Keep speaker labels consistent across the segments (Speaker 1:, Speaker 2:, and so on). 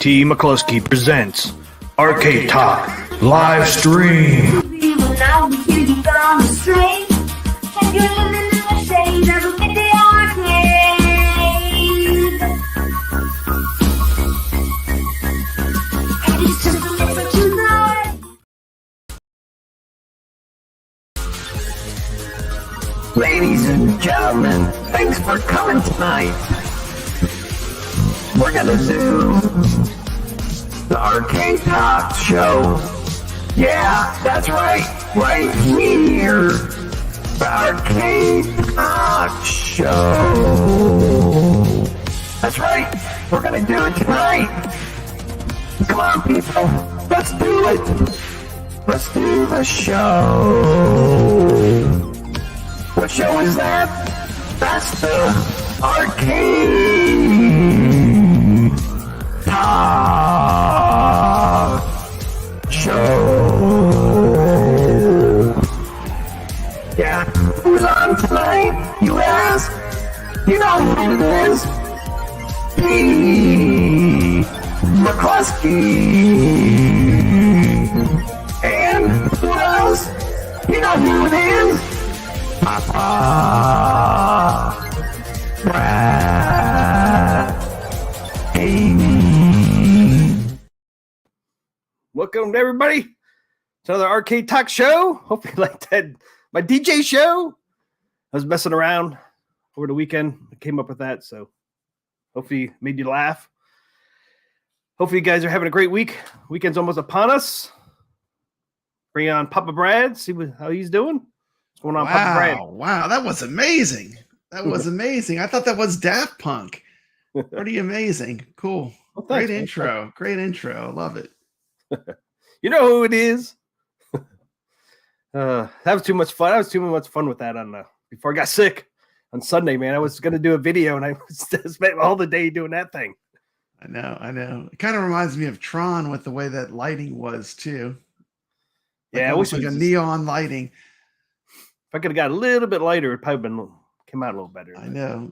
Speaker 1: TMCLOSKY presents Arcade Talk live stream.
Speaker 2: Ladies and gentlemen, thanks for coming tonight. We're gonna do the Arcade Talk show. Yeah, that's right here. The Arcade Talk show. That's right, we're gonna do it tonight. Come on, people, let's do it. Let's do the show. What show is that? That's the Arcade Talk show. Yeah, who's on tonight, you ask? You know who it is. TMCLOSKY. And who else? You know who it is? Papa Brad.
Speaker 1: Welcome everybody to another Arcade Talk show. Hope you liked that my DJ show. I was messing around over the weekend. I came up with that, so hopefully made you laugh. Hopefully you guys are having a great week. Weekend's almost upon us. Bring on Papa Brad, see how he's doing. What's going on, Papa Brad?
Speaker 3: Wow, that was amazing. That was amazing. I thought that was Daft Punk. Pretty amazing. Cool.
Speaker 1: Well, thanks,
Speaker 3: Great intro. Great intro. I love it.
Speaker 1: You know who it is. That was too much fun. I was too much fun with that before I got sick on Sunday, man. I was going to do a video and I spent all the day doing that thing.
Speaker 3: I know. It kind of reminds me of Tron with the way that lighting was too.
Speaker 1: Yeah, I wish
Speaker 3: like a neon lighting.
Speaker 1: If I could have got a little bit lighter, it probably came out a little better.
Speaker 3: I know.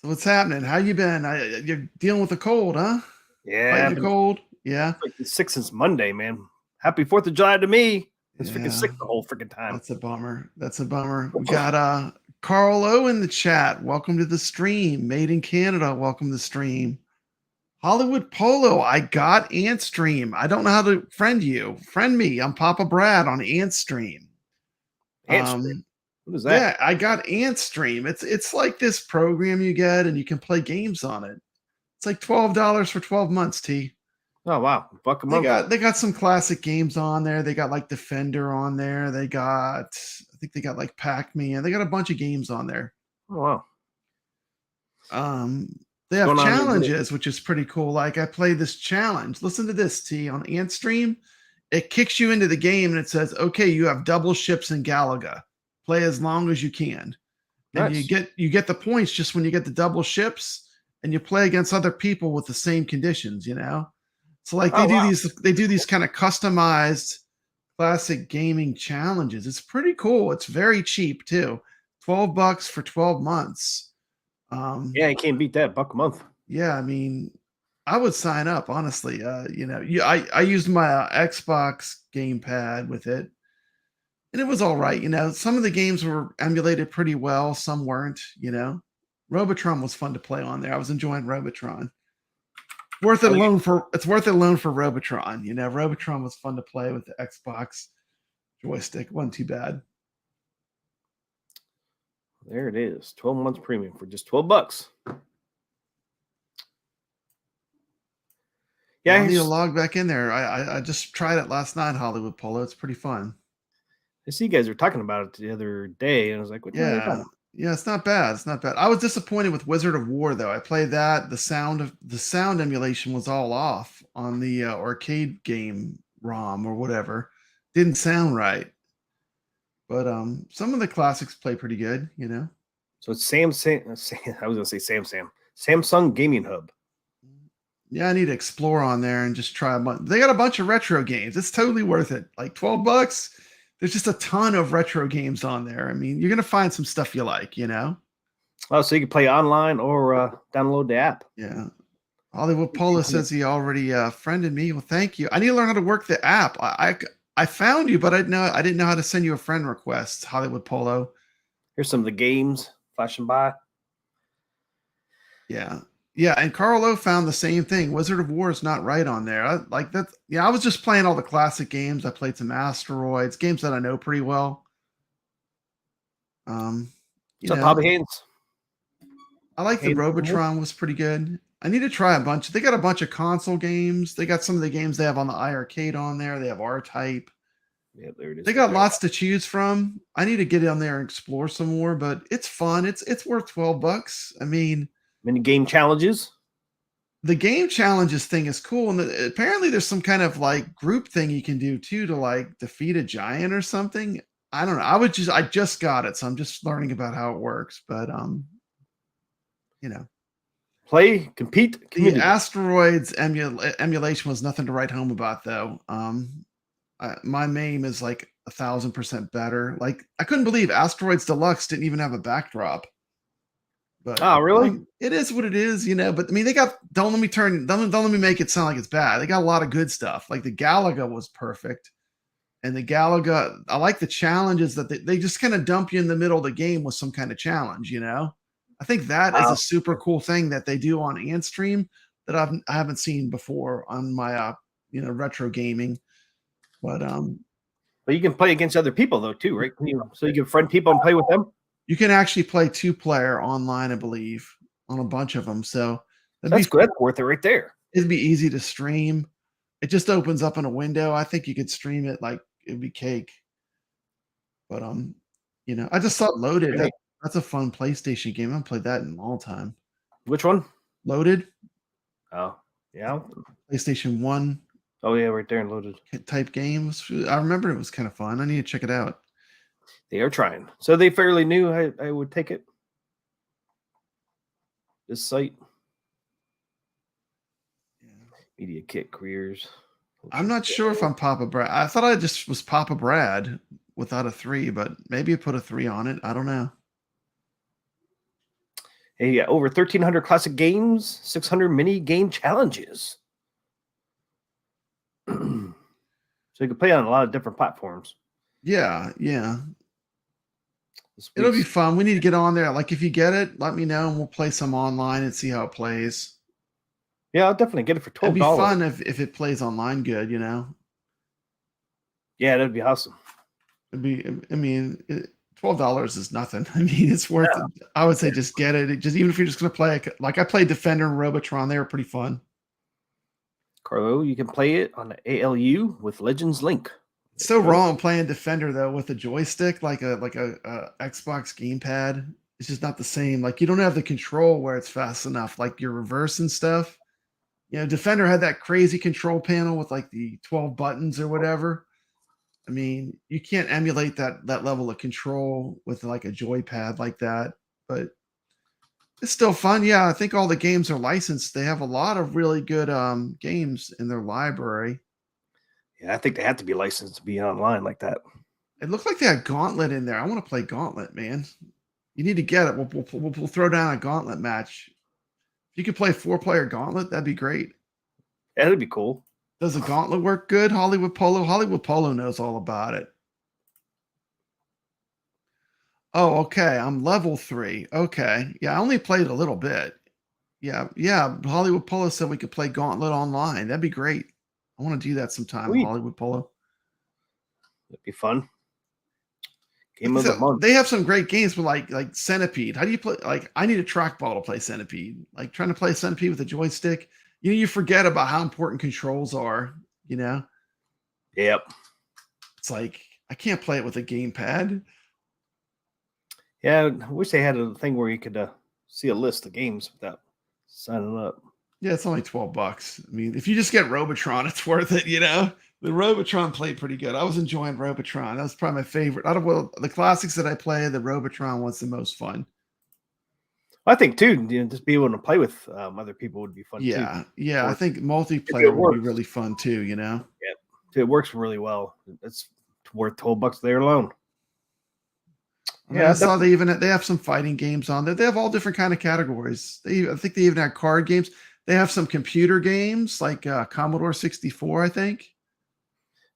Speaker 3: So what's happening? How you been? You're dealing with a cold, huh?
Speaker 1: Yeah.
Speaker 3: Fighting the cold? Yeah.
Speaker 1: Like sick since Monday, man. Happy 4th of July to me. It's freaking sick the whole freaking time.
Speaker 3: That's a bummer. We got Carl O in the chat. Welcome to the stream. Made in Canada. Welcome to the stream. Hollywood Polo. I got Ant Stream. I don't know how to friend you. Friend me. I'm Papa Brad on Ant Stream.
Speaker 1: What is that?
Speaker 3: Yeah, I got AntStream. It's like this program you get, and you can play games on it. It's like $12 for 12 months, T.
Speaker 1: Oh wow, $1 a
Speaker 3: They
Speaker 1: month.
Speaker 3: got some classic games on there. They got like Defender on there. I think they got like Pac-Man. They got a bunch of games on there.
Speaker 1: Oh wow.
Speaker 3: They have
Speaker 1: going on there,
Speaker 3: challenges, which is pretty cool. Like I played this challenge. Listen to this, T, on AntStream. It kicks you into the game and it says, okay, you have double ships in Galaga. Play as long as you can. And
Speaker 1: Nice.
Speaker 3: you get the points just when you get the double ships, and you play against other people with the same conditions, you know? So like
Speaker 1: Oh, wow.
Speaker 3: they do these kind of customized classic gaming challenges. It's pretty cool. It's very cheap too. $12 for 12 months.
Speaker 1: Yeah, you can't beat that. $1 a month.
Speaker 3: Yeah, I mean, I would sign up honestly. I used my Xbox gamepad with it, and it was all right. Some of the games were emulated pretty well, some weren't. Robotron was fun to play on there. I was enjoying Robotron. It's worth it alone for Robotron. Robotron was fun to play with the Xbox joystick. It wasn't too bad.
Speaker 1: There it is. 12 months premium for just $12. Yeah,
Speaker 3: I need to log back in there. I just tried it last night, Hollywood Polo. It's pretty fun.
Speaker 1: I see you guys were talking about it the other day, and I was like, what?
Speaker 3: Yeah, it's not bad. It's not bad. I was disappointed with Wizard of War though. I played that. The sound emulation was all off on the arcade game ROM or whatever. Didn't sound right. But some of the classics play pretty good,
Speaker 1: So it's Samsung. I was gonna say Samsung Gaming Hub.
Speaker 3: Yeah, I need to explore on there and just try a bunch. They got a bunch of retro games. It's totally worth it. Like $12. There's just a ton of retro games on there. I mean, you're gonna find some stuff you like,
Speaker 1: Oh, so you can play online or download the app.
Speaker 3: Yeah. Hollywood Polo says he already friended me. Well, thank you. I need to learn how to work the app. I found you, but I didn't know how to send you a friend request. Hollywood Polo.
Speaker 1: Here's some of the games flashing by.
Speaker 3: Yeah. Yeah, and Carlo found the same thing. Wizard of War is not right on there. I was just playing all the classic games. I played some Asteroids, games that I know pretty well.
Speaker 1: What's up, Bobby Haynes?
Speaker 3: I like the Robotron was pretty good. I need to try a bunch. They got a bunch of console games. They got some of the games they have on the iArcade on there. They have R-Type.
Speaker 1: Yeah, there it is.
Speaker 3: They got lots to choose from. I need to get on there and explore some more, but it's fun. It's worth $12. I mean,
Speaker 1: mini game challenges.
Speaker 3: The game challenges thing is cool, and apparently there's some kind of like group thing you can do too to like defeat a giant or something. I don't know. I just got it, so I'm just learning about how it works. But
Speaker 1: play, compete.
Speaker 3: The Asteroids emulation was nothing to write home about, though. My MAME is like 1,000% better. Like I couldn't believe Asteroids Deluxe didn't even have a backdrop. But
Speaker 1: oh, really?
Speaker 3: It is what it is, But I mean, they got. Don't let me make it sound like it's bad. They got a lot of good stuff. Like the Galaga was perfect, and the Galaga. I like the challenges that they just kind of dump you in the middle of the game with some kind of challenge. I think that is a super cool thing that they do on AntStream that I haven't seen before on my retro gaming. But
Speaker 1: you can play against other people though too, right? So you can friend people and play with them.
Speaker 3: You can actually play 2-player online, I believe, on a bunch of them. So
Speaker 1: that's good. That's worth it right there.
Speaker 3: It'd be easy to stream. It just opens up in a window. I think you could stream it like it'd be cake. But I just saw Loaded. That's a fun PlayStation game. I haven't played that in a long time.
Speaker 1: Which one?
Speaker 3: Loaded.
Speaker 1: Oh, yeah.
Speaker 3: PlayStation 1.
Speaker 1: Oh yeah, right there in Loaded.
Speaker 3: Type games. I remember it was kind of fun. I need to check it out.
Speaker 1: They are trying. So they fairly new. I would take it. This site. Yeah. Media Kit Careers.
Speaker 3: I'm not sure if I'm Papa Brad. I thought I just was Papa Brad without a 3, but maybe I put a 3 on it. I don't know.
Speaker 1: Hey, over 1,300 classic games, 600 mini game challenges. So you can play on a lot of different platforms.
Speaker 3: Yeah. It'll be fun. We need to get on there. Like, if you get it, let me know, and we'll play some online and see how it plays.
Speaker 1: Yeah, I'll definitely get it for $12.
Speaker 3: It'd be fun if it plays online good,
Speaker 1: Yeah, that'd be awesome.
Speaker 3: It'd be, I mean, $12 is nothing. I mean, it's worth it. I would say just get it. Just even if you're just going to play it, like I played Defender and Robotron, they were pretty fun.
Speaker 1: Carlo, you can play it on the ALU with Legends Link.
Speaker 3: It's so wrong playing Defender though with a joystick, like a Xbox gamepad. It's just not the same. Like you don't have the control where it's fast enough, like your reverse and stuff. You know, Defender had that crazy control panel with like the 12 buttons or whatever. I mean, you can't emulate that level of control with like a joypad like that, but it's still fun. Yeah, I think all the games are licensed. They have a lot of really good games in their library.
Speaker 1: Yeah, I think they have to be licensed to be online like that.
Speaker 3: It looked like they had Gauntlet in there. I want to play Gauntlet, man. You need to get it. We'll throw down a Gauntlet match. If you could play 4-player Gauntlet, that'd be great.
Speaker 1: Yeah, that'd be cool.
Speaker 3: Does the Gauntlet work good? Hollywood Polo? Hollywood Polo knows all about it. Oh, okay. I'm level 3. Okay. Yeah, I only played a little bit. Yeah. Hollywood Polo said we could play Gauntlet online. That'd be great. I want to do that sometime,
Speaker 1: Sweet.
Speaker 3: Hollywood Polo.
Speaker 1: That'd be fun. Game of the month.
Speaker 3: They have some great games, but like Centipede. How do you play? Like, I need a trackball to play Centipede. Like trying to play Centipede with a joystick, you forget about how important controls are. You know.
Speaker 1: Yep.
Speaker 3: It's like I can't play it with a gamepad.
Speaker 1: Yeah, I wish they had a thing where you could see a list of games without signing up.
Speaker 3: Yeah, it's only $12. I mean, if you just get Robotron, it's worth it. You know, the Robotron played pretty good. I was enjoying Robotron. That was probably my favorite out of the classics that I play. The Robotron was the most fun.
Speaker 1: I think too, just be able to play with other people would be fun.
Speaker 3: Yeah,
Speaker 1: too.
Speaker 3: Yeah. I think multiplayer would be really fun too. You know.
Speaker 1: Yeah, it works really well. It's worth $12 there alone.
Speaker 3: Yeah, I saw they have some fighting games on there. They have all different kind of categories. I think they even have card games. They have some computer games like Commodore 64, I think.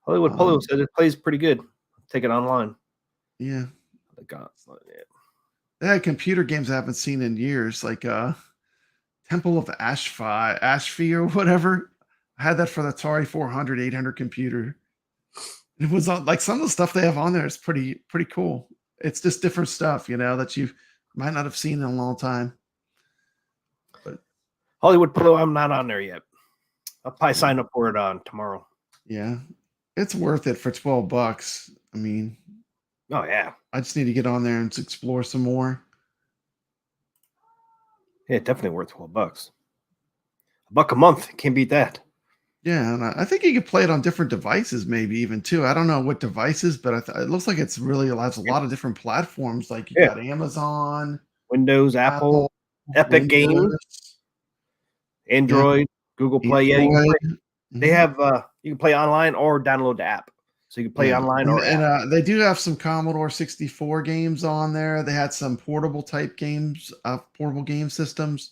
Speaker 1: Hollywood Polo said it plays pretty good. Take it online.
Speaker 3: Yeah.
Speaker 1: Yeah.
Speaker 3: They had computer games I haven't seen in years, like Temple of Ashfi or whatever. I had that for the Atari 400, 800 computer. It was like some of the stuff they have on there is pretty cool. It's just different stuff, that you might not have seen in a long time. But
Speaker 1: Hollywood Polo, I'm not on there yet. I'll probably sign up for it on tomorrow.
Speaker 3: Yeah, it's worth it for $12. I mean,
Speaker 1: oh yeah,
Speaker 3: I just need to get on there and explore some more.
Speaker 1: Yeah, definitely worth $12. $1 a month, can't beat that.
Speaker 3: Yeah, and I think you could play it on different devices, maybe even too. I don't know what devices, but it looks like it's really allows a lot of different platforms. Like you got Amazon,
Speaker 1: Windows, Apple, Epic Games, Android, Google Play. Yeah, they have you can play online or download the app, so you can play online
Speaker 3: and they do have some Commodore 64 games on there. They had some portable type games, portable game systems.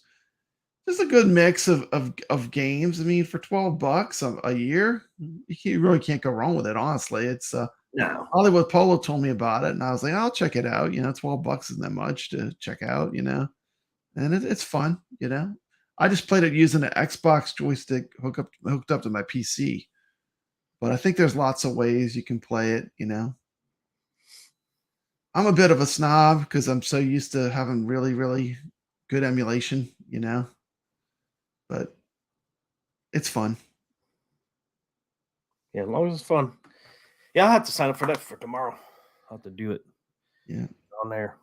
Speaker 3: Just a good mix of games. I mean, for $12 a year, you really can't go wrong with it. Honestly, it's
Speaker 1: no.
Speaker 3: Hollywood Polo told me about it, and I was like, I'll check it out. $12 isn't that much to check out. And it's fun. I just played it using an Xbox joystick hooked up to my PC, but I think there's lots of ways you can play it. I'm a bit of a snob because I'm so used to having really, really good emulation. But it's fun.
Speaker 1: Yeah, as long as it's fun. Yeah, I'll have to sign up for that for tomorrow. I'll have to do it.
Speaker 3: Yeah.
Speaker 1: On there.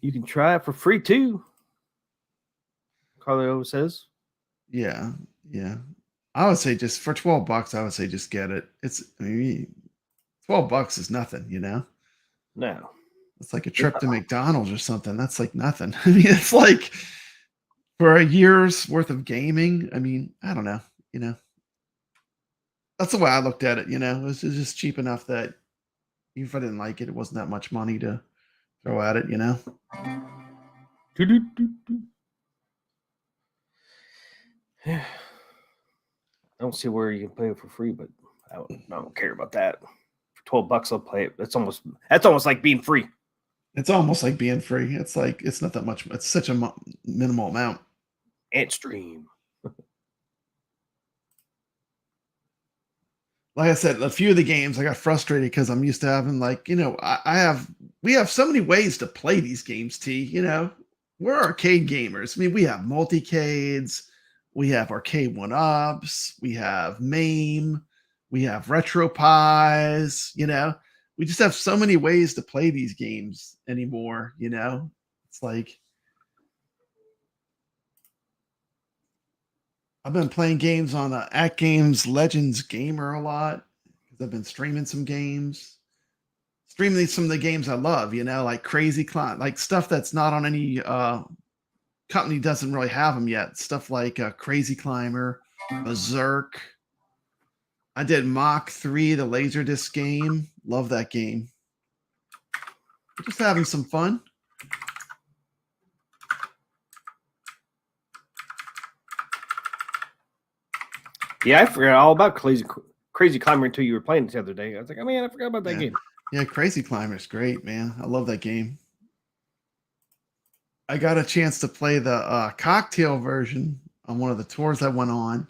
Speaker 1: You can try it for free too. Carlo says.
Speaker 3: Yeah. I would say just for $12, I would say just get it. $12 is nothing,
Speaker 1: No.
Speaker 3: It's like a trip to McDonald's or something. That's like nothing. I mean, it's like for a year's worth of gaming. I mean, I don't know, That's the way I looked at it, It was just cheap enough that even if I didn't like it, it wasn't that much money to throw at it,
Speaker 1: I don't see where you can play it for free, but I don't care about that. For $12, I'll play it. That's almost like being free.
Speaker 3: It's almost like being free. It's like it's not that much. It's such a minimal amount.
Speaker 1: And stream.
Speaker 3: like I said, a few of the games I got frustrated because I'm used to having like, we have so many ways to play these games, We're arcade gamers. I mean, we have multicades, we have arcade one-ups, we have MAME, we have RetroPies, We just have so many ways to play these games anymore, It's like I've been playing games on At Games Legends Gamer a lot because I've been streaming some games, streaming some of the games I love, like Crazy Climb, like stuff that's not on any company doesn't really have them yet. Stuff like Crazy Climber, Berserk. I did Mach 3, the Laserdisc game. Love that game. Just having some fun.
Speaker 1: Yeah, I forgot all about Crazy Climber until you were playing it the other day. I was like, oh man, I forgot about that game.
Speaker 3: Yeah, Crazy Climber is great, man. I love that game. I got a chance to play the cocktail version on one of the tours I went on.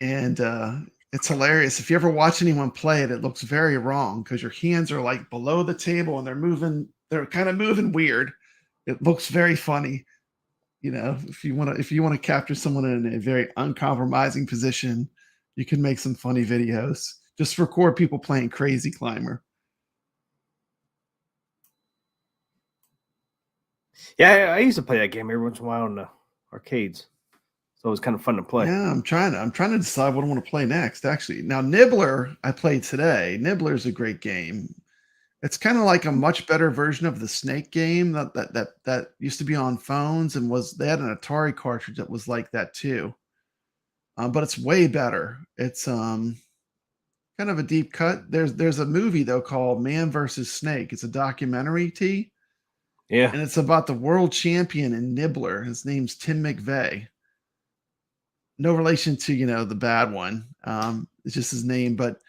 Speaker 3: And it's hilarious. If you ever watch anyone play it, it looks very wrong because your hands are like below the table and they're kind of moving weird. It looks very funny. If you want to capture someone in a very uncompromising position, you can make some funny videos. Just record people playing Crazy Climber.
Speaker 1: Yeah, I used to play that game every once in a while in the arcades. So it was kind of fun to play.
Speaker 3: Yeah, I'm trying to decide what I want to play next. Actually, now Nibbler I played today. Nibbler is a great game. It's kind of like a much better version of the Snake game that used to be on phones and they had an Atari cartridge that was like that too. But it's way better. It's kind of a deep cut. There's a movie though called Man versus Snake. It's a documentary, T.
Speaker 1: Yeah.
Speaker 3: And it's about the world champion in Nibbler. His name's Tim McVeigh. No relation to, the bad one. It's just his name, but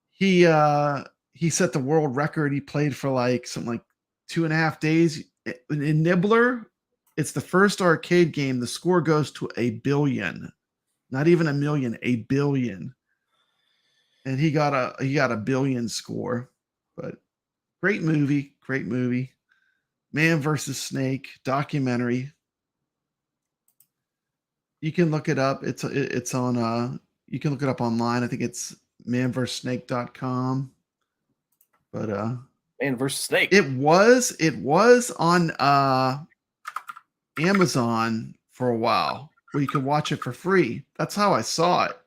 Speaker 3: he set the world record. He played for like something like 2.5 days. In Nibbler, it's the first arcade game. The score goes to 1 billion, not even 1 million, 1 billion. And he got a 1 billion score. But great movie. Man versus Snake documentary. You can look it up. It's on you can look it up online. I think it's manversussnake.com. But
Speaker 1: Man versus Snake.
Speaker 3: It was on Amazon for a while where you could watch it for free. That's how I saw it.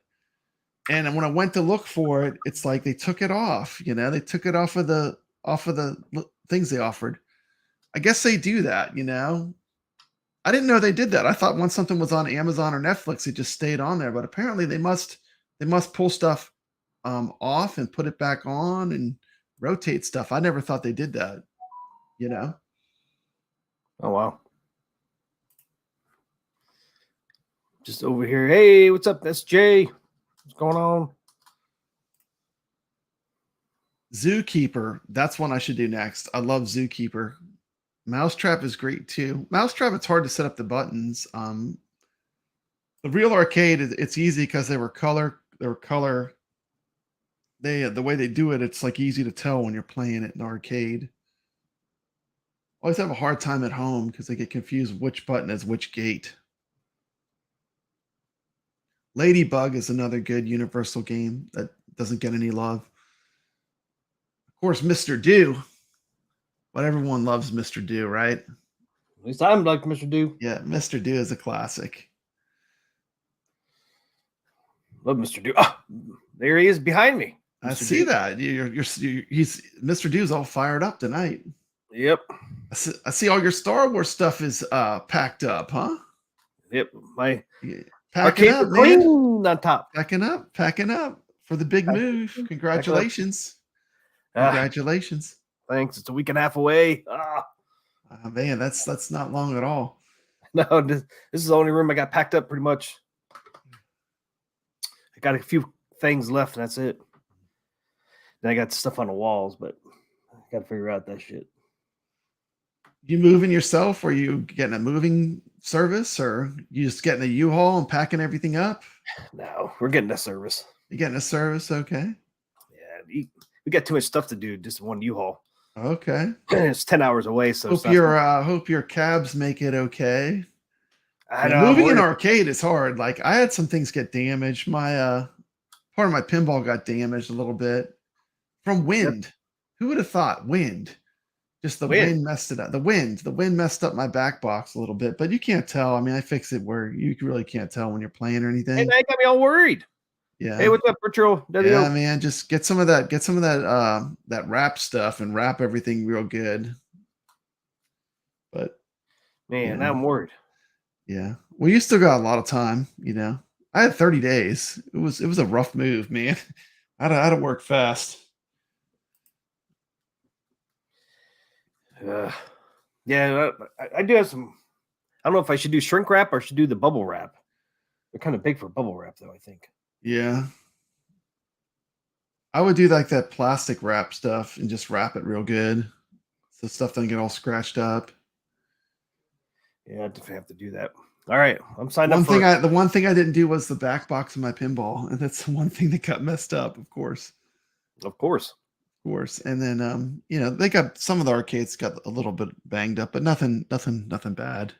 Speaker 3: And when I went to look for it, it's like they took it off, they took it off of the things they offered. I guess they do that, I didn't know they did that. I thought once something was on Amazon or Netflix, it just stayed on there. But apparently they must pull stuff off and put it back on and rotate stuff. I never thought they did that.
Speaker 1: Oh wow. Just over here. Hey, what's up? That's Jay. What's going on?
Speaker 3: Zookeeper. That's one I should do next. I love Zookeeper. Mousetrap is great too. Mousetrap, it's hard to set up the buttons. The real arcade, it's easy because they were color. The way they do it, it's like easy to tell when you're playing it in arcade. Always have a hard time at home because they get confused which button is which gate. Ladybug is another good universal game that doesn't get any love. Of course, Mr. Do. But everyone loves Mr. Do, right?
Speaker 1: At least I'm like Mr. Do.
Speaker 3: Yeah, Mr. Do is a classic.
Speaker 1: Love Mr. Do. Oh, there he is behind me.
Speaker 3: I see that. He's Mr. Do's all fired up tonight.
Speaker 1: Yep.
Speaker 3: I see all your Star Wars stuff is packed up, huh?
Speaker 1: Yep. My
Speaker 3: packing up, man.
Speaker 1: On top.
Speaker 3: Packing up for the big move. Congratulations. Congratulations.
Speaker 1: Thanks. It's a week and a half away.
Speaker 3: Man, that's not long at all.
Speaker 1: No, this is the only room I got packed up pretty much. I got a few things left, and that's it. Then I got stuff on the walls, but I got to figure out that shit.
Speaker 3: You moving yourself, or you getting a moving service, or you just getting a U-Haul and packing everything up?
Speaker 1: No, we're getting a service.
Speaker 3: You getting a service? Okay.
Speaker 1: Yeah, we got too much stuff to do. Just one U-Haul.
Speaker 3: Okay.
Speaker 1: It's 10 hours away, so it's
Speaker 3: Hope your cabs make it okay.
Speaker 1: I
Speaker 3: Yeah,
Speaker 1: know. I'm
Speaker 3: moving an
Speaker 1: worried.
Speaker 3: arcade is hard. Like I had some things get damaged. My part of my pinball got damaged a little bit from wind. Who would have thought wind? Just the wind messed it up. The wind messed up my back box a little bit, but you can't tell. I mean, I fixed it where you really can't tell when you're playing or
Speaker 1: Hey,
Speaker 3: anything.
Speaker 1: that got me all worried.
Speaker 3: Yeah.
Speaker 1: Hey, what's up, Virtual?
Speaker 3: Yeah, man. Just get some of that. Get some of that wrap stuff and wrap everything real good. But
Speaker 1: Man,
Speaker 3: yeah.
Speaker 1: I'm worried.
Speaker 3: Yeah. Well, you still got a lot of time, you know. I had 30 days. It was a rough move, man. I had to work fast.
Speaker 1: Yeah, I do have some. I don't know if I should do shrink wrap or should do the bubble wrap. They're kind of big for bubble wrap, though, I think.
Speaker 3: Yeah. I would do like that plastic wrap stuff and just wrap it real good. So stuff doesn't get all scratched up.
Speaker 1: Yeah, I definitely have to do that. All right, I'm signed
Speaker 3: The
Speaker 1: up.
Speaker 3: one thing I didn't do was the back box of my pinball, and that's the one thing that got messed up, of course.
Speaker 1: Of course.
Speaker 3: And then you know, they got some of the arcades got a little bit banged up, but nothing bad.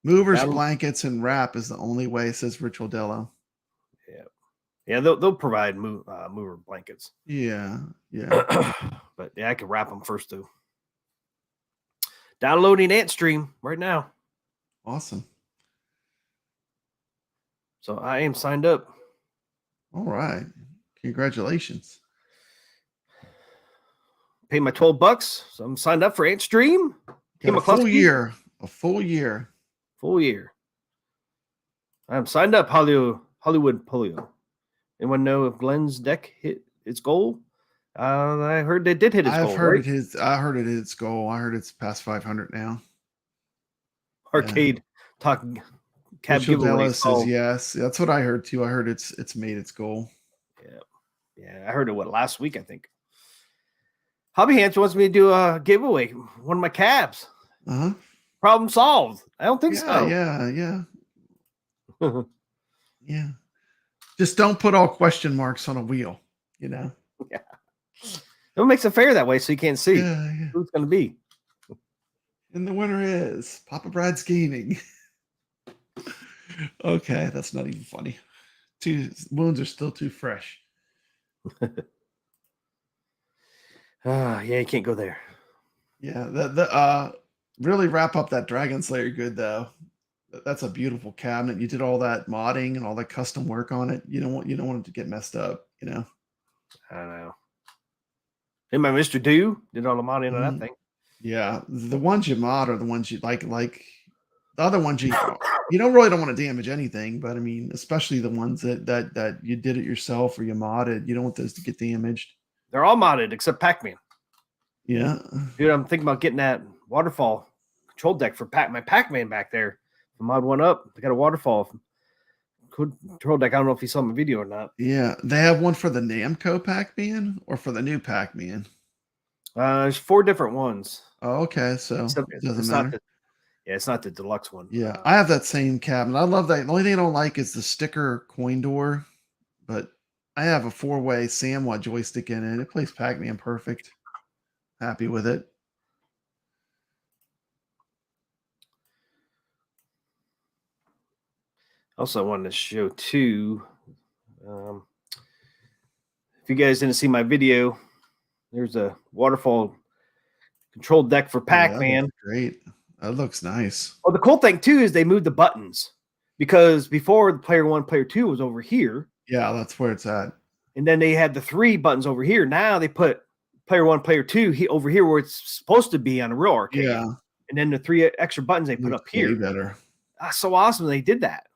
Speaker 3: Movers, blankets, and wrap is the only way, says Ritual Dello.
Speaker 1: Yeah, yeah, they'll provide mover blankets.
Speaker 3: Yeah.
Speaker 1: But yeah, I can wrap them first too. Downloading Ant Stream right now.
Speaker 3: Awesome.
Speaker 1: So I am signed up.
Speaker 3: All right. Congratulations.
Speaker 1: Pay my $12, so I'm signed up for Ant Stream.
Speaker 3: Got a full year. A full year.
Speaker 1: Full year. I'm signed up, Hollywood Polio. Anyone know if Glenn's deck hit its goal? I heard they did hit its goal.
Speaker 3: I heard it hit its goal. I heard it's past 500 now.
Speaker 1: Arcade talk cab giveaway
Speaker 3: says yes. That's what I heard too. I heard it's made its goal.
Speaker 1: Yeah. I heard it last week, I think. Hobby Hands wants me to do a giveaway. One of my cabs. Problem solved. I don't think so.
Speaker 3: Yeah. Yeah. Just don't put all question marks on a wheel, you know.
Speaker 1: Yeah. It makes it fair that way so you can't see who's it's going to be.
Speaker 3: And the winner is Papa Brad's Gaming. Okay, that's not even funny. Wounds are still too fresh.
Speaker 1: Yeah, you can't go there.
Speaker 3: Yeah, the really wrap up that Dragon Slayer good though. That's a beautiful cabinet. You did all that modding and all that custom work on it. You don't want it to get messed up, you know.
Speaker 1: I don't know. And my Mr. Do did all the modding on that thing.
Speaker 3: Yeah, the ones you mod are the ones you like the other ones you don't really want to damage anything, but I mean, especially the ones that you did it yourself or you modded, you don't want those to get damaged.
Speaker 1: They're all modded except Pac-Man.
Speaker 3: Yeah.
Speaker 1: Dude, I'm thinking about getting that waterfall control deck for my Pac-Man back there. Mod one up. They got a waterfall control deck. I don't know if you saw my video or not.
Speaker 3: Yeah. They have one for the Namco Pac-Man or for the new Pac-Man?
Speaker 1: There's 4 different ones.
Speaker 3: Oh, okay. So it doesn't matter.
Speaker 1: It's not the deluxe one.
Speaker 3: Yeah. I have that same cabinet. I love that. The only thing I don't like is the sticker coin door, but I have a 4-way Samwa joystick in it. It plays Pac-Man perfect. Happy with it.
Speaker 1: Also, I wanted to show too. If you guys didn't see my video, there's a waterfall control deck for Pac-Man.
Speaker 3: Great. That looks nice.
Speaker 1: Well, the cool thing too is they moved the buttons because before the player 1, player 2 was over here.
Speaker 3: Yeah, that's where it's at.
Speaker 1: And then they had the 3 buttons over here. Now they put player 1, player 2 over here where it's supposed to be on a real arcade.
Speaker 3: Yeah.
Speaker 1: And then the 3 extra buttons they put up here.
Speaker 3: Better.
Speaker 1: That's so awesome they did that.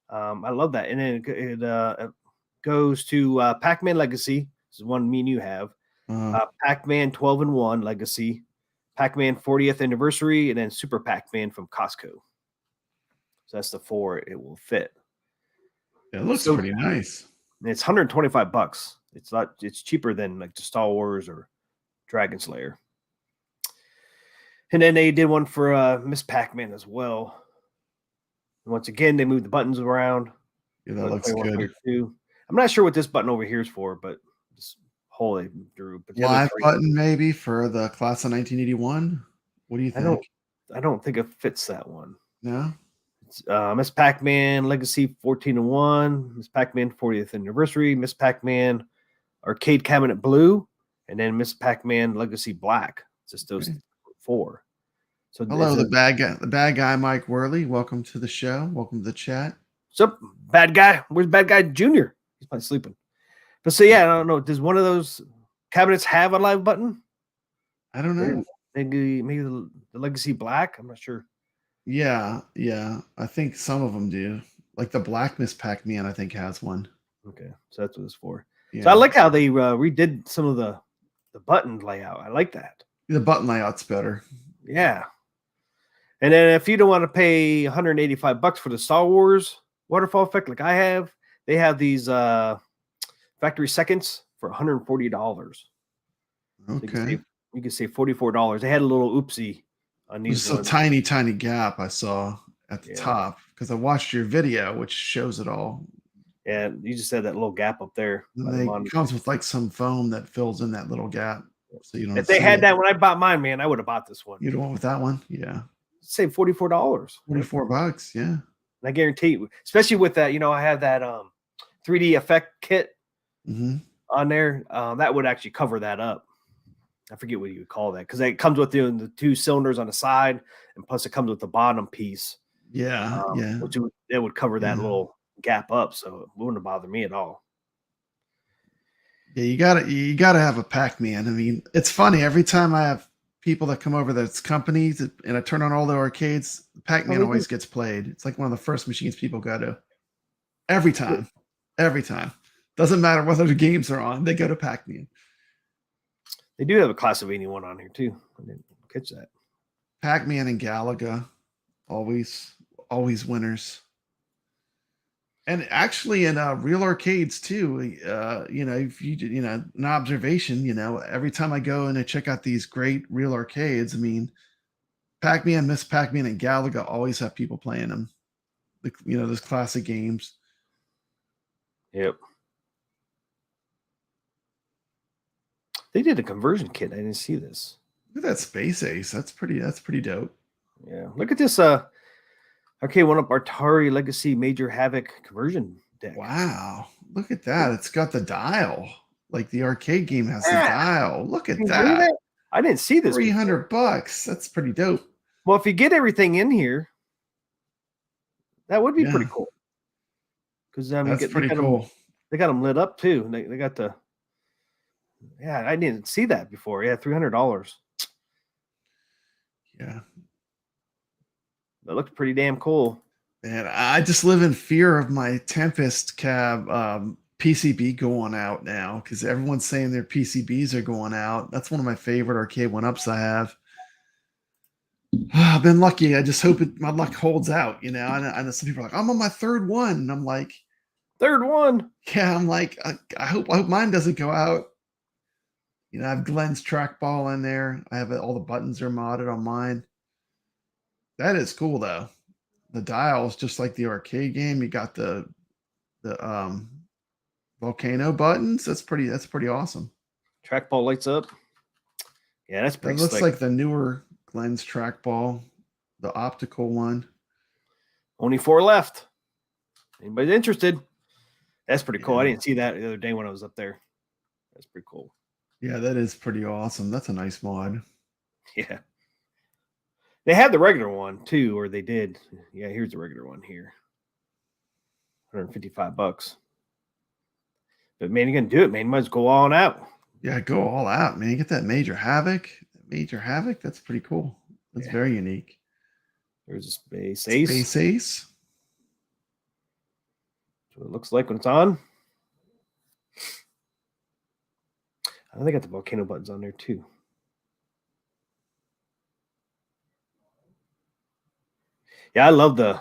Speaker 1: I love that. And then it goes to Pac-Man Legacy. This is one me and you have. Pac-Man 12-in-1 Legacy, Pac-Man 40th Anniversary, and then Super Pac-Man from Costco. So that's the 4 it will fit.
Speaker 3: It looks pretty nice.
Speaker 1: And it's $125. It's cheaper than like the Star Wars or Dragon Slayer. And then they did one for Miss Pac-Man as well. And once again, they moved the buttons around.
Speaker 3: Yeah, that looks good.
Speaker 1: I'm not sure what this button over here is for, but this hole they drew. But the other
Speaker 3: Live
Speaker 1: three,
Speaker 3: button maybe for the class of 1981. What do you think?
Speaker 1: I don't think it fits that one.
Speaker 3: No.
Speaker 1: It's Miss Pac-Man Legacy 14-1, Miss Pac-Man 40th anniversary, Miss Pac-Man Arcade Cabinet Blue, and then Miss Pac-Man Legacy Black. It's just those 4. So
Speaker 3: hello, the bad guy, Mike Worley. Welcome to the show. Welcome to the chat.
Speaker 1: What's up, bad guy? Where's bad guy Junior? He's probably sleeping. But so yeah, I don't know. Does one of those cabinets have a live button?
Speaker 3: I don't know.
Speaker 1: Maybe the Legacy Black. I'm not sure.
Speaker 3: Yeah. I think some of them do. Like the Black Miss Pac-Man, I think has one.
Speaker 1: Okay, so that's what it's for.
Speaker 3: Yeah.
Speaker 1: So I like how they redid some of the button layout. I like that.
Speaker 3: The button layout's better.
Speaker 1: Yeah. And then if you don't want to pay $185 for the Star Wars waterfall effect like I have, they have these factory seconds for $140.
Speaker 3: Okay.
Speaker 1: So you can save $44. They had a little oopsie on these.
Speaker 3: There's a tiny gap I saw at the top because I watched your video, which shows it all.
Speaker 1: And you just had that little gap up there.
Speaker 3: It comes with like some foam that fills in that little gap. So you don't.
Speaker 1: If they had that when I bought mine, man, I would have bought this one.
Speaker 3: You don't want with that one? Yeah.
Speaker 1: Save $44.
Speaker 3: $44, yeah. And
Speaker 1: I guarantee you, especially with that, I have that 3D effect kit on there. That would actually cover that up. I forget what you would call that because it comes with the 2 cylinders on the side, and plus it comes with the bottom piece.
Speaker 3: Yeah,
Speaker 1: which it would cover that little gap up, so it wouldn't bother me at all.
Speaker 3: Yeah, you gotta have a Pac-Man. I mean, it's funny every time I have people that come over that's companies and I turn on all the arcades, Pac-Man always gets played. It's like one of the first machines people go to. Every time. Doesn't matter whether the games are on, they go to Pac-Man.
Speaker 1: They do have a class of 81 on here too. I didn't catch that.
Speaker 3: Pac-Man and Galaga, always winners. And actually in real arcades too, if you an observation, every time I go and I check out these great real arcades, I mean, Pac-Man, Miss Pac-Man, and Galaga always have people playing them. Those classic games.
Speaker 1: Yep. They did a conversion kit. I didn't see this.
Speaker 3: Look at that Space Ace. That's pretty dope.
Speaker 1: Yeah. Look at this Arcade 1-Up Atari Legacy Major Havoc conversion deck.
Speaker 3: Wow. Look at that. It's got the dial. Like the arcade game has the dial. Look at that.
Speaker 1: I didn't see this.
Speaker 3: $300. That's pretty dope.
Speaker 1: Well, if you get everything in here, that would be pretty cool. Because
Speaker 3: that's pretty cool.
Speaker 1: They got them lit up too. They got the. Yeah, I didn't see that before. Yeah, $300.
Speaker 3: Yeah.
Speaker 1: That looked pretty damn cool.
Speaker 3: Man, I just live in fear of my Tempest cab PCB going out now because everyone's saying their PCBs are going out. That's one of my favorite arcade 1-Ups I have. I've been lucky. I just hope my luck holds out, I know some people are like, I'm on my 3rd one. And I'm like,
Speaker 1: 3rd one?
Speaker 3: Yeah, I'm like, I hope mine doesn't go out. I have Glenn's trackball in there. I have all the buttons are modded on mine. That is cool though. The dial is just like the arcade game. You got the volcano buttons. That's pretty awesome.
Speaker 1: Trackball lights up. Yeah, that's pretty.
Speaker 3: That looks like the newer Glenn's trackball, the optical one.
Speaker 1: Only 4 left. Anybody interested? That's pretty cool. I didn't see that the other day when I was up there. That's pretty cool.
Speaker 3: Yeah, that is pretty awesome. That's a nice mod.
Speaker 1: Yeah. They had the regular one too, or they did. Yeah, here's the regular one here. $155. But man, you're gonna do it, man. You might as well go all out.
Speaker 3: Yeah, go all out, man. You get that Major Havoc. That's pretty cool. That's very unique.
Speaker 1: There's a Space Ace.
Speaker 3: Space Ace.
Speaker 1: That's what it looks like when it's on. I think they got the volcano buttons on there too. Yeah, I love the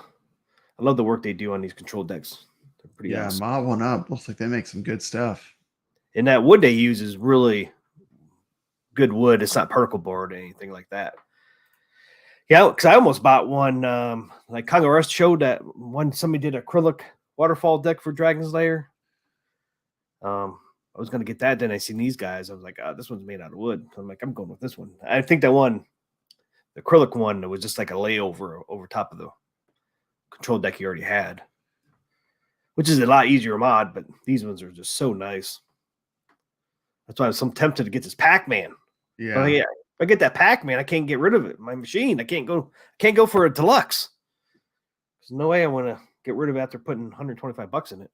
Speaker 1: work they do on these control decks. They're pretty awesome.
Speaker 3: Mod 1-Up. Looks like they make some good stuff. And
Speaker 1: that wood they use is really good wood. It's not particle board or anything like that. Yeah, because I almost bought one. Like Congo Rust showed that one. Somebody did acrylic waterfall deck for Dragon's Lair. I was gonna get that, then I seen these guys. I was like, this one's made out of wood. So I'm like, I'm going with this one. I think that one, the acrylic one, it was just like a layover over top of the control deck you already had, which is a lot easier mod, but these ones are just so nice. That's why I'm so tempted to get this Pac-Man.
Speaker 3: Yeah.
Speaker 1: But if I get that Pac-Man, I can't get rid of it. My machine, I can't go for a deluxe. There's no way I want to get rid of it after putting $125 in it.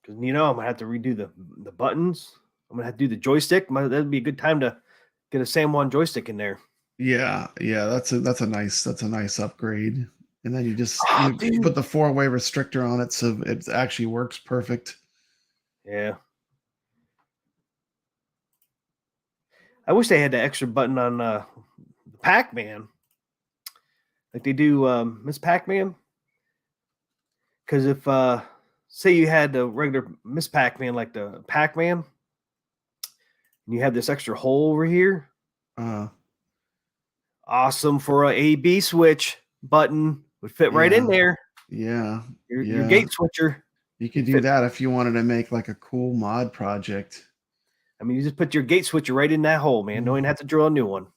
Speaker 1: Because I'm gonna have to redo the buttons. I'm gonna have to do the joystick. That'd be a good time to get a San Juan joystick in there.
Speaker 3: Yeah, that's a nice upgrade. And then you just
Speaker 1: Dude.
Speaker 3: put the 4-way restrictor on it, so it actually works perfect.
Speaker 1: Yeah. I wish they had the extra button on the Pac-Man, like they do Miss Pac-Man. Because if say you had the regular Miss Pac-Man, like the Pac-Man, and you have this extra hole over here, awesome for a A/B switch button, would fit right in there.
Speaker 3: Yeah,
Speaker 1: your gate switcher.
Speaker 3: You could do that if you wanted to make like a cool mod project.
Speaker 1: I mean, you just put your gate switcher right in that hole, man. Don't even have to drill a new one.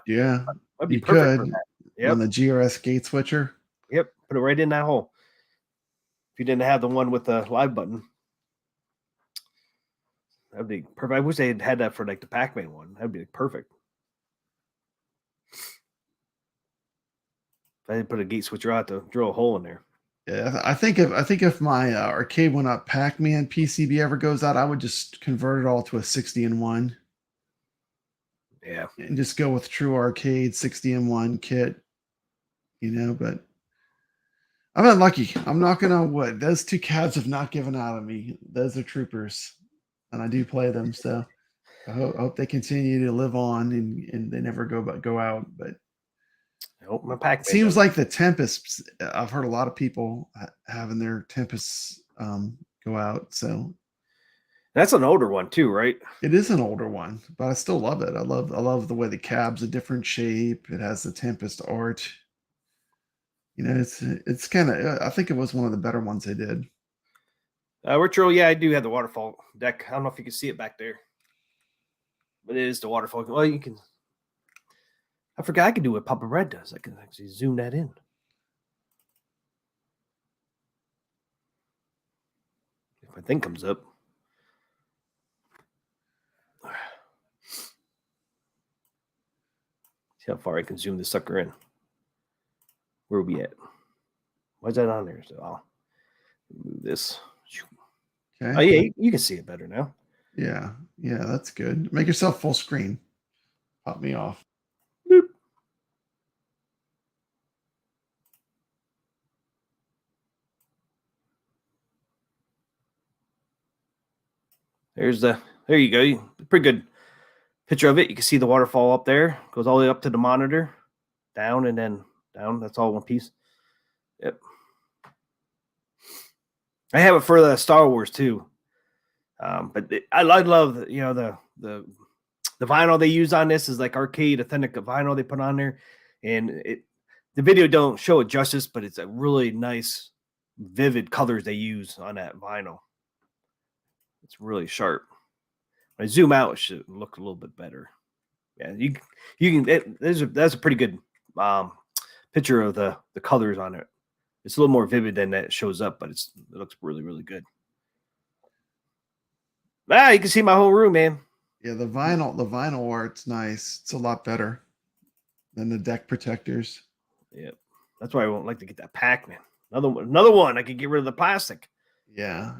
Speaker 3: Yeah,
Speaker 1: that'd be perfect for that.
Speaker 3: Yep. On the GRS gate switcher.
Speaker 1: Yep, put it right in that hole. If you didn't have the one with the live button, that'd be perfect. I wish they had that for like the Pac-Man one. That'd be perfect. If I didn't put a gate switcher out to drill a hole in there.
Speaker 3: Yeah, I think if my arcade one up Pac-Man PCB ever goes out, I would just convert it all to a 60-in-1.
Speaker 1: Yeah,
Speaker 3: and just go with true arcade 60-in-1 kit. But I'm not lucky. I'm knocking on wood. Those two cabs have not given out on me. Those are troopers, and I do play them. So I hope they continue to live on and they never go out. But
Speaker 1: I hope my Pac-Man
Speaker 3: seems like the Tempests. I've heard a lot of people having their Tempests go out. So
Speaker 1: that's an older one too, right?
Speaker 3: It is an older one, but I still love it. I love the way the cab's a different shape. It has the Tempest art. It's kind of. I think it was one of the better ones they did.
Speaker 1: Retro, yeah, I do have the waterfall deck. I don't know if you can see it back there, but it is the waterfall. Well, you can. I forgot I can do what Papa Red does. I can actually zoom that in. If my thing comes up. See how far I can zoom this sucker in. Where are we at? Why is that on there? So I'll move this.
Speaker 3: Okay.
Speaker 1: Oh, yeah, you can see it better now.
Speaker 3: Yeah, that's good. Make yourself full screen. Pop me off.
Speaker 1: Boop. There you go. Pretty good picture of it. You can see the waterfall up there. Goes all the way up to the monitor, down and then down. That's all one piece. Yep. I have it for the Star Wars too. But I love the vinyl they use on this is like arcade authentic vinyl they put on there, and the video don't show it justice, but it's a really nice, vivid colors they use on that vinyl. It's really sharp. When I zoom out, it should look a little bit better. Yeah, you can. That's a pretty good picture of the colors on it. It's a little more vivid than that shows up, but it looks really, really good. You can see my whole room, man.
Speaker 3: Yeah, the vinyl art's nice. It's a lot better than the deck protectors.
Speaker 1: Yep. That's why I won't like to get that Pac-Man. Another one. I could get rid of the plastic.
Speaker 3: Yeah.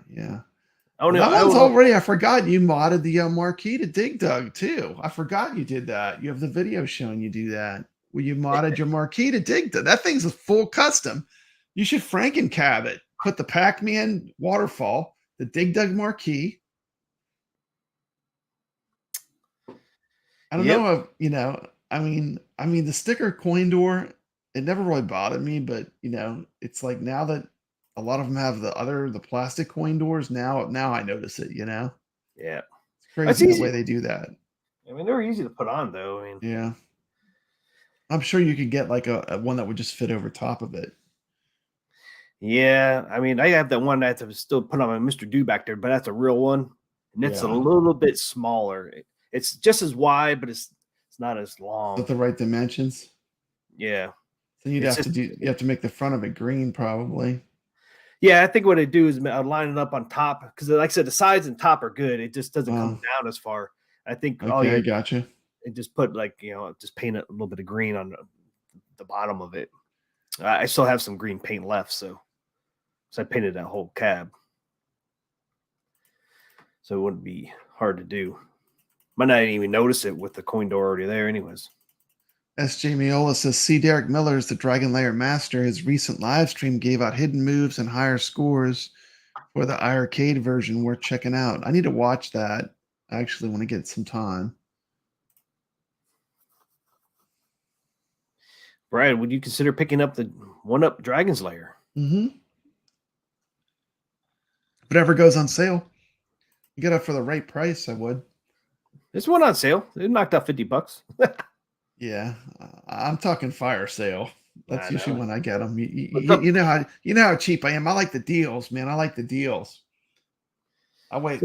Speaker 1: Oh no,
Speaker 3: I forgot you modded the marquee to Dig Dug too. I forgot you did that. You have the video showing you do that. Where you modded your marquee to Dig Dug. That thing's a full custom. You should Franken-cab it. Put the Pac-Man waterfall, the Dig Dug marquee. I don't know if I mean the sticker coin door, it never really bothered me, but it's like now that a lot of them have the plastic coin doors, now I notice it,
Speaker 1: Yeah.
Speaker 3: It's crazy the way they do that.
Speaker 1: I mean, they're easy to put on though.
Speaker 3: Yeah. I'm sure you could get like a one that would just fit over top of it.
Speaker 1: Yeah, I mean, I have that one that I still put on my Mr. Do back there, but that's a real one, and it's a
Speaker 3: Yeah.
Speaker 1: little bit smaller. It's just as wide, but it's not as
Speaker 3: Is
Speaker 1: long.
Speaker 3: that the right dimensions?
Speaker 1: Yeah,
Speaker 3: Then you'd
Speaker 1: it's
Speaker 3: have to
Speaker 1: just
Speaker 3: you have to make the front of it green probably.
Speaker 1: yeah. I think what I do is I'll line it up on top because, like I said, the sides and top are good. It just doesn't come down as far. I think all
Speaker 3: Okay, I
Speaker 1: you
Speaker 3: gotcha.
Speaker 1: and just put just paint a little bit of green on the bottom of it. I still have some green paint left, so I painted that whole cab, so it wouldn't be hard to do. Might not even notice it with the coin door already there, anyways.
Speaker 3: SJ Miola says, see Derek Miller is the Dragon Lair master. His recent live stream gave out hidden moves and higher scores for the arcade version. Worth checking out. I need to watch that. I actually want to get some time.
Speaker 1: Brad, would you consider picking up the one-up Dragon's Lair?
Speaker 3: Mm-hmm. Whatever goes on sale. You get it for the right price, I would.
Speaker 1: There's one on sale. It knocked out $50.
Speaker 3: Yeah, I'm talking fire sale. That's
Speaker 1: I
Speaker 3: usually
Speaker 1: know.
Speaker 3: when I get them.
Speaker 1: What's up?
Speaker 3: You know how cheap I am. I like the deals, man. I like the deals. I wait.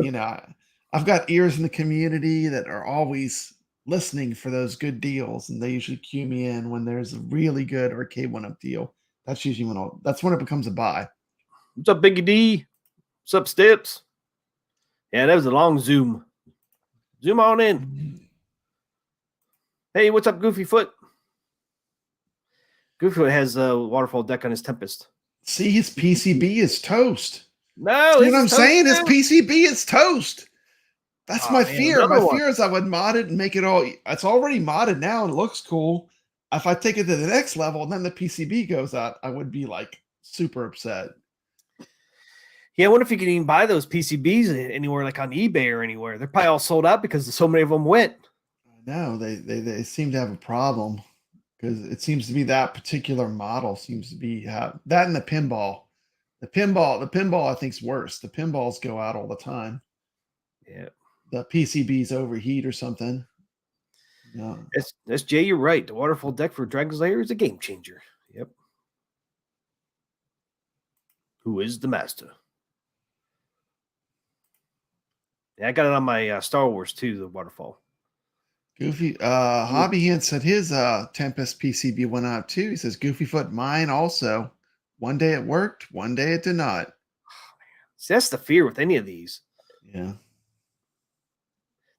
Speaker 3: I've got ears in the community that are always listening for those good deals, and they usually cue me in when there's a really good arcade one-up deal. That's usually that's when it becomes a buy.
Speaker 1: What's up, Biggie D? What's up, Steps? Yeah, that was a long zoom. Zoom on in. Hey, what's up, Goofy Foot? Goofy Foot has a waterfall deck on his Tempest.
Speaker 3: See, his PCB is toast.
Speaker 1: No,
Speaker 3: See what I'm saying? His PCB is toast. That's my fear. My fear is I would mod it and make it all. It's already modded now and it looks cool. If I take it to the next level and then the PCB goes out, I would be like super upset.
Speaker 1: Yeah, I wonder if you can even buy those PCBs anywhere, like on eBay or anywhere. They're probably all sold out because so many of them went.
Speaker 3: No, they seem to have a problem because it seems to be that particular model seems to be that and the pinball. The pinball I think is worse. The pinballs go out all the time.
Speaker 1: Yeah.
Speaker 3: The PCBs overheat or something. Yeah.
Speaker 1: That's Jay, you're right. The waterfall deck for Dragon's Lair is a game changer. Yep. Who is the master? Yeah, I got it on my Star Wars too, the waterfall.
Speaker 3: Goofy Hobby Hand said his Tempest PCB went out too. He says Goofy Foot mine also. One day it worked, one day it did not.
Speaker 1: Oh, man. See, that's the fear with any of these.
Speaker 3: Yeah.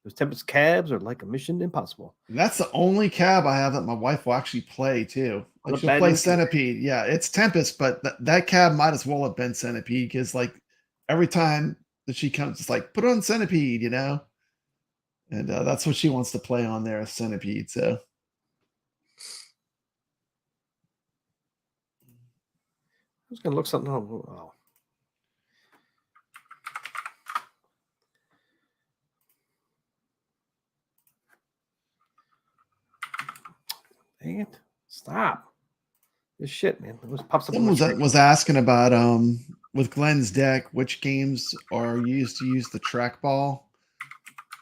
Speaker 1: Those Tempest cabs are like a mission impossible.
Speaker 3: And that's the only cab I have that my wife will actually play too. Like she'll play Centipede. Yeah, it's Tempest, but that cab might as well have been Centipede because like every time that she comes, it's like put on Centipede, and that's what she wants to play on there, Centipede. So
Speaker 1: I was gonna look something up. Oh. Dang it. Stop. This shit, man. It was pops up.
Speaker 3: Someone was asking about with Glenn's deck, which games are used to use the trackball.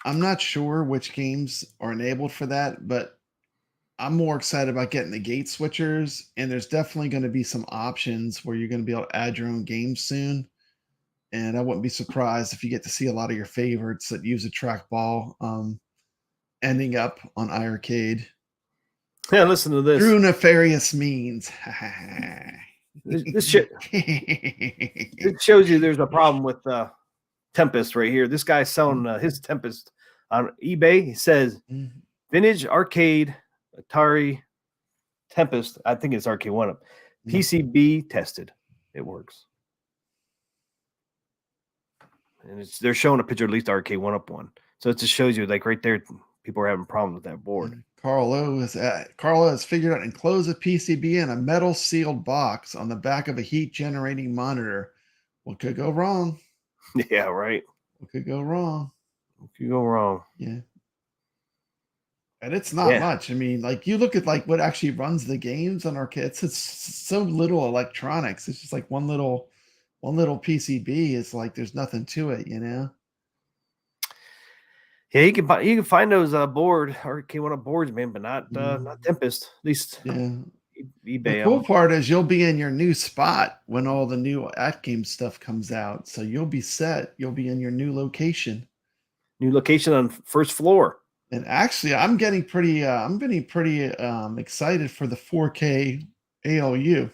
Speaker 3: I'm not sure which games are enabled for that, but I'm more excited about getting the gate switchers, and there's definitely going to be some options where you're going to be able to add your own games soon. And I wouldn't be surprised if you get to see a lot of your favorites that use a trackball ending up on iArcade.
Speaker 1: Yeah, listen to this.
Speaker 3: Through nefarious means.
Speaker 1: this shit. It shows you there's a problem with Tempest right here. This guy's selling his Tempest on eBay. He says vintage arcade Atari Tempest. I think it's arcade one up. PCB tested. It works. And they're showing a picture of at least arcade one up one. So it just shows you like right there, people are having problems with that board.
Speaker 3: Carlo has figured out enclose a PCB in a metal sealed box on the back of a heat generating monitor. What could go wrong?
Speaker 1: Yeah, right.
Speaker 3: What could go wrong?
Speaker 1: What could go wrong?
Speaker 3: Yeah. And it's not much. I mean, like you look at like what actually runs the games on our kits. It's so little electronics. It's just like one little PCB. It's like there's nothing to it,
Speaker 1: Yeah, you can find those arcade one up boards, man, but not Tempest. At least eBay.
Speaker 3: The cool part is you'll be in your new spot when all the new at-game stuff comes out. So you'll be set. You'll be in your new location.
Speaker 1: New location on first floor.
Speaker 3: And actually, I'm getting pretty excited for the 4K ALU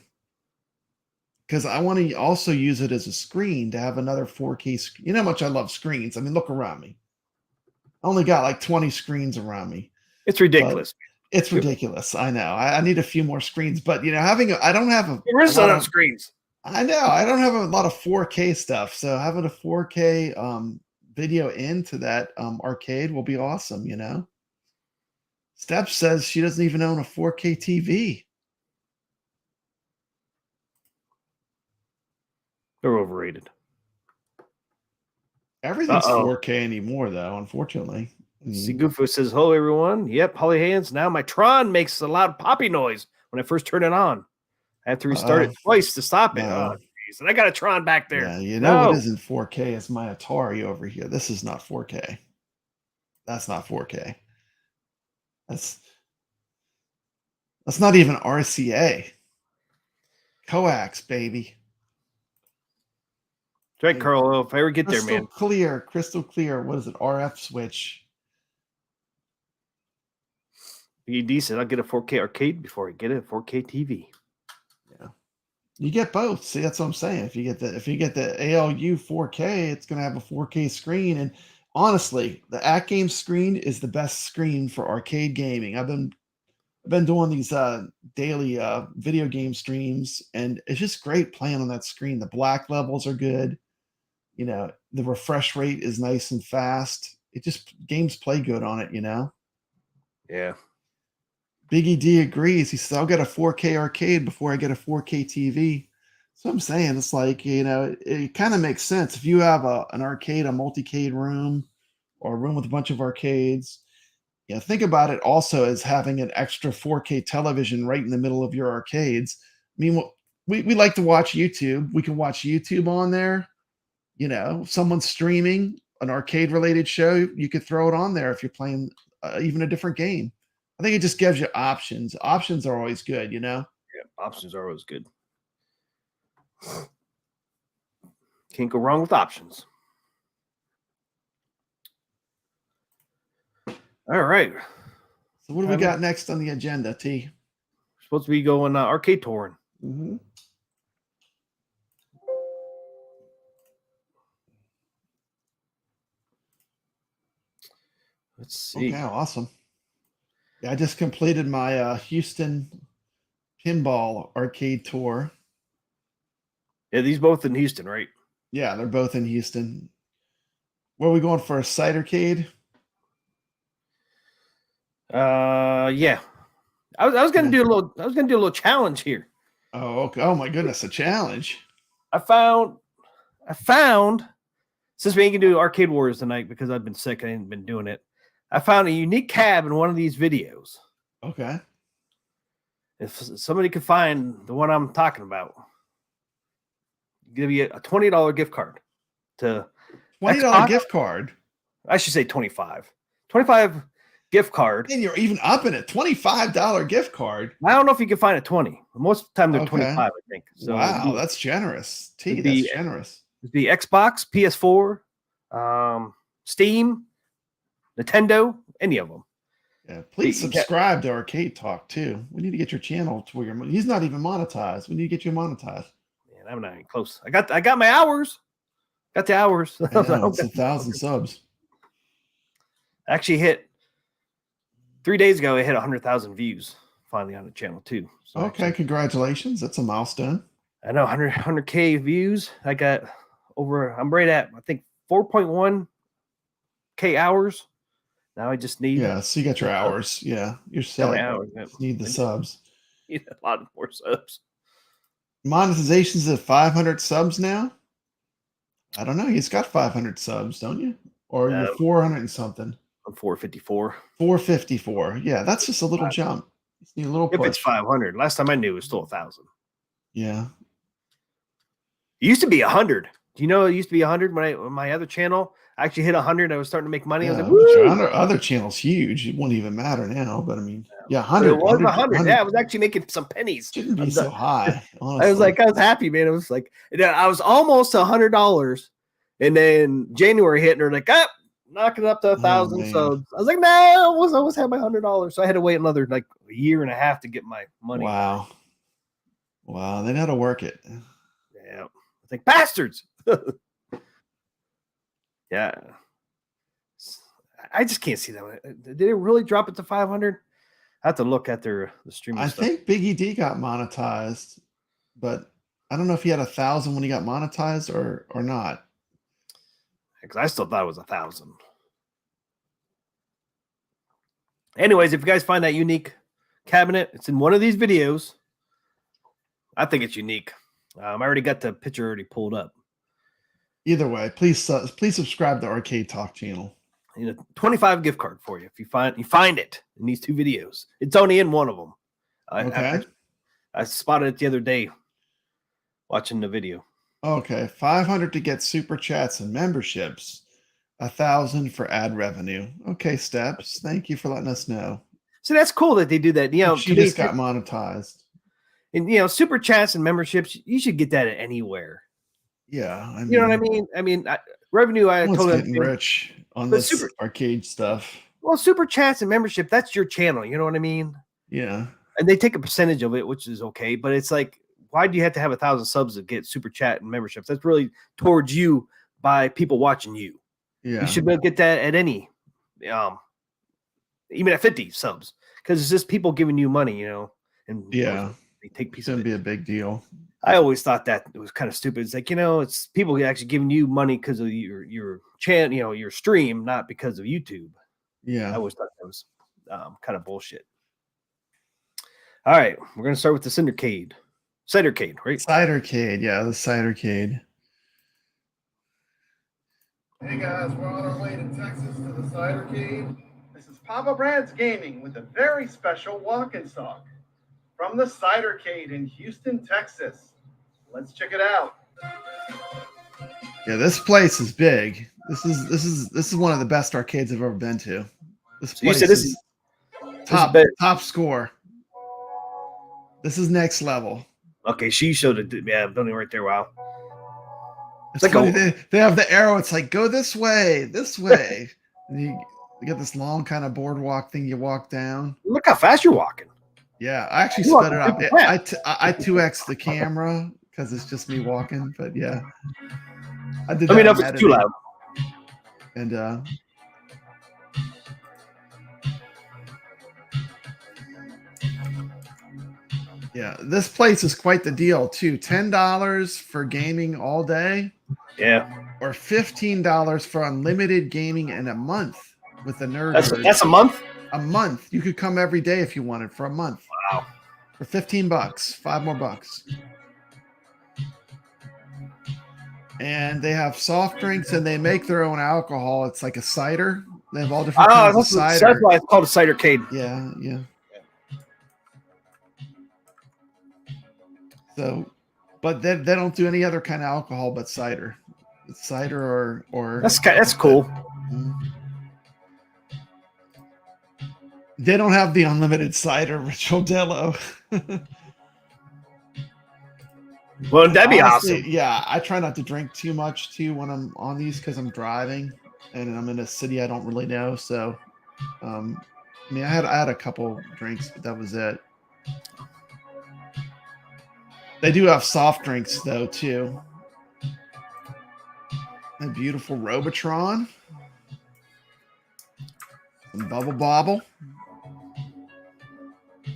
Speaker 3: because I want to also use it as a screen to have another 4K screen. You know how much I love screens. I mean, look around me. I only got like 20 screens around me.
Speaker 1: It's ridiculous.
Speaker 3: It's ridiculous. I know. I need a few more screens, but I don't have a
Speaker 1: lot of screens.
Speaker 3: I know. I don't have a lot of 4K stuff. So having a 4K video into that arcade will be awesome, Steph says she doesn't even own a 4K TV.
Speaker 1: They're overrated.
Speaker 3: Everything's 4K anymore, though, unfortunately.
Speaker 1: See, Goofo says, hello, everyone. Yep, Holly Hands. Now my Tron makes a loud poppy noise when I first turn it on. I have to restart it twice to stop it.
Speaker 3: No.
Speaker 1: Oh, geez. And I got a Tron back there.
Speaker 3: Yeah, what isn't 4K is my Atari over here. This is not 4K. That's not 4K. That's not even RCA. Coax, baby.
Speaker 1: That's right, Carl. If I ever get there, man.
Speaker 3: Crystal clear. What is it? RF switch.
Speaker 1: BD said I'll get a 4K arcade before I get a 4K TV.
Speaker 3: Yeah. You get both. See, that's what I'm saying. If you get the ALU 4K, it's gonna have a 4K screen. And honestly, the at-game screen is the best screen for arcade gaming. I've been doing these daily video game streams, and it's just great playing on that screen. The black levels are good. The refresh rate is nice and fast. Games play good on it,
Speaker 1: Yeah.
Speaker 3: Biggie D agrees. He said, I'll get a 4K arcade before I get a 4K TV. So I'm saying it's like, it kind of makes sense. If you have an arcade, a multi-cade room, or a room with a bunch of arcades, think about it also as having an extra 4K television right in the middle of your arcades. I mean, we like to watch YouTube. We can watch YouTube on there. If someone's streaming an arcade-related show, you could throw it on there if you're playing even a different game. I think it just gives you options. Options are always good,
Speaker 1: Yeah, options are always good. Can't go wrong with options. All right.
Speaker 3: So what do we got next on the agenda, T?
Speaker 1: We're supposed to be going arcade touring.
Speaker 3: Mm-hmm.
Speaker 1: Let's see.
Speaker 3: Okay, awesome. Yeah, I just completed my Houston pinball arcade tour.
Speaker 1: Yeah, these both in Houston, right?
Speaker 3: Yeah, they're both in Houston. Where are we going for a cidercade?
Speaker 1: Yeah. I was gonna do a little challenge here.
Speaker 3: Oh, okay. Oh my goodness, a challenge.
Speaker 1: I found since we ain't gonna do Arcade Wars tonight because I've been sick, I ain't been doing it. I found a unique cab in one of these videos.
Speaker 3: Okay.
Speaker 1: If somebody could find the one I'm talking about, give you a $20 gift card to
Speaker 3: $20 gift card.
Speaker 1: I should say 25. 25 gift card.
Speaker 3: And you're even upping it. $25 gift card.
Speaker 1: I don't know if you can find a 20. Most of the time they're 25, I think. So
Speaker 3: wow, that's generous. That's generous.
Speaker 1: The Xbox, PS4, Steam, Nintendo, any of them.
Speaker 3: Yeah, please subscribe to Arcade Talk too. We need to get your channel to where he's not even monetized. We need to get you monetized.
Speaker 1: Man, I'm not even close. I got my hours. Got the hours.
Speaker 3: I know, it's 1,000 subs.
Speaker 1: Actually hit 3 days ago. I hit 100,000 views finally on the channel too. So
Speaker 3: okay, congratulations. That's a milestone.
Speaker 1: I know 100K views. I got I'm right at I think 4.1K hours. Now I just need
Speaker 3: so you got your hours. Yeah, you're set.
Speaker 1: Hours.
Speaker 3: Need the subs.
Speaker 1: Need a lot more subs.
Speaker 3: Monetization's at 500 subs now. I don't know. He's got 500 subs, don't you? Or you're 400 and something.
Speaker 1: I'm 454.
Speaker 3: 454. Yeah, that's just a little jump. Just need a little push.
Speaker 1: If it's 500. Last time I knew it was still 1,000.
Speaker 3: Yeah.
Speaker 1: It used to be 100. Do you know it used to be 100 when my other channel? I actually hit 100. I was starting to make money. I was
Speaker 3: Yeah,
Speaker 1: like,
Speaker 3: but your
Speaker 1: woo!
Speaker 3: other channel's huge. It won't even matter now. But I mean, yeah,
Speaker 1: But it
Speaker 3: 100,
Speaker 1: was 100.
Speaker 3: 100
Speaker 1: Yeah, I was actually making some pennies.
Speaker 3: shouldn't be
Speaker 1: I'm
Speaker 3: so
Speaker 1: done.
Speaker 3: high.
Speaker 1: I
Speaker 3: Honestly,
Speaker 1: was like, I was happy, man. It was like, I was almost $100, and then January hit, and they're like, ah, knocking it up to 1,000.
Speaker 3: man.
Speaker 1: So I was like, no, I almost had my $100. So I had to wait another like a year and a half to get my money.
Speaker 3: Wow. Wow, they know how to work it.
Speaker 1: Yeah, it's like bastards. Yeah, I just can't see that. Did it really drop it to 500? I have to look at the streaming
Speaker 3: I
Speaker 1: stuff.
Speaker 3: think Biggie D got monetized, but I don't know if he had 1,000 when he got monetized or not.
Speaker 1: Because I still thought it was 1,000. Anyways, if you guys find that unique cabinet, it's in one of these videos. I think it's unique. I already got the picture already pulled up.
Speaker 3: Either way, please subscribe to Arcade Talk channel.
Speaker 1: 25 gift card for you if you find it in these two videos. It's only in one of them.
Speaker 3: Okay.
Speaker 1: I spotted it the other day watching the video.
Speaker 3: Okay, 500 to get super chats and memberships, 1,000 for ad revenue. Okay, Steps. Thank you for letting us know.
Speaker 1: So that's cool that they do that.
Speaker 3: She just got monetized.
Speaker 1: And super chats and memberships, you should get that anywhere.
Speaker 3: Yeah, I mean,
Speaker 1: you know what I mean. Revenue. I totally
Speaker 3: getting rich on this arcade stuff.
Speaker 1: Well, super chats and membership, that's your channel. You know what I mean?
Speaker 3: Yeah.
Speaker 1: And they take a percentage of it, which is okay. But it's like, why do you have to have 1,000 subs to get super chat and memberships? That's really towards you by people watching you.
Speaker 3: Yeah.
Speaker 1: You should be able to get that at any, even at 50 subs, because it's just people giving you money, and
Speaker 3: yeah,
Speaker 1: they take pieces.
Speaker 3: It's gonna be a big deal.
Speaker 1: I always thought that it was kind of stupid. It's like, it's people actually giving you money because of your channel, your stream, not because of YouTube.
Speaker 3: Yeah.
Speaker 1: I always thought that was kind of bullshit. All right, we're gonna start with the Cidercade, right?
Speaker 3: Cidercade, yeah, the Cidercade.
Speaker 4: Hey guys, we're on our way to Texas to the Cidercade. This is Papa Brad's Gaming with a very special walk and talk from the Cidercade in Houston, Texas. Let's check it out.
Speaker 3: Yeah, this place is big. This is one of the best arcades I've ever been to. This place is top score. This is next level.
Speaker 1: Okay, she showed it. Yeah, building right there. Wow.
Speaker 3: It's like they have the arrow. It's like, go this way. And you get this long kind of boardwalk thing you walk down.
Speaker 1: Look how fast you're walking.
Speaker 3: Yeah, I actually sped it up. I 2x the camera because it's just me walking. But yeah, I did.
Speaker 1: Let me know if it's too loud.
Speaker 3: And yeah, this place is quite the deal too. $10 for gaming all day.
Speaker 1: Yeah.
Speaker 3: Or $15 for unlimited gaming in a month with the nerd.
Speaker 1: That's a month?
Speaker 3: A month. You could come every day if you wanted for a month.
Speaker 1: Wow.
Speaker 3: For $15. $5 more. And they have soft drinks and they make their own alcohol. It's like a cider. They have all different kinds of cider.
Speaker 1: That's why it's called a Cidercade.
Speaker 3: Yeah, yeah. So, but they don't do any other kind of alcohol but cider. It's cider or
Speaker 1: that's cool.
Speaker 3: They don't have the unlimited cider, Ritual Dello.
Speaker 1: Well, that'd be awesome.
Speaker 3: Yeah, I try not to drink too much too when I'm on these because I'm driving and I'm in a city I don't really know. So, I had a couple drinks, but that was it. They do have soft drinks though too. A beautiful Robotron. Some Bubble Bobble.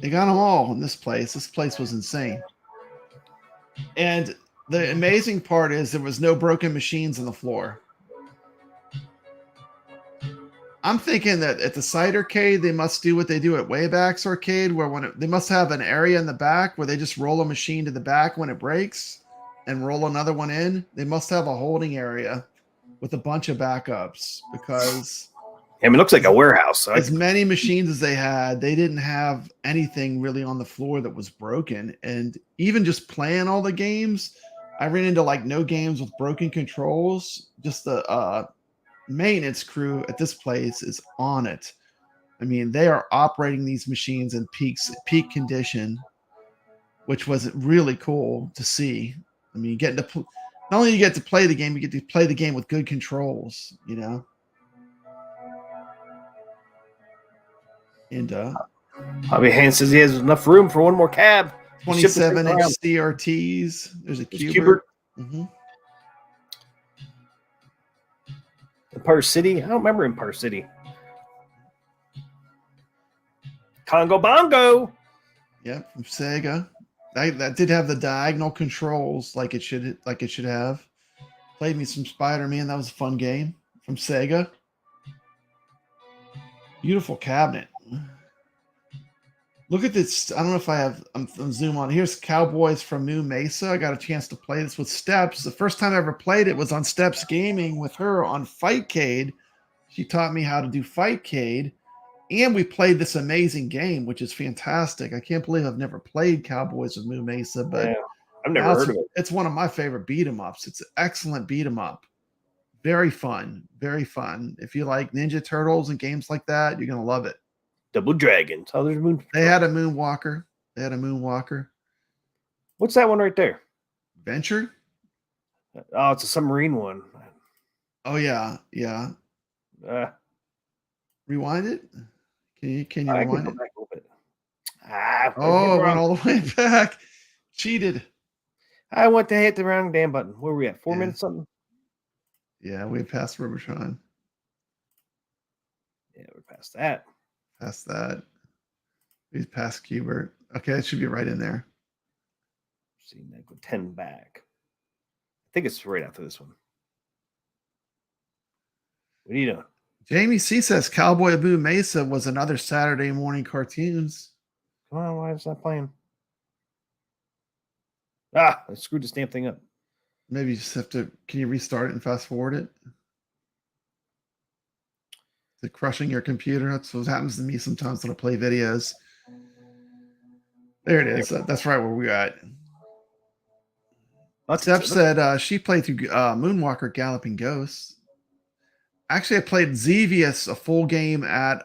Speaker 3: They got them all in this place. This place was insane. And the amazing part is there was no broken machines on the floor. I'm thinking that at the Cidercade, they must do what they do at Wayback's Arcade, where they must have an area in the back where they just roll a machine to the back when it breaks and roll another one in. They must have a holding area with a bunch of backups because
Speaker 1: it looks like a warehouse.
Speaker 3: As many machines as they had, they didn't have anything really on the floor that was broken. And even just playing all the games, I ran into like no games with broken controls, just the maintenance crew at this place is on it. I mean, they are operating these machines in peak condition, which was really cool to see. I mean, getting to not only you get to play the game, you get to play the game with good controls, you know. And
Speaker 1: Bobby Hand says he has enough room for one more cab.
Speaker 3: 27-inch CRTs. There's a Cubert. Mm-hmm.
Speaker 1: Empire City. I don't remember Empire City. Congo Bongo.
Speaker 3: Yep, from Sega. That did have the diagonal controls like it should have. Played me some Spider-Man. That was a fun game from Sega. Beautiful cabinet. Look at this. I don't know if I have. I'm zoom on. Here's Cowboys from New Mesa. I got a chance to play this with Steps. The first time I ever played it was on Steps Gaming with her on Fightcade. She taught me how to do Fightcade. And we played this amazing game, which is fantastic. I can't believe I've never played Cowboys with Moo Mesa, but
Speaker 1: yeah, I've never heard of it.
Speaker 3: It's one of my favorite beat 'em ups. It's an excellent beat 'em up. Very fun. Very fun. If you like Ninja Turtles and games like that, you're gonna love it.
Speaker 1: Double Dragons. Oh, there's Moon.
Speaker 3: They had a Moonwalker.
Speaker 1: What's that one right there?
Speaker 3: Venture?
Speaker 1: Oh, it's a submarine one.
Speaker 3: Oh yeah. Rewind it. Can you rewind it?
Speaker 1: Back a little bit.
Speaker 3: Oh, it went all the way back. Cheated.
Speaker 1: I want to hit the wrong damn button. Where are we at? 4 minutes something?
Speaker 3: Yeah, we passed Robotron.
Speaker 1: Yeah, we're past that.
Speaker 3: Past that. We passed Cubert. Okay, it should be right in there.
Speaker 1: See, that go 10 back. I think it's right after this one. What are you doing?
Speaker 3: Jamie C says Cowboy Boo Mesa was another Saturday morning cartoons.
Speaker 1: Come on, why is that playing? I screwed this damn thing up.
Speaker 3: Maybe you just have to. Can you restart it and fast forward it? Is it crushing your computer? That's what happens to me sometimes when I play videos. There it is. That's right where we're at. Steph said she played through Moonwalker Galloping Ghosts. Actually, I played Xevious, a full game at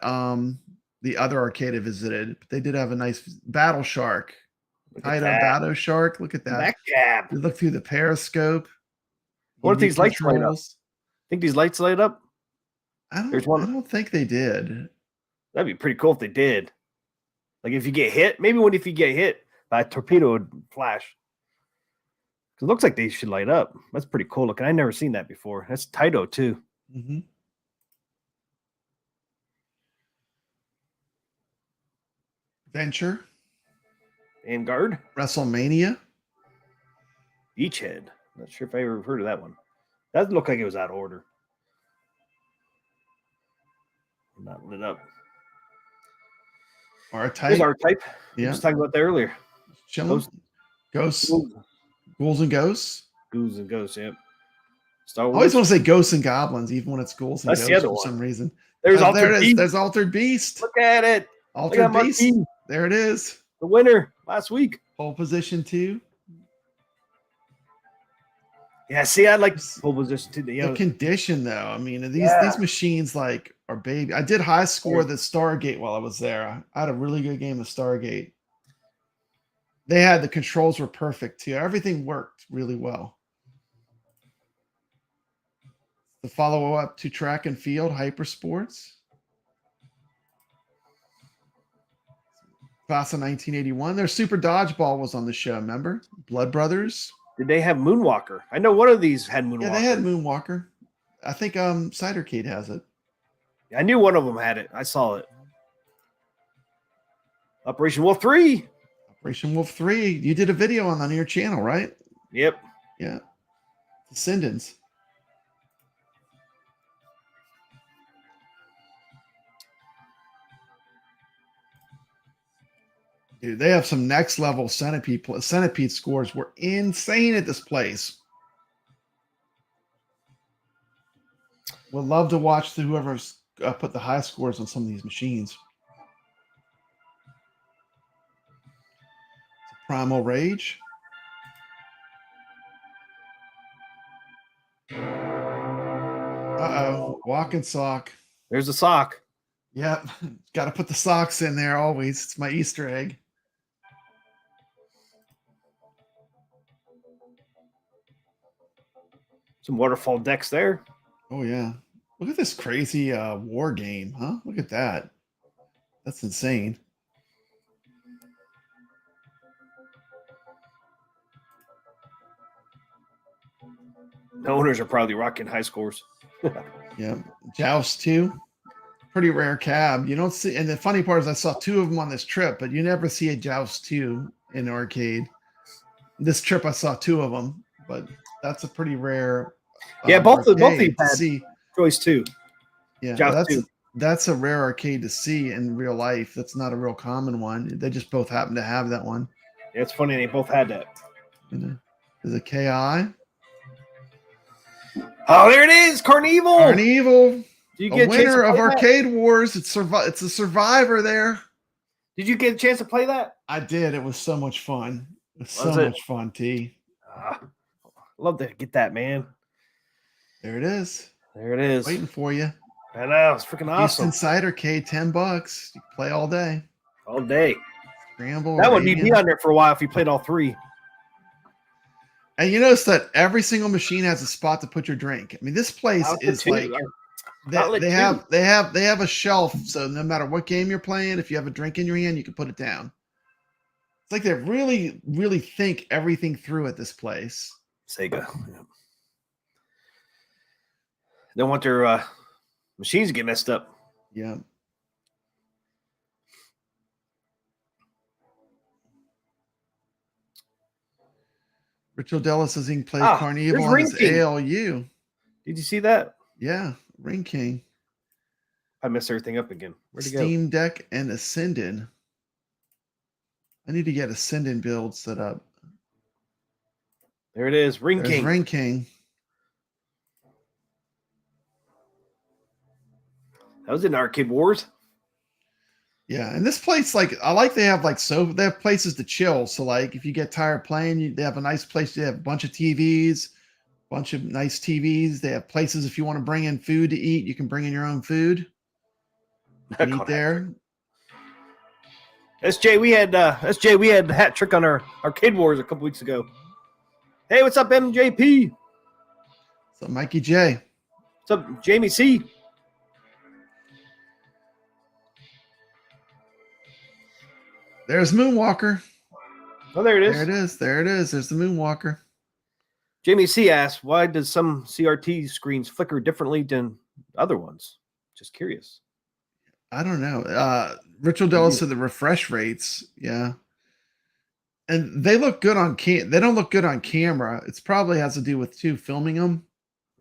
Speaker 3: the other arcade I visited. But they did have a nice Battle Shark. Battle Shark. Look at that.
Speaker 1: That cab.
Speaker 3: You look through the periscope.
Speaker 1: What if these lights light up? Think these lights light up?
Speaker 3: I don't think they did.
Speaker 1: That'd be pretty cool if they did. Like if you get hit, maybe if you get hit by a torpedo, it would flash. It looks like they should light up. That's pretty cool looking. I've never seen that before. That's Taito too.
Speaker 3: Mm-hmm. Venture.
Speaker 1: Vanguard.
Speaker 3: WrestleMania.
Speaker 1: Beachhead. Not sure if I ever heard of that one. That looked like it was out of order. Not lit up.
Speaker 3: R-Type.
Speaker 1: There's R-Type.
Speaker 3: Yeah.
Speaker 1: I was talking about that earlier.
Speaker 3: Ghosts. Ghouls and Ghosts.
Speaker 1: Ghouls and Ghosts, yep. Star Wars.
Speaker 3: I always want to say Ghosts and Goblins, even when it's Ghouls and Ghosts for some reason.
Speaker 1: There's
Speaker 3: Altered Beast. There's Altered Beast.
Speaker 1: Look at it.
Speaker 3: Altered Beast. There it is.
Speaker 1: The winner last week.
Speaker 3: Pole position 2.
Speaker 1: Yeah, see, I like pole position 2.
Speaker 3: The condition, though. I mean, these machines are baby. I did high score the Stargate while I was there. I had a really good game of Stargate. The controls were perfect too. Everything worked really well. The follow-up to Track and Field Hypersports. Class of 1981. Their Super Dodgeball was on the show, remember? Blood Brothers.
Speaker 1: Did they have Moonwalker? I know one of these had Moonwalker.
Speaker 3: Yeah, they had Moonwalker. I think Cidercade has it.
Speaker 1: I knew one of them had it. I saw it. Operation Wolf 3.
Speaker 3: Operation Wolf 3. You did a video on your channel, right?
Speaker 1: Yep.
Speaker 3: Yeah. Descendants. Dude, they have some next level centipede. Centipede scores were insane at this place. Would love to watch whoever's put the high scores on some of these machines. Primal Rage. Uh-oh. Walking sock.
Speaker 1: There's a sock.
Speaker 3: Yep. Got to put the socks in there always. It's my Easter egg.
Speaker 1: Some waterfall decks there.
Speaker 3: Oh, yeah. Look at this crazy war game, huh? Look at that. That's insane.
Speaker 1: The owners are probably rocking high scores.
Speaker 3: Yeah. Joust 2. Pretty rare cab. You don't see, and the funny part is I saw 2 of them on this trip, but you never see a Joust 2 in arcade. This trip I saw 2 of them, but that's a pretty rare.
Speaker 1: Yeah, both of
Speaker 3: arcade
Speaker 1: these
Speaker 3: to
Speaker 1: had
Speaker 3: see.
Speaker 1: choice 2.
Speaker 3: Yeah,
Speaker 1: Joust 2.
Speaker 3: that's a rare arcade to see in real life. That's not a real common one. They just both happen to have that one.
Speaker 1: Yeah, it's funny they both had that.
Speaker 3: There's a KI.
Speaker 1: Oh, there it is, Carnival.
Speaker 3: Carnival.
Speaker 1: Did you
Speaker 3: A
Speaker 1: get a chance
Speaker 3: winner
Speaker 1: to
Speaker 3: of
Speaker 1: play that?
Speaker 3: Arcade Wars. It's a survivor there.
Speaker 1: Did you get a chance to play that?
Speaker 3: I did. It was so much fun. It was so
Speaker 1: Was it?
Speaker 3: much fun, T.
Speaker 1: Love to get that, man.
Speaker 3: There it is.
Speaker 1: There it is.
Speaker 3: Waiting for you.
Speaker 1: I know, it's freaking awesome.
Speaker 3: Houston Cider Arcade, $10. You can play all day.
Speaker 1: All day.
Speaker 3: Scramble.
Speaker 1: That would be
Speaker 3: Arabian.
Speaker 1: on there for a while if you played all 3.
Speaker 3: And you notice that every single machine has a spot to put your drink. I mean, this place
Speaker 1: Outlet
Speaker 3: is
Speaker 1: 2,
Speaker 3: like
Speaker 1: Outlet
Speaker 3: they
Speaker 1: 2.
Speaker 3: have a shelf, so no matter what game you're playing, if you have a drink in your hand, you can put it down. It's like they really, really think everything through at this place.
Speaker 1: Sega. Yeah. They don't want their machines to get messed up.
Speaker 3: Yeah. Rich Odella says he can play Carnival
Speaker 1: there's
Speaker 3: on his
Speaker 1: Ring King.
Speaker 3: ALU.
Speaker 1: Did you see that?
Speaker 3: Yeah, Ring King.
Speaker 1: I messed everything up again. Where'd it go?
Speaker 3: Steam Deck and Ascendant. I need to get Ascendant build set up.
Speaker 1: There it is. Ring
Speaker 3: There's
Speaker 1: King.
Speaker 3: Ring King.
Speaker 1: That was in Arcade Wars.
Speaker 3: Yeah, and this place, like, I like they have they have places to chill. So, like, if you get tired playing, they have a nice place. They have a bunch of TVs, bunch of nice TVs. They have places if you want to bring in food to eat, you can bring in your own food. You can eat there.
Speaker 1: SJ, we had the hat trick on our Arcade Wars a couple weeks ago. Hey, what's up, MJP?
Speaker 3: So, Mikey J.
Speaker 1: What's up, Jamie C?
Speaker 3: There's Moonwalker.
Speaker 1: Oh, there it is.
Speaker 3: There it is. There it is. There's the Moonwalker.
Speaker 1: Jamie C asks, why does some CRT screens flicker differently than other ones? Just curious.
Speaker 3: I don't know. Rich Odell said the refresh rates. Yeah. And they look good on they don't look good on camera. It's probably has to do with filming them.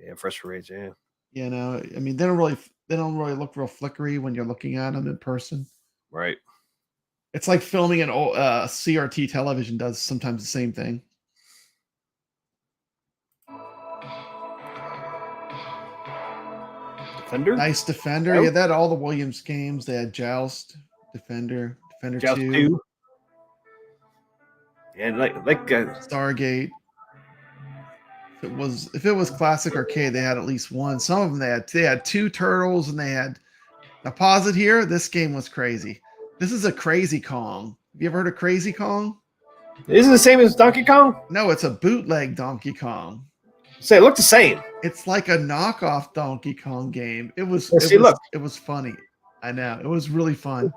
Speaker 1: Yeah, fresh rates, yeah.
Speaker 3: You know, I mean, they don't really look real flickery when you're looking at them in person.
Speaker 1: Right.
Speaker 3: It's like filming an CRT television does sometimes the same thing.
Speaker 1: Defender?
Speaker 3: Nice Defender.
Speaker 1: Oh.
Speaker 3: Yeah, that all the Williams games. They had Joust, Defender, Defender
Speaker 1: Joust
Speaker 3: 2.
Speaker 1: 2. And like
Speaker 3: Stargate. If it was classic arcade, they had at least one. Some of them they had 2 turtles, and they had. Now pause it here. This game was crazy. This is a Crazy Kong. Have you ever heard of Crazy Kong?
Speaker 1: isn't it the same as Donkey Kong?
Speaker 3: No, it's a bootleg Donkey Kong.
Speaker 1: Say, it looked the same.
Speaker 3: It's like a knockoff Donkey Kong game. It was.
Speaker 1: Let's see, look.
Speaker 3: It was funny. I know. It was really fun.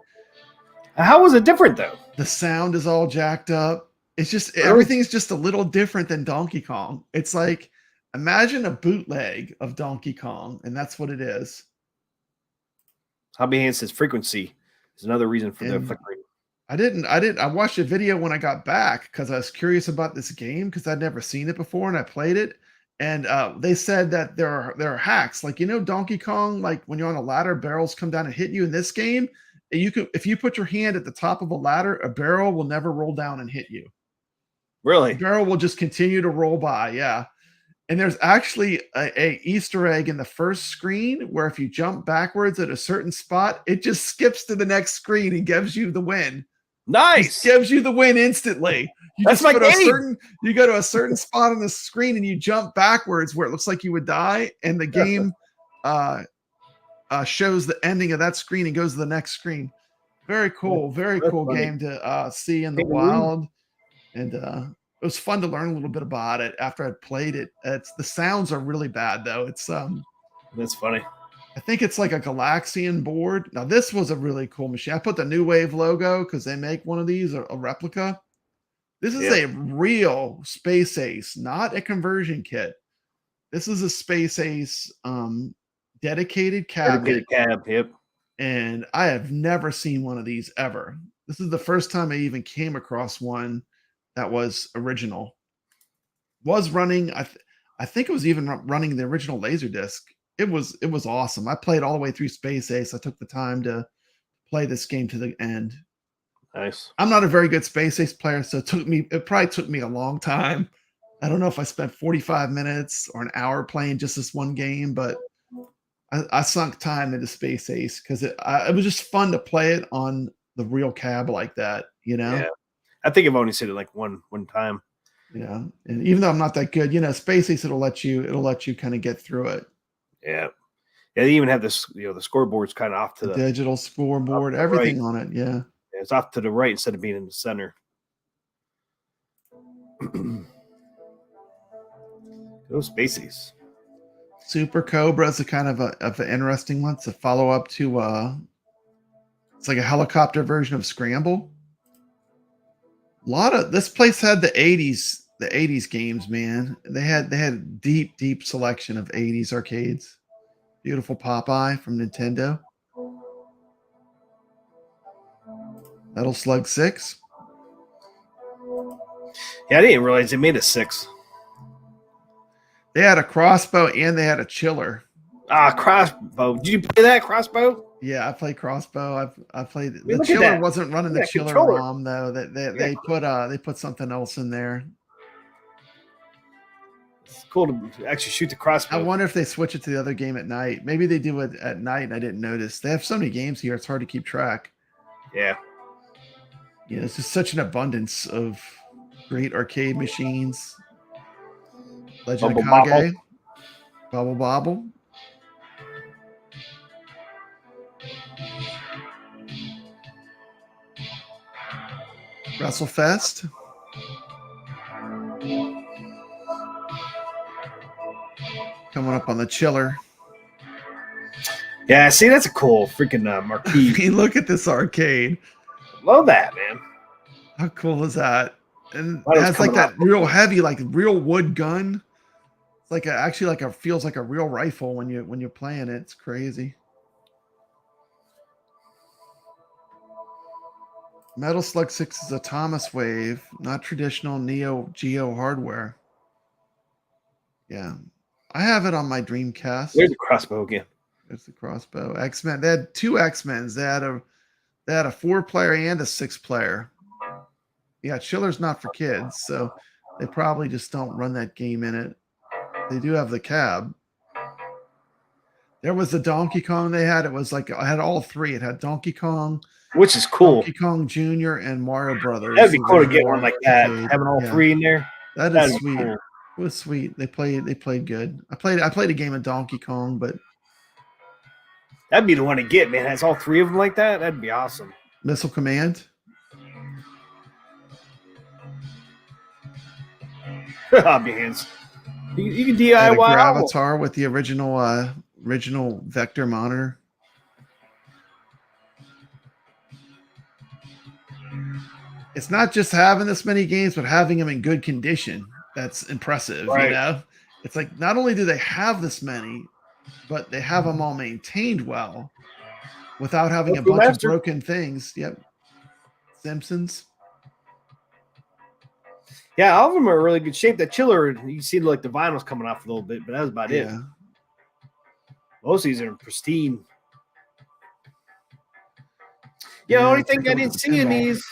Speaker 1: How was it different though?
Speaker 3: The sound is all jacked up. It's just
Speaker 1: Really?
Speaker 3: everything's just a little different than Donkey Kong. It's like imagine a bootleg of Donkey Kong, and that's what it is.
Speaker 1: Hobby Hand says frequency is another reason for the
Speaker 3: And
Speaker 1: flickering.
Speaker 3: I watched a video when I got back because I was curious about this game because I'd never seen it before, and I played it. And they said that there are hacks, like, you know, Donkey Kong, like when you're on a ladder, barrels come down and hit you. In this game, if you put your hand at the top of a ladder, a barrel will never roll down and hit you.
Speaker 1: Really?
Speaker 3: The barrel will just continue to roll by. Yeah. And there's actually a Easter egg in the first screen where if you jump backwards at a certain spot, it just skips to the next screen and gives you the win.
Speaker 1: Nice.
Speaker 3: It gives you the win instantly.
Speaker 1: That's my game.
Speaker 3: You go to a certain spot on the screen and you jump backwards where it looks like you would die, and the game shows the ending of that screen and goes to the next screen. Very cool. Very
Speaker 1: That's
Speaker 3: cool
Speaker 1: funny.
Speaker 3: game to see in the
Speaker 1: Take a
Speaker 3: wild. And it was fun to learn a little bit about it after I'd played it. It's the sounds are really bad though. It's
Speaker 1: That's funny.
Speaker 3: I think it's like a Galaxian board. Now this was a really cool machine. I put the New Wave logo because they make one of these, a replica. This is a real Space Ace, not a conversion kit. This is a Space Ace dedicated cabinet.
Speaker 1: Dedicated cab, yep.
Speaker 3: And I have never seen one of these ever. This is the first time I even came across one that was original. Was running, I think it was even running the original Laserdisc. It was awesome. I played all the way through Space Ace. I took the time to play this game to the end.
Speaker 1: Nice.
Speaker 3: I'm not a very good Space Ace player, so it probably took me a long time. I don't know if I spent 45 minutes or an hour playing just this one game, but I sunk time into Space Ace because it was just fun to play it on the real cab like that, you know?
Speaker 1: Yeah. I think I've only seen it like one time.
Speaker 3: Yeah. And even though I'm not that good, Space Ace it'll let you kind of get through it.
Speaker 1: Yeah. Yeah, they even have this, the scoreboard's kind of off to the
Speaker 3: digital scoreboard,
Speaker 1: the
Speaker 3: everything
Speaker 1: right.
Speaker 3: on it. Yeah.
Speaker 1: It's off to the right instead of being in the center. Those Space Ace.
Speaker 3: Super Cobra is a kind of an interesting one. It's a follow up to it's like a helicopter version of Scramble. This place had the 80s games, man. They had deep selection of 80s arcades. Beautiful Popeye from Nintendo. Metal Slug 6.
Speaker 1: Yeah, I didn't realize they made a 6.
Speaker 3: They had a crossbow and they had a chiller.
Speaker 1: Crossbow. Did you play that crossbow?
Speaker 3: Yeah, I played crossbow. I played
Speaker 1: I mean,
Speaker 3: the
Speaker 1: look at
Speaker 3: chiller
Speaker 1: that.
Speaker 3: wasn't running the chiller
Speaker 1: controller.
Speaker 3: ROM though. They put something else in there.
Speaker 1: It's cool to actually shoot the crossbow.
Speaker 3: I wonder if they switch it to the other game at night. Maybe they do it at night and I didn't notice. They have so many games here, it's hard to keep track.
Speaker 1: Yeah.
Speaker 3: It's just such an abundance of great arcade machines. Legend
Speaker 1: Bubble
Speaker 3: of Kage.
Speaker 1: Bobble.
Speaker 3: Bubble Bobble. WrestleFest. Coming up on the chiller.
Speaker 1: Yeah, see, that's a cool freaking marquee.
Speaker 3: I mean, look at this arcade.
Speaker 1: Love that, man.
Speaker 3: How cool is that? And
Speaker 1: That
Speaker 3: it
Speaker 1: was
Speaker 3: has like
Speaker 1: coming
Speaker 3: that
Speaker 1: off.
Speaker 3: real heavy, like real wood gun. It's like feels like a real rifle when you're playing it. It's crazy. Metal Slug 6 is a Thomas Wave, not traditional Neo Geo hardware. Yeah. I have it on my Dreamcast.
Speaker 1: There's a crossbow again.
Speaker 3: There's the crossbow. X-Men. They had 2 X-Men's. They had a 4-player and a 6-player. Yeah, Chiller's not for kids, so they probably just don't run that game in it. They do have the cab. There was the Donkey Kong they had. It was like I had all 3. It had Donkey Kong,
Speaker 1: Which is cool.
Speaker 3: Donkey Kong Jr. and Mario Brothers.
Speaker 1: That'd be cool to get one like that.
Speaker 3: arcade.
Speaker 1: Having all
Speaker 3: Yeah.
Speaker 1: 3 in there.
Speaker 3: That
Speaker 1: That'd
Speaker 3: is
Speaker 1: be
Speaker 3: sweet.
Speaker 1: cool.
Speaker 3: It was sweet. They played good. I played a game of Donkey Kong, but
Speaker 1: That'd be the one to get, man. Has all 3 of them like that. That'd be awesome.
Speaker 3: Missile Command.
Speaker 1: Hob your hands. You can
Speaker 3: They had a
Speaker 1: DIY.
Speaker 3: Gravatar with the original vector monitor. It's not just having this many games, but having them in good condition. That's impressive,
Speaker 1: Right.
Speaker 3: you know? It's like not only do they have this many, but they have them all maintained well without having a bunch of broken things. Yep. Simpsons.
Speaker 1: Yeah, all of them are in really good shape. That chiller, you see like the vinyls coming off a little bit, but that was about it.
Speaker 3: Yeah.
Speaker 1: Most of these are pristine. Yeah, the only thing I didn't see in these,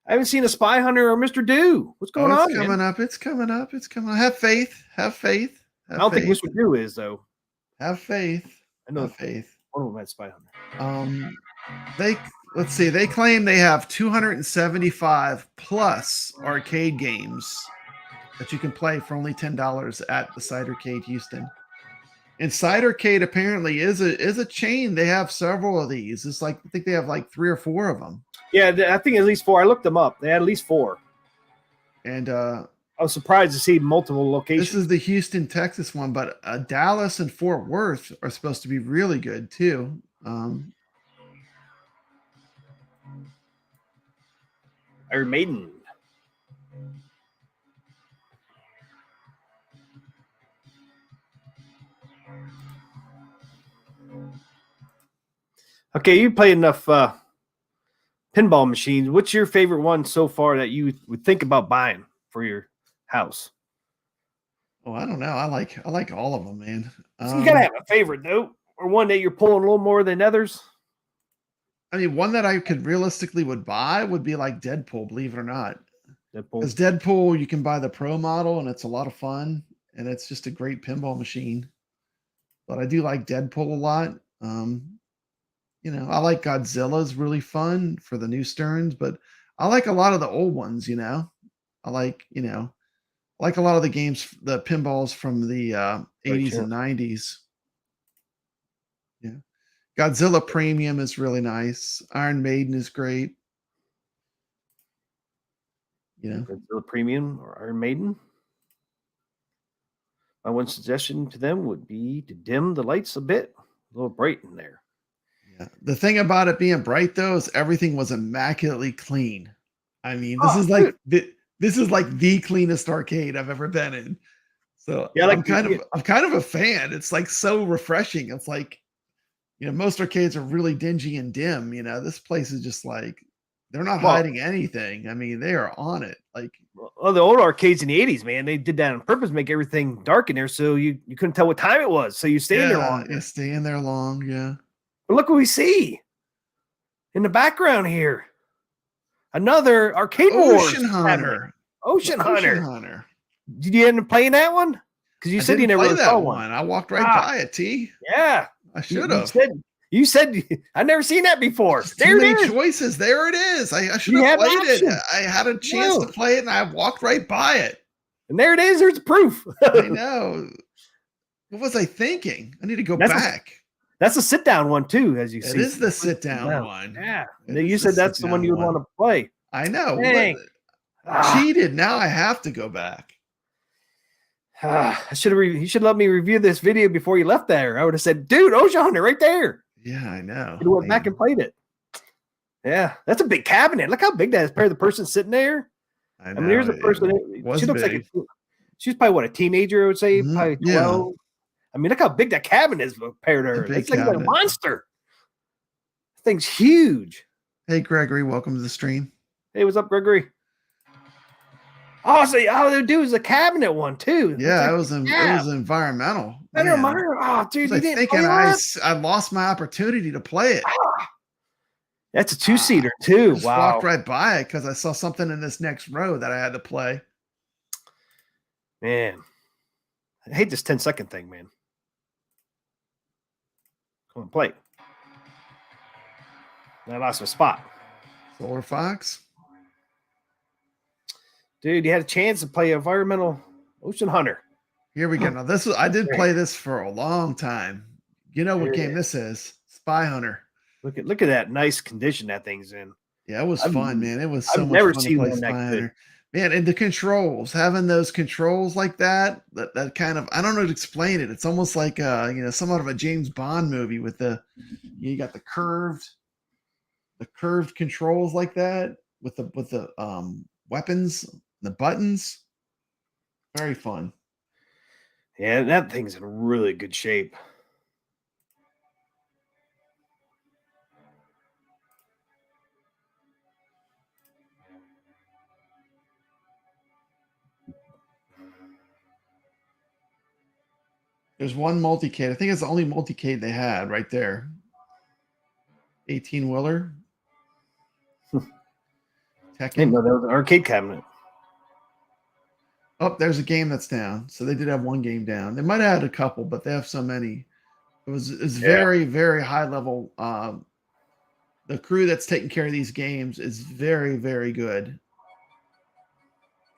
Speaker 1: I haven't seen a Spy Hunter or Mr. Do. What's going on?
Speaker 3: It's coming up. It's coming up. It's coming up. Have faith. Have faith.
Speaker 1: I don't think Mr. Do is though.
Speaker 3: Have faith.
Speaker 1: I know
Speaker 3: Have faith.
Speaker 1: one of them had Spy Hunter.
Speaker 3: Let's see. They claim they have 275 plus arcade games that you can play for only $10 at the Cidercade Houston. And Cidercade apparently is a chain. They have several of these. It's like I think they have like 3 or 4 of them.
Speaker 1: Yeah, I think at least 4. I looked them up. They had at least 4.
Speaker 3: And
Speaker 1: I was surprised to see multiple locations.
Speaker 3: this is the Houston, Texas one, but Dallas and Fort Worth are supposed to be really good too.
Speaker 1: Iron Maiden. Okay, you play enough pinball machines. What's your favorite one so far that you would think about buying for your house?
Speaker 3: Oh, I don't know. I like all of them, man.
Speaker 1: So you gotta have a favorite though, or one that you're pulling a little more than others.
Speaker 3: I mean, one that I could realistically would buy would be like Deadpool, believe it or not.
Speaker 1: Deadpool.
Speaker 3: Because Deadpool, you can buy the pro model and it's a lot of fun and it's just a great pinball machine. But I do like Deadpool a lot. You know, I like Godzilla's really fun for the new Stearns, but I like a lot of the old ones, you know. I like, you know, like a lot of the games, the pinballs from the 80s
Speaker 1: sure.
Speaker 3: and 90s. Yeah. Godzilla Premium is really nice. Iron Maiden is great. You know,
Speaker 1: Godzilla Premium or Iron Maiden. My one suggestion to them would be to dim the lights a bit, a little bright in there.
Speaker 3: yeah. The thing about it being bright though is everything was immaculately clean. I mean, this
Speaker 1: Oh,
Speaker 3: is like this is like the cleanest arcade I've ever been in. So
Speaker 1: Yeah,
Speaker 3: I'm kind of a fan. It's like so refreshing. It's like, you know, most arcades are really dingy and dim. You know, this place is just like they're not
Speaker 1: Well-
Speaker 3: hiding anything. I mean, they are on it. Like,
Speaker 1: Well, the old arcades in the 80s, man, they did that on purpose, make everything dark in there so you couldn't tell what time it was. So you stay in there longer.
Speaker 3: yeah, stay in there long. Yeah.
Speaker 1: But look what we see in the background here. Another arcade wars
Speaker 3: Ocean
Speaker 1: cabinet.
Speaker 3: Hunter.
Speaker 1: Ocean Hunter.
Speaker 3: Ocean Hunter.
Speaker 1: Did you end up playing that one? Because you
Speaker 3: I
Speaker 1: said you
Speaker 3: didn't
Speaker 1: never
Speaker 3: play
Speaker 1: really
Speaker 3: that
Speaker 1: saw
Speaker 3: one.
Speaker 1: one.
Speaker 3: I walked right
Speaker 1: Ah.
Speaker 3: by it. T.
Speaker 1: Yeah.
Speaker 3: I should
Speaker 1: You
Speaker 3: have.
Speaker 1: said I never seen that before.
Speaker 3: Too
Speaker 1: There it
Speaker 3: many
Speaker 1: is.
Speaker 3: choices. There it is. I should
Speaker 1: You
Speaker 3: have
Speaker 1: had
Speaker 3: played it.
Speaker 1: options.
Speaker 3: I had a chance to play it and I walked right by it.
Speaker 1: And there it is. There's proof.
Speaker 3: I know. What was I thinking? I need to go
Speaker 1: That's a-
Speaker 3: back.
Speaker 1: That's a sit down one too, as you
Speaker 3: It
Speaker 1: see.
Speaker 3: is the sit down
Speaker 1: Yeah.
Speaker 3: one.
Speaker 1: Yeah.
Speaker 3: It
Speaker 1: You
Speaker 3: is
Speaker 1: said
Speaker 3: the
Speaker 1: that's the one
Speaker 3: sit-down
Speaker 1: you would
Speaker 3: one.
Speaker 1: want to play.
Speaker 3: I know.
Speaker 1: Dang.
Speaker 3: But
Speaker 1: Ah.
Speaker 3: cheated. Now I have to go back.
Speaker 1: I should have. You should let me review this video before you left there. I would have said, "Dude, Ocean Hunter, right there."
Speaker 3: Yeah, I know.
Speaker 1: You went back and played it. Yeah, that's a big cabinet. Look how big that is. Pair of the person sitting there.
Speaker 3: I
Speaker 1: I
Speaker 3: know.
Speaker 1: mean, here's a
Speaker 3: it
Speaker 1: person.
Speaker 3: was
Speaker 1: She looks
Speaker 3: big.
Speaker 1: like she's probably what, a teenager. I would say
Speaker 3: Mhm,
Speaker 1: probably
Speaker 3: yeah.
Speaker 1: 12. I mean, look how big that cabinet is compared to her.
Speaker 3: big
Speaker 1: It's like a
Speaker 3: cabinet.
Speaker 1: monster. This thing's huge.
Speaker 3: Hey, Gregory, welcome to the stream.
Speaker 1: Hey, what's up, Gregory? Oh, so all they do is a cabinet one too.
Speaker 3: Yeah,
Speaker 1: It's
Speaker 3: it was environmental.
Speaker 1: better
Speaker 3: Man.
Speaker 1: Mario. Oh, dude,
Speaker 3: Was
Speaker 1: you
Speaker 3: I
Speaker 1: didn't
Speaker 3: thinking
Speaker 1: play that?
Speaker 3: I lost my opportunity to play it.
Speaker 1: That's a 2-seater too.
Speaker 3: Just
Speaker 1: Wow.
Speaker 3: walked right by it because I saw something in this next row that I had to play.
Speaker 1: Man, I hate this 10-second thing, man. Come on, play. I lost my spot.
Speaker 3: Solar Fox.
Speaker 1: Dude, you had a chance to play environmental Ocean Hunter.
Speaker 3: Here we go. Now this was I did play this for a long time. You know what
Speaker 1: Here it
Speaker 3: game this is? Spy Hunter.
Speaker 1: Look at that nice condition that thing's in.
Speaker 3: Yeah, it was
Speaker 1: I've-
Speaker 3: fun, man. It was so
Speaker 1: I've
Speaker 3: much
Speaker 1: never
Speaker 3: fun
Speaker 1: seen
Speaker 3: to play
Speaker 1: one that
Speaker 3: Spy
Speaker 1: good.
Speaker 3: Hunter. Man, and the controls, having those controls like that kind of I don't know how to explain it. It's almost like somewhat of a James Bond movie with you got the curved controls like that with the weapons, the buttons. Very fun.
Speaker 1: Yeah, that thing's in really good shape.
Speaker 3: There's one multicade. I think it's the only multicade they had right there. 18-wheeler.
Speaker 1: I
Speaker 3: Tekken.
Speaker 1: didn't know that was an arcade cabinet.
Speaker 3: Oh, there's a game that's down. So they did have one game down. They might have had a couple, but they have so many. It's
Speaker 1: Yeah.
Speaker 3: very, very high level. The crew that's taking care of these games is very, very good.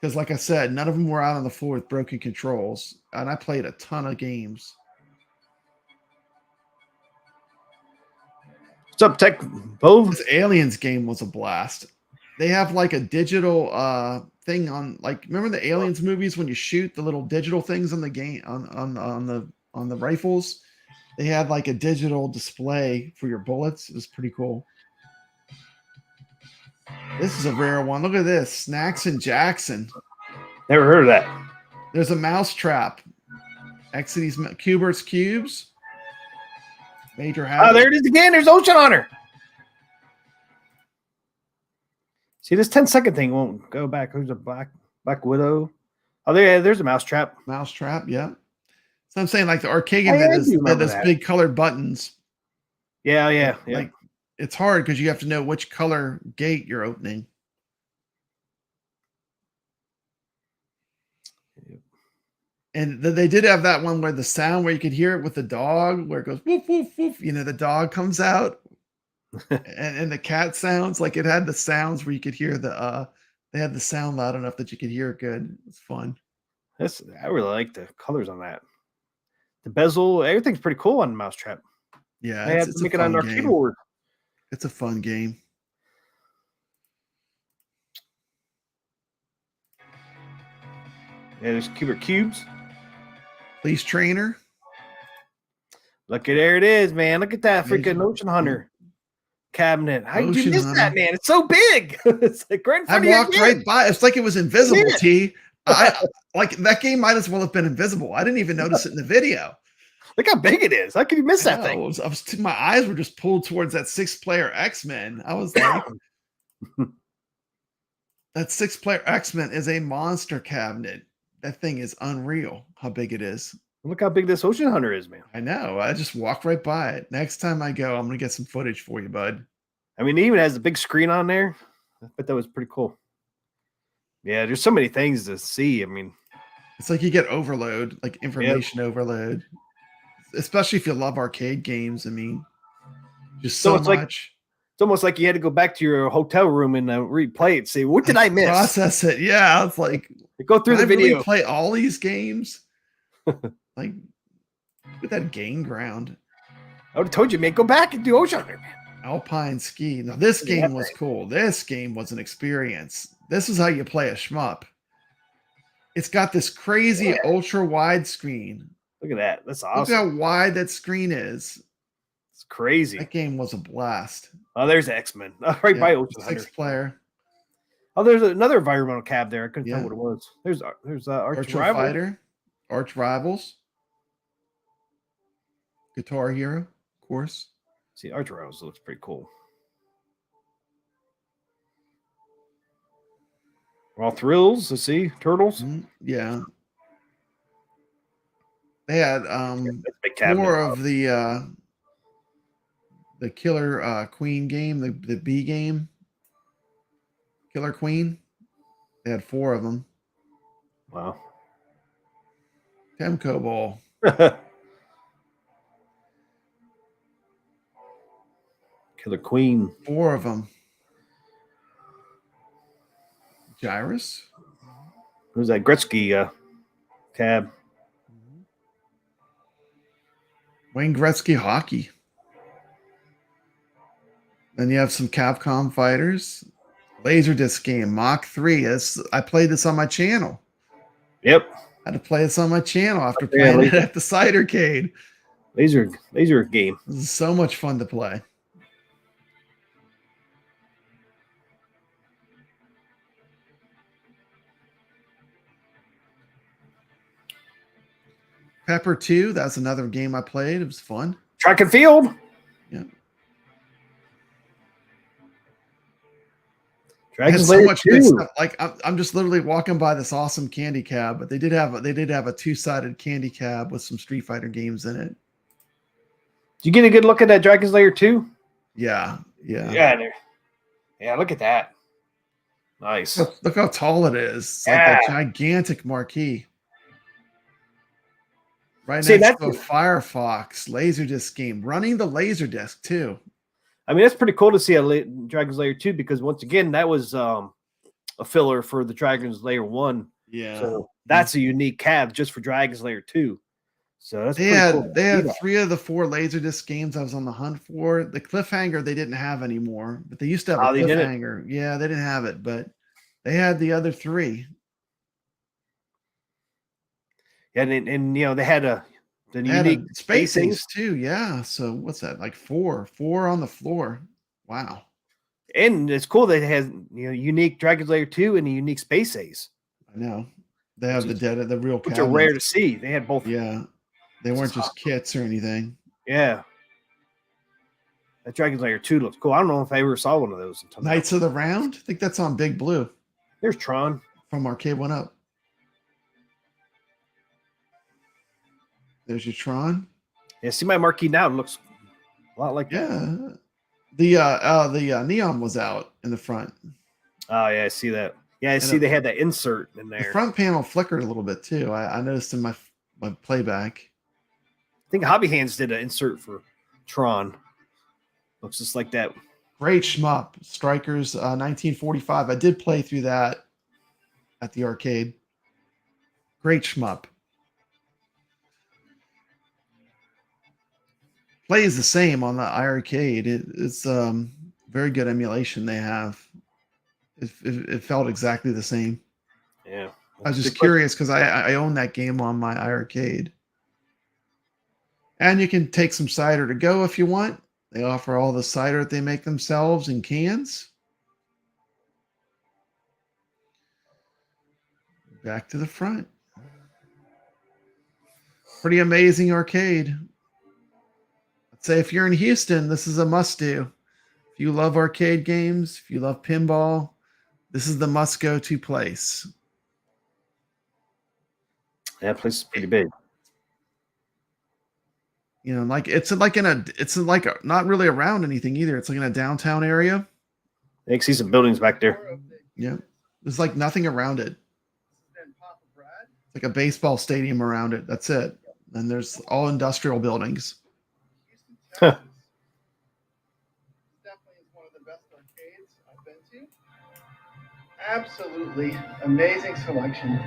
Speaker 3: Because, like I said, none of them were out on the floor with broken controls, and I played a ton of games.
Speaker 1: What's up, Tech Bove?
Speaker 3: This Aliens game was a blast. They have like a digital thing on, like, remember the Aliens movies when you shoot the little digital things on the game on the rifles? They had like a digital display for your bullets. It was pretty cool. This is a rare one. Look at this. Snacks and Jackson.
Speaker 1: Never heard of that.
Speaker 3: There's a mouse trap. Exit these Cubert's cubes. Major habit.
Speaker 1: Oh, there it is again. There's Ocean Hunter. See, this 10-second thing won't go back. There's a Black Widow. Oh, there's a mouse trap.
Speaker 3: Mouse trap, yeah. So I'm saying, like, the arcade game
Speaker 1: I
Speaker 3: that
Speaker 1: do remember
Speaker 3: has
Speaker 1: that.
Speaker 3: big colored buttons.
Speaker 1: Yeah.
Speaker 3: Like, it's hard because you have to know which color gate you're opening. And they did have that one where the sound where you could hear it with the dog, where it goes woof woof woof. You know, the dog comes out, and the cat sounds, like it had the sounds where you could hear they had the sound loud enough that you could hear it good. It's fun.
Speaker 1: I really like the colors on that. The bezel, everything's pretty cool on Mousetrap.
Speaker 3: Yeah,
Speaker 1: I had to make it on our keyboard.
Speaker 3: It's a fun game.
Speaker 1: Yeah, there's Cubert Cubes.
Speaker 3: Police Trainer.
Speaker 1: Look at there it is, man. Look at that freaking
Speaker 3: Amazing.
Speaker 1: Ocean Hunter cabinet. How did you
Speaker 3: Ocean
Speaker 1: miss
Speaker 3: Hunter.
Speaker 1: that, man? It's so big. It's like right in
Speaker 3: I
Speaker 1: front of you
Speaker 3: walked
Speaker 1: again.
Speaker 3: right by. It's like it was invisible.
Speaker 1: Yeah.
Speaker 3: T. I like that game might as well have been invisible. I didn't even notice it in the video.
Speaker 1: Look how big it is. How could you miss that
Speaker 3: I
Speaker 1: thing?
Speaker 3: was my eyes were just pulled towards that 6-player X-Men. I was like, that 6-player X-Men is a monster cabinet. That thing is unreal. How big it is.
Speaker 1: Look how big this Ocean Hunter is, man.
Speaker 3: I know. I just walked right by it. Next time I go, I'm gonna get some footage for you, bud.
Speaker 1: I mean, it even has a big screen on there. I bet that was pretty cool. Yeah, there's so many things to see. I mean,
Speaker 3: It's like you get overload, like information overload. Especially if you love arcade games. I mean, just so
Speaker 1: it's like
Speaker 3: much.
Speaker 1: it's almost like you had to go back to your hotel room and replay it. See, what did I miss?
Speaker 3: Process it. Yeah, it's like
Speaker 1: Go through the
Speaker 3: can I
Speaker 1: video.
Speaker 3: really play all these games. Like, look at that game ground.
Speaker 1: I would have told you, man. Go back and do Ocean Hunter, man.
Speaker 3: Alpine ski. Now this
Speaker 1: Yeah,
Speaker 3: game was cool. This game was an experience. This is how you play a shmup. It's got this crazy ultra wide screen.
Speaker 1: Look at that. That's
Speaker 3: Look
Speaker 1: awesome.
Speaker 3: how wide that screen is.
Speaker 1: It's crazy.
Speaker 3: That game was a blast.
Speaker 1: Oh, there's X-Men. Right by Ocean Hunter.
Speaker 3: 6-player.
Speaker 1: Oh, there's another environmental cab there. I couldn't
Speaker 3: Yeah.
Speaker 1: tell what it was. There's Arch
Speaker 3: Virtual
Speaker 1: Rival.
Speaker 3: Fighter. Arch Rivals. Guitar Hero, of course.
Speaker 1: See, Arch Rivals looks pretty cool. All Thrills. Let's see. Turtles.
Speaker 3: Yeah. They had
Speaker 1: That's a big cabinet.
Speaker 3: more of the Killer Queen game, the B game. Killer Queen. They had 4 of them.
Speaker 1: Wow.
Speaker 3: Temco Ball.
Speaker 1: Killer Queen.
Speaker 3: 4 of them. Gyrus.
Speaker 1: Who's that? Gretzky cab.
Speaker 3: Wayne Gretzky hockey. Then you have some Capcom fighters. Laserdisc game, Mach 3. I played this on my channel.
Speaker 1: Yep.
Speaker 3: I had to play this on my channel after
Speaker 1: Yeah,
Speaker 3: playing it at the Cidercade.
Speaker 1: Laser game.
Speaker 3: This is so much fun to play. Pepper 2, that's another game I played. It was fun.
Speaker 1: Track and field.
Speaker 3: Yeah.
Speaker 1: Dragon
Speaker 3: There's so
Speaker 1: Slayer
Speaker 3: much good
Speaker 1: 2.
Speaker 3: stuff. Like I'm just literally walking by this awesome candy cab, but they did have a 2-sided candy cab with some Street Fighter games in it.
Speaker 1: Did you get a good look at that Dragon Slayer 2?
Speaker 3: Yeah.
Speaker 1: Yeah, look at that. Nice.
Speaker 3: Look how tall it is. It's like
Speaker 1: Yeah.
Speaker 3: that gigantic marquee. Right
Speaker 1: See,
Speaker 3: next to a
Speaker 1: that's-
Speaker 3: Firefox Laserdisc game. Running the Laserdisc too.
Speaker 1: I mean, that's pretty cool to see a Dragon Slayer 2 because once again, that was a filler for the Dragon Slayer 1.
Speaker 3: Yeah.
Speaker 1: So that's a unique cab just for Dragon Slayer 2. So that's
Speaker 3: They
Speaker 1: pretty cool.
Speaker 3: had 3 of the 4 Laserdisc games I was on the hunt for. The cliffhanger they didn't have anymore, but they used to have a
Speaker 1: Oh, they didn't?
Speaker 3: cliffhanger. Yeah, they didn't have it, but they had the other 3.
Speaker 1: And you know, they had the
Speaker 3: They had
Speaker 1: unique
Speaker 3: a space
Speaker 1: spacings.
Speaker 3: ace too. Yeah. So what's that? Like 4 on the floor. Wow.
Speaker 1: And it's cool that it has, you know, unique Dragon's Lair 2 and a unique Space Ace,
Speaker 3: I know. They have the real
Speaker 1: which are rare to
Speaker 3: cabinets.
Speaker 1: see. They had both.
Speaker 3: Yeah. They weren't just kits or anything.
Speaker 1: Yeah. That Dragon's Lair 2 looks cool. I don't know if I ever saw one of those until now.
Speaker 3: Knights of the Round? I think that's on Big Blue
Speaker 1: There's Tron.
Speaker 3: from Arcade One Up. There's your Tron.
Speaker 1: Yeah, see my marquee now. It looks a lot like that.
Speaker 3: Yeah. The neon was out in the front.
Speaker 1: Oh, yeah, I see that. Yeah, I see they had that insert in there.
Speaker 3: The front panel flickered a little bit too. I noticed in my playback.
Speaker 1: I think Hobby Hands did an insert for Tron. Looks just like that.
Speaker 3: Great shmup. Strikers 1945. I did play through that at the arcade. Great shmup. Plays the same on the iArcade. It's very good emulation they have. It felt exactly the same.
Speaker 1: Yeah.
Speaker 3: I was just curious because I own that game on my iArcade. And you can take some cider to go if you want. They offer all the cider that they make themselves in cans. Back to the front. Pretty amazing arcade. I'd say if you're in Houston, this is a must-do. If you love arcade games, if you love pinball, this is the must-go-to place.
Speaker 1: Yeah, place is pretty big.
Speaker 3: You know, like it's like not really around anything either. It's like in a downtown area.
Speaker 1: I can see some buildings back there.
Speaker 3: Yeah. There's like nothing around it. It's like a baseball stadium around it. That's it. And there's all industrial buildings.
Speaker 1: Huh.
Speaker 4: Definitely is one of the best arcades I've been to. Absolutely amazing selection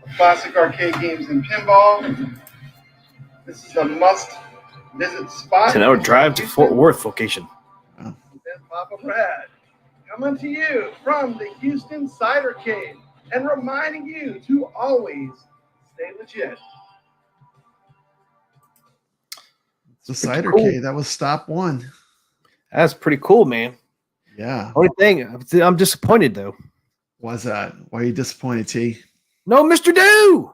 Speaker 4: of classic arcade games and pinball. This is a must-visit spot.
Speaker 1: 10-hour drive to Fort Worth location.
Speaker 4: And Papa Brad coming to you from the Houston Cidercade and reminding you to always stay legit.
Speaker 3: The Cidercade, that was stop 1.
Speaker 1: That's pretty cool, man.
Speaker 3: Yeah.
Speaker 1: Only thing, I'm disappointed though.
Speaker 3: Was that? Why are you disappointed, T?
Speaker 1: No Mr. Do.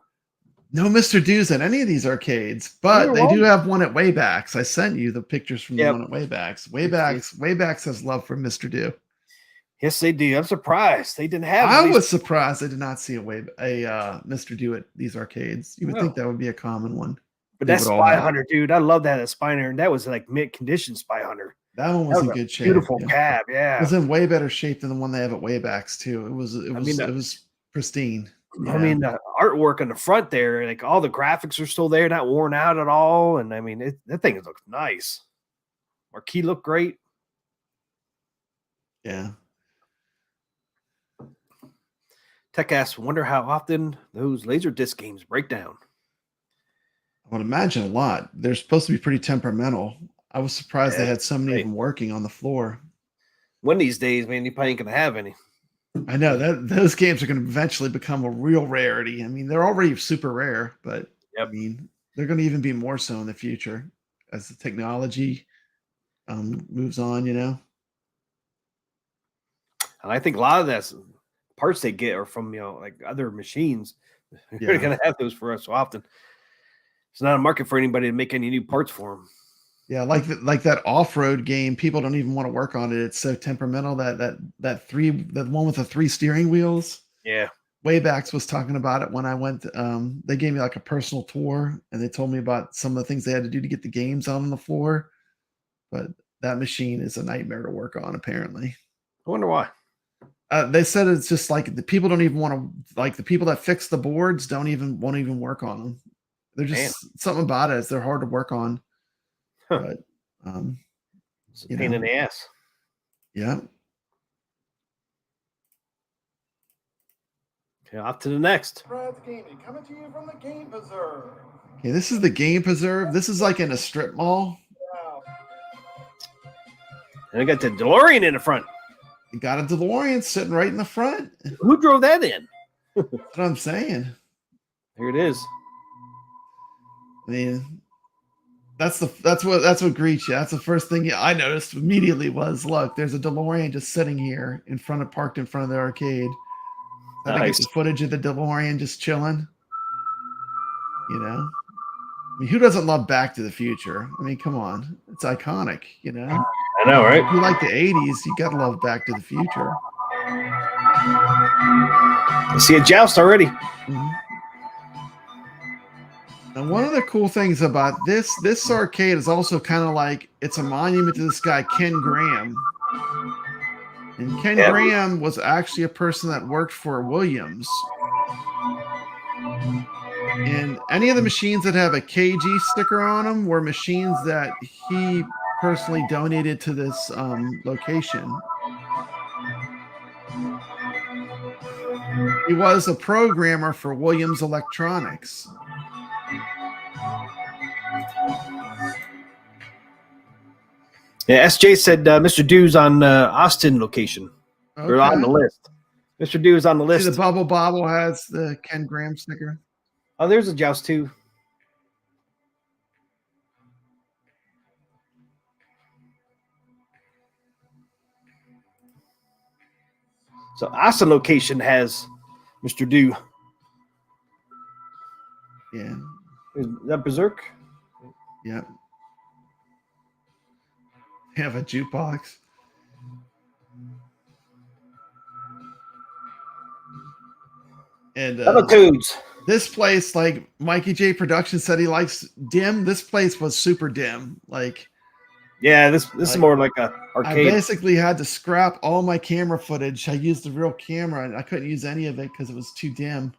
Speaker 3: No Mr. Do's at any of these arcades, but they do have one at Waybacks. I sent you the pictures from the one at Waybacks. Waybacks has love for Mr. Do.
Speaker 1: Yes, they do. I'm surprised they didn't have.
Speaker 3: I was surprised I did not see a Mr. Do at these arcades. You would think that would be a common one.
Speaker 1: But that Spy Hunter, dude, I love that Spy Hunter. And that was like mint condition Spy Hunter.
Speaker 3: That one was in good shape.
Speaker 1: Beautiful cab, yeah.
Speaker 3: It was in way better shape than the one they have at Waybacks too. It was pristine. Yeah.
Speaker 1: I mean, the artwork on the front there, like all the graphics are still there, not worn out at all. And I mean, that thing looks nice. Marquee looked great.
Speaker 3: Yeah.
Speaker 1: Tech asks, wonder how often those Laserdisc games break down.
Speaker 3: I would imagine a lot. They're supposed to be pretty temperamental. I was surprised they had so many of them working on the floor. One
Speaker 1: of these days, man, you probably ain't going to have any.
Speaker 3: I know that those games are going to eventually become a real rarity. I mean, they're already super rare, but I mean, they're going to even be more so in the future as the technology moves on, you know?
Speaker 1: And I think a lot of that's parts they get are from, you know, like other machines. They're going to have those for us so often. It's not a market for anybody to make any new parts for them.
Speaker 3: Yeah, like that off-road game, people don't even want to work on it. It's so temperamental that one with the 3 steering wheels.
Speaker 1: Yeah.
Speaker 3: Waybacks was talking about it when I went. They gave me like a personal tour, and they told me about some of the things they had to do to get the games out on the floor. But that machine is a nightmare to work on, apparently.
Speaker 1: I wonder why.
Speaker 3: They said it's just like the people don't even want to, like the people that fix the boards won't even work on them. They're just something about it. Is they're hard to work on. But
Speaker 1: it's a pain in the ass.
Speaker 3: Yeah.
Speaker 1: Okay, off to the next.
Speaker 4: Brad's Gaming coming to you from the Game Preserve.
Speaker 3: Okay, this is the game preserve. This is like in a strip mall.
Speaker 4: Wow.
Speaker 1: And I got the DeLorean in the front.
Speaker 3: You got a DeLorean sitting right in the front. That's
Speaker 1: Who drove that in?
Speaker 3: what I'm saying.
Speaker 1: Here it is.
Speaker 3: I mean, that's what greets you. That's the first thing I noticed immediately was, look, there's a DeLorean just sitting here parked in front of the arcade. I think it's
Speaker 1: Nice.
Speaker 3: the footage of the DeLorean just chilling. You know, I mean, who doesn't love Back to the Future? I mean, come on, it's iconic. You know,
Speaker 1: I know, right?
Speaker 3: if you like the '80s, you gotta love Back to the Future.
Speaker 1: I see a joust already.
Speaker 3: Mhm. And one of the cool things about this arcade is also kind of like it's a monument to this guy Ken Graham. And Ken
Speaker 1: Yeah.
Speaker 3: Graham was actually a person that worked for Williams. And any of the machines that have a KG sticker on them were machines that he personally donated to this location. He was a programmer for Williams Electronics.
Speaker 1: Yeah, SJ said Mr. Dew's on Austin location. Or on the
Speaker 3: Okay.
Speaker 1: list. Mr. Dew is on the
Speaker 3: See,
Speaker 1: list.
Speaker 3: the Bubble Bobble has the Ken Graham sticker.
Speaker 1: Oh, there's a joust too. So Austin location has Mr. Dew.
Speaker 3: Yeah.
Speaker 1: Is that Berserk?
Speaker 3: Yep. They have a jukebox. And
Speaker 1: Battletoads.
Speaker 3: this place, like Mikey J Production said he likes dim. This place was super dim. Like,
Speaker 1: Yeah, this is
Speaker 3: Like,
Speaker 1: more like a
Speaker 3: I
Speaker 1: arcade.
Speaker 3: basically had to scrap all my camera footage. I used the real camera and I couldn't use any of it because it was too dim.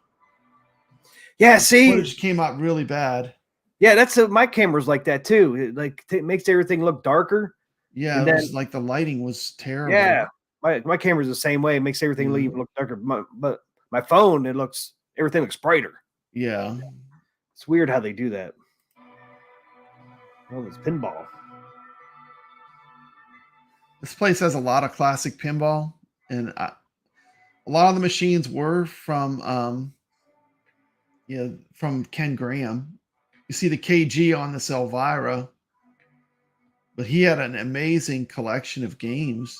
Speaker 1: Yeah, see,
Speaker 3: Footage came out really bad.
Speaker 1: yeah, that's my camera's like that too. It like makes everything look darker.
Speaker 3: Yeah,
Speaker 1: And
Speaker 3: it was
Speaker 1: then-
Speaker 3: like the lighting was terrible.
Speaker 1: Yeah, my camera's the same way. It makes everything
Speaker 3: Mhm.
Speaker 1: even look darker. But my phone, everything looks brighter.
Speaker 3: Yeah.
Speaker 1: It's weird how they do that. Oh, it's pinball.
Speaker 3: This place has a lot of classic pinball, and a lot of the machines were from from Ken Graham. You see the KG on this Elvira, but he had an amazing collection of games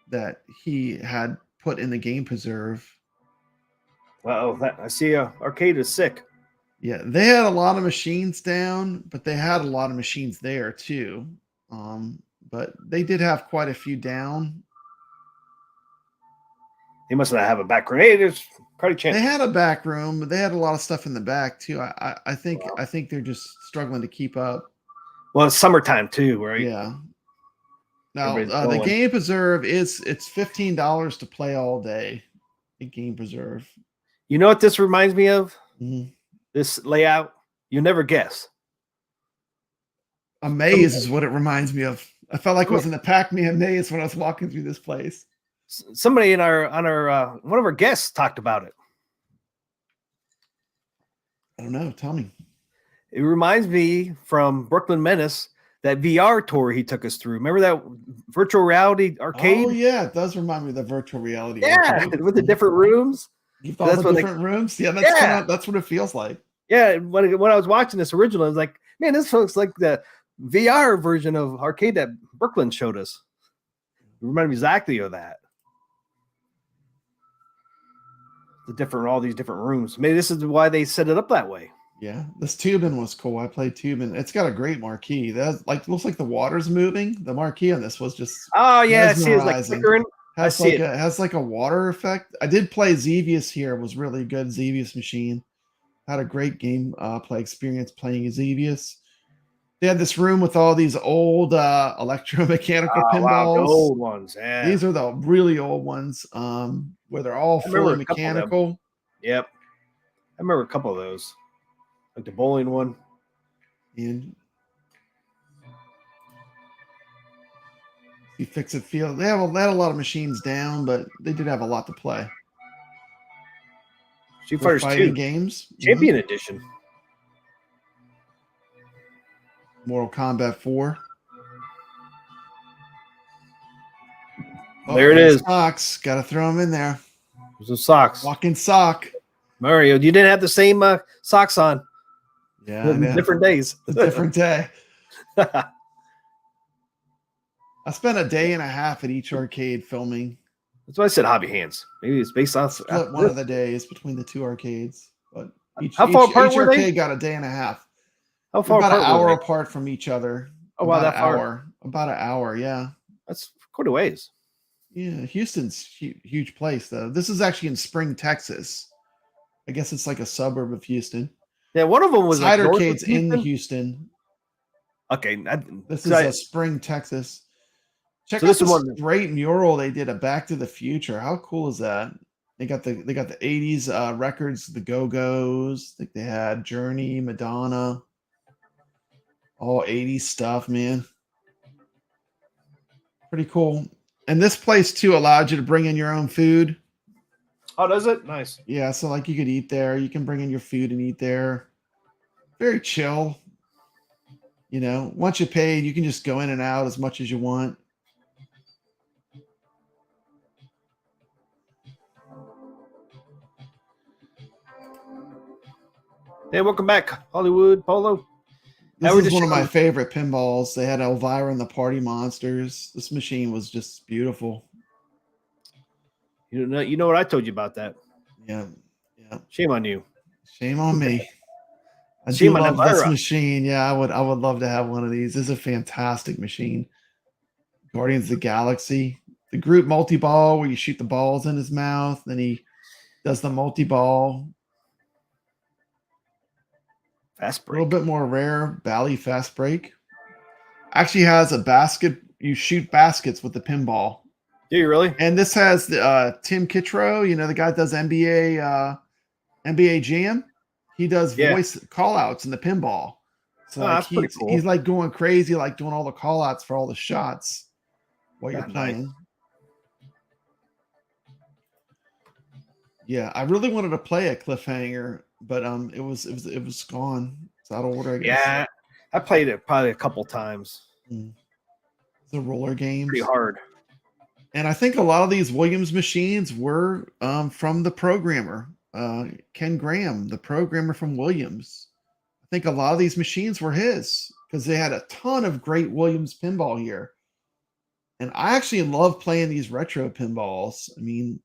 Speaker 3: that he had put in the game preserve.
Speaker 1: Wow, I see arcade is sick.
Speaker 3: Yeah, they had a lot of machines down, but they had a lot of machines there too. But they did have quite a few down.
Speaker 1: They must not have a back grenade. There's probably
Speaker 3: They
Speaker 1: chance.
Speaker 3: had a back room, but they had a lot of stuff in the back too. I think they're just struggling to keep up.
Speaker 1: Well, it's summertime too, right?
Speaker 3: Yeah. Now
Speaker 1: Everybody's
Speaker 3: the
Speaker 1: going.
Speaker 3: game preserve it's $15 to play all day. The game preserve.
Speaker 1: You know what this reminds me of?
Speaker 3: Mhm.
Speaker 1: This layout. You never guess.
Speaker 3: A maze is what it reminds me of. I felt like I was in the Pac-Man maze when I was walking through this place.
Speaker 1: Somebody on our one of our guests talked about it.
Speaker 3: I don't know. Tell me.
Speaker 1: It reminds me from Brooklyn Menace, that VR tour he took us through. Remember that virtual reality arcade?
Speaker 3: Oh yeah, it does remind me of the virtual reality.
Speaker 1: Yeah,
Speaker 3: arcade.
Speaker 1: with the different rooms.
Speaker 3: You've all
Speaker 1: That's
Speaker 3: the
Speaker 1: what they-
Speaker 3: different rooms. Yeah, that's
Speaker 1: Yeah.
Speaker 3: that's what it feels like.
Speaker 1: Yeah, when I was watching this original, I was like, man, this looks like the VR version of arcade that Brooklyn showed us. It reminded me exactly of that. All these different rooms. Maybe this is why they set it up that way.
Speaker 3: Yeah, this tubing was cool. I played tubing. It's got a great marquee. That looks like the water's moving. The marquee on this was just
Speaker 1: Oh yeah, I see it's like
Speaker 3: mesmerizing.
Speaker 1: flickering.
Speaker 3: has
Speaker 1: see
Speaker 3: like
Speaker 1: it.
Speaker 3: a has like a water effect. I did play Xevious here. It was really good. Xevious machine. Had a great game play experience playing Xevious. They had this room with all these old electromechanical
Speaker 1: Oh,
Speaker 3: pinballs.
Speaker 1: wow, the old ones. Yeah.
Speaker 3: These are the really old ones, where they're all
Speaker 1: I remember
Speaker 3: fully
Speaker 1: a couple of them.
Speaker 3: mechanical.
Speaker 1: Yep. I remember a couple of those. Like the bowling one.
Speaker 3: And you fix it field. They had a lot of machines down, but they did have a lot to play.
Speaker 1: Street
Speaker 3: For
Speaker 1: Fighters
Speaker 3: fighting
Speaker 1: 2
Speaker 3: games.
Speaker 1: Champion Edition.
Speaker 3: Mortal Kombat 4.
Speaker 1: There it is.
Speaker 3: Socks. Got to throw them in there.
Speaker 1: Those socks.
Speaker 3: Walking sock.
Speaker 1: Mario, you didn't have the same socks on.
Speaker 3: Yeah, I know.
Speaker 1: Different days.
Speaker 3: A different day. I spent a day and a half at each arcade filming.
Speaker 1: That's why I said hobby hands. Maybe it's based on
Speaker 3: Split one of the days between the two arcades. But
Speaker 1: how far apart were
Speaker 3: arcade
Speaker 1: they?
Speaker 3: got a day and a half.
Speaker 1: How far
Speaker 3: about
Speaker 1: apart?
Speaker 3: An hour
Speaker 1: were they?
Speaker 3: apart from each other.
Speaker 1: Oh wow, that far.
Speaker 3: Hour. About an hour. Yeah.
Speaker 1: That's quite a ways.
Speaker 3: Yeah, Houston's huge place though. This is actually in Spring, Texas. I guess it's like a suburb of Houston.
Speaker 1: Yeah, one of them was
Speaker 3: Side
Speaker 1: like
Speaker 3: arcades in Houston.
Speaker 1: Okay,
Speaker 3: this is a Spring, Texas. Check out this great mural they did. A Back to the Future. How cool is that? They got the 80s records, the Go-Go's. I think they had Journey, Madonna, all 80s stuff, man. Pretty cool. And this place too allowed you to bring in your own food.
Speaker 1: Oh, does it? Nice.
Speaker 3: Yeah, so like you could eat there. You can bring in your food and eat there. Very chill. You know, once you paid, you can just go in and out as much as you want.
Speaker 1: Hey, welcome back, Hollywood Polo.
Speaker 3: This is one of my favorite pinballs. They had Elvira and the Party Monsters. This machine was just beautiful.
Speaker 1: You know what I told you about that.
Speaker 3: Yeah.
Speaker 1: Shame on you.
Speaker 3: Shame on me. I
Speaker 1: Shame
Speaker 3: do
Speaker 1: on
Speaker 3: love this machine. Yeah, I would love to have one of these. This is a fantastic machine. Guardians of the Galaxy. The group multi-ball where you shoot the balls in his mouth. Then he does the multi-ball.
Speaker 1: Fast break.
Speaker 3: A little bit more rare. Bally fast break. Actually has a basket. You shoot baskets with the pinball.
Speaker 1: Do you really?
Speaker 3: And this has the Tim Kittro, you know, the guy that does NBA Jam. He does voice call outs in the pinball. So like
Speaker 1: that's pretty cool.
Speaker 3: He's like going crazy, like doing all the call outs for all the shots while you're playing. Nice. Yeah, I really wanted to play a Cliffhanger, but it was gone. It's out of order, I guess.
Speaker 1: Yeah, I played it probably a couple times.
Speaker 3: The roller games.
Speaker 1: Pretty hard.
Speaker 3: And I think a lot of these Williams machines were from the programmer, Ken Graham, the programmer from Williams. I think a lot of these machines were his because they had a ton of great Williams pinball here. And I actually love playing these retro pinballs. I mean,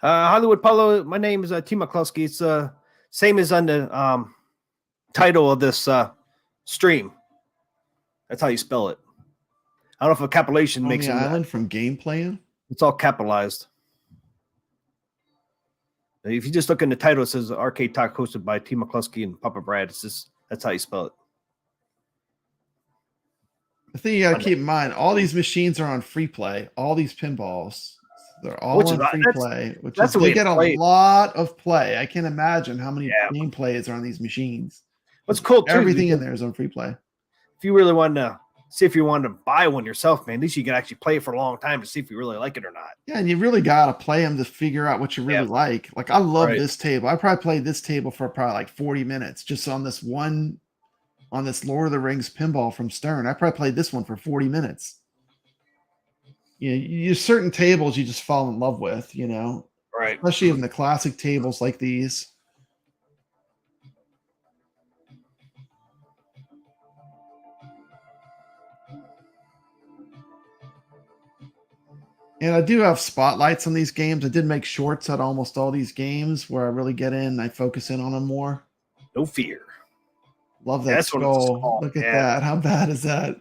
Speaker 1: Hollywood Polo, my name is TMCLOSKY. It's same as on the title of this stream. That's how you spell it. I don't know if a capitalization makes it.
Speaker 3: Island from Game Plan.
Speaker 1: It's all capitalized. If you just look in the title, it says Arcade Talk hosted by TMCLOSKY and Papa Brad. It's just that's how you spell it.
Speaker 3: The thing you got to keep in mind, all these machines are on free play. All these pinballs, they're all on free play, which is they get a lot of play. I can't imagine how many game plays are on these machines.
Speaker 1: What's cool too?
Speaker 3: Everything in there is on free play.
Speaker 1: If you really want to see if you want to buy one yourself, man, at least you can actually play it for a long time to see if you really like it or not.
Speaker 3: Yeah, and you really got to play them to figure out what you really like. Like I love this table. I probably played this table for probably like 40 minutes just on this one, on this Lord of the Rings pinball from Stern. I probably played this one for 40 minutes. You know, you certain tables you just fall in love with, you know,
Speaker 1: right?
Speaker 3: Especially in the classic tables like these. And I do have spotlights on these games. I did make shorts out of almost all these games where I really get in. I focus in on them more.
Speaker 1: No fear.
Speaker 3: Love that skull. Look at that. How bad is that?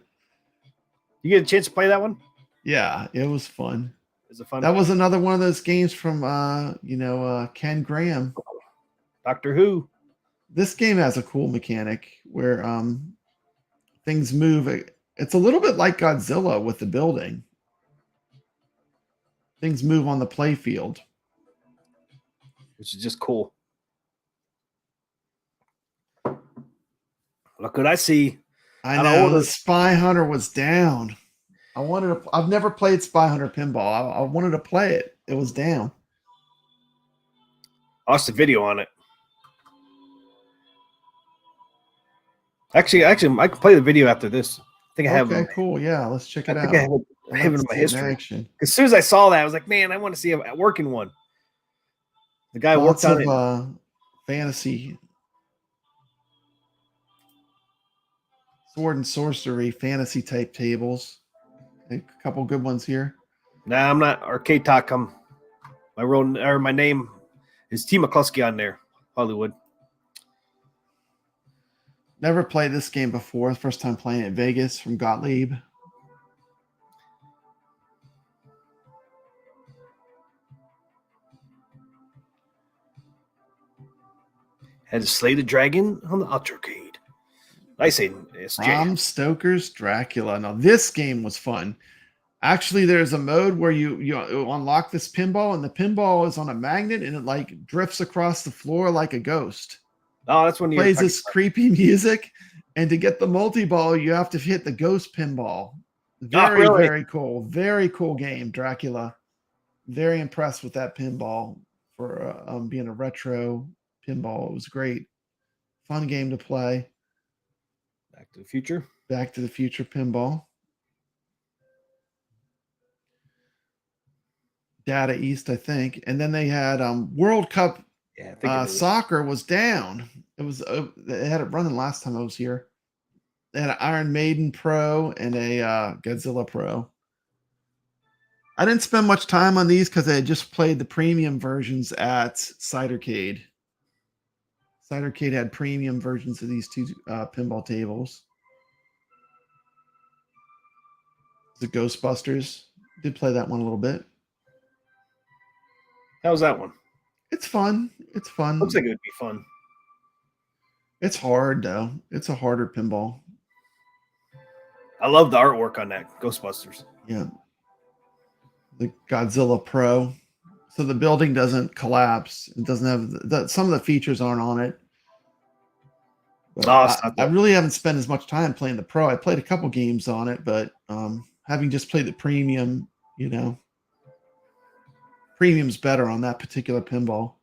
Speaker 1: You get a chance to play that one?
Speaker 3: Yeah, it was fun.
Speaker 1: Is it fun?
Speaker 3: That was another one of those games from Ken Graham.
Speaker 1: Doctor Who.
Speaker 3: This game has a cool mechanic where things move. It's a little bit like Godzilla with the building. Things move on the play field,
Speaker 1: which is just cool. Look what I see.
Speaker 3: I know the Spy Hunter was down. I've never played Spy Hunter pinball. I wanted to play it. It was down.
Speaker 1: I watched the video on it. Actually, I can play the video after this. I think I have.
Speaker 3: Okay, cool. Yeah, let's check it
Speaker 1: I
Speaker 3: out.
Speaker 1: think I have it
Speaker 3: Let's
Speaker 1: in my
Speaker 3: see
Speaker 1: history.
Speaker 3: action.
Speaker 1: As soon as I saw that, I was like, man, I want to see a working one. The guy
Speaker 3: Lots
Speaker 1: worked on
Speaker 3: of
Speaker 1: it.
Speaker 3: fantasy, sword and sorcery, fantasy type tables. A couple good ones here.
Speaker 1: Nah, I'm not Arcade Talk. My name is TMCLOSKY on there, Hollywood.
Speaker 3: Never played this game before. First time playing it. Vegas from Gottlieb.
Speaker 1: Had to slay the dragon on the Arcade. I say it's
Speaker 3: Bram Stoker's Dracula. Now this game was fun. Actually, there's a mode where you unlock this pinball, and the pinball is on a magnet, and it like drifts across the floor like a ghost.
Speaker 1: Oh, that's when you
Speaker 3: Plays this creepy music, and to get the multi-ball, you have to hit the ghost pinball. Very,
Speaker 1: really?
Speaker 3: very cool. Very cool game, Dracula. Very impressed with that pinball for being a retro pinball. It was great. Fun game to play.
Speaker 1: Back to the Future.
Speaker 3: Back to the Future pinball. Data East, I think. And then they had World Cup soccer was down. It was they had it running last time I was here. They had an Iron Maiden Pro and a Godzilla Pro. I didn't spend much time on these because I had just played the premium versions at Cidercade. Cidercade had premium versions of these two pinball tables. The Ghostbusters. Did play that one a little bit.
Speaker 1: How's that one?
Speaker 3: It's fun. It's fun.
Speaker 1: Looks like it would be fun.
Speaker 3: It's hard though. It's a harder pinball.
Speaker 1: I love the artwork on that Ghostbusters.
Speaker 3: Yeah. The Godzilla Pro. So the building doesn't collapse. It doesn't have some of the features aren't on it. But I really haven't spent as much time playing the Pro. I played a couple games on it, but having just played the premium, premium's better on that particular pinball.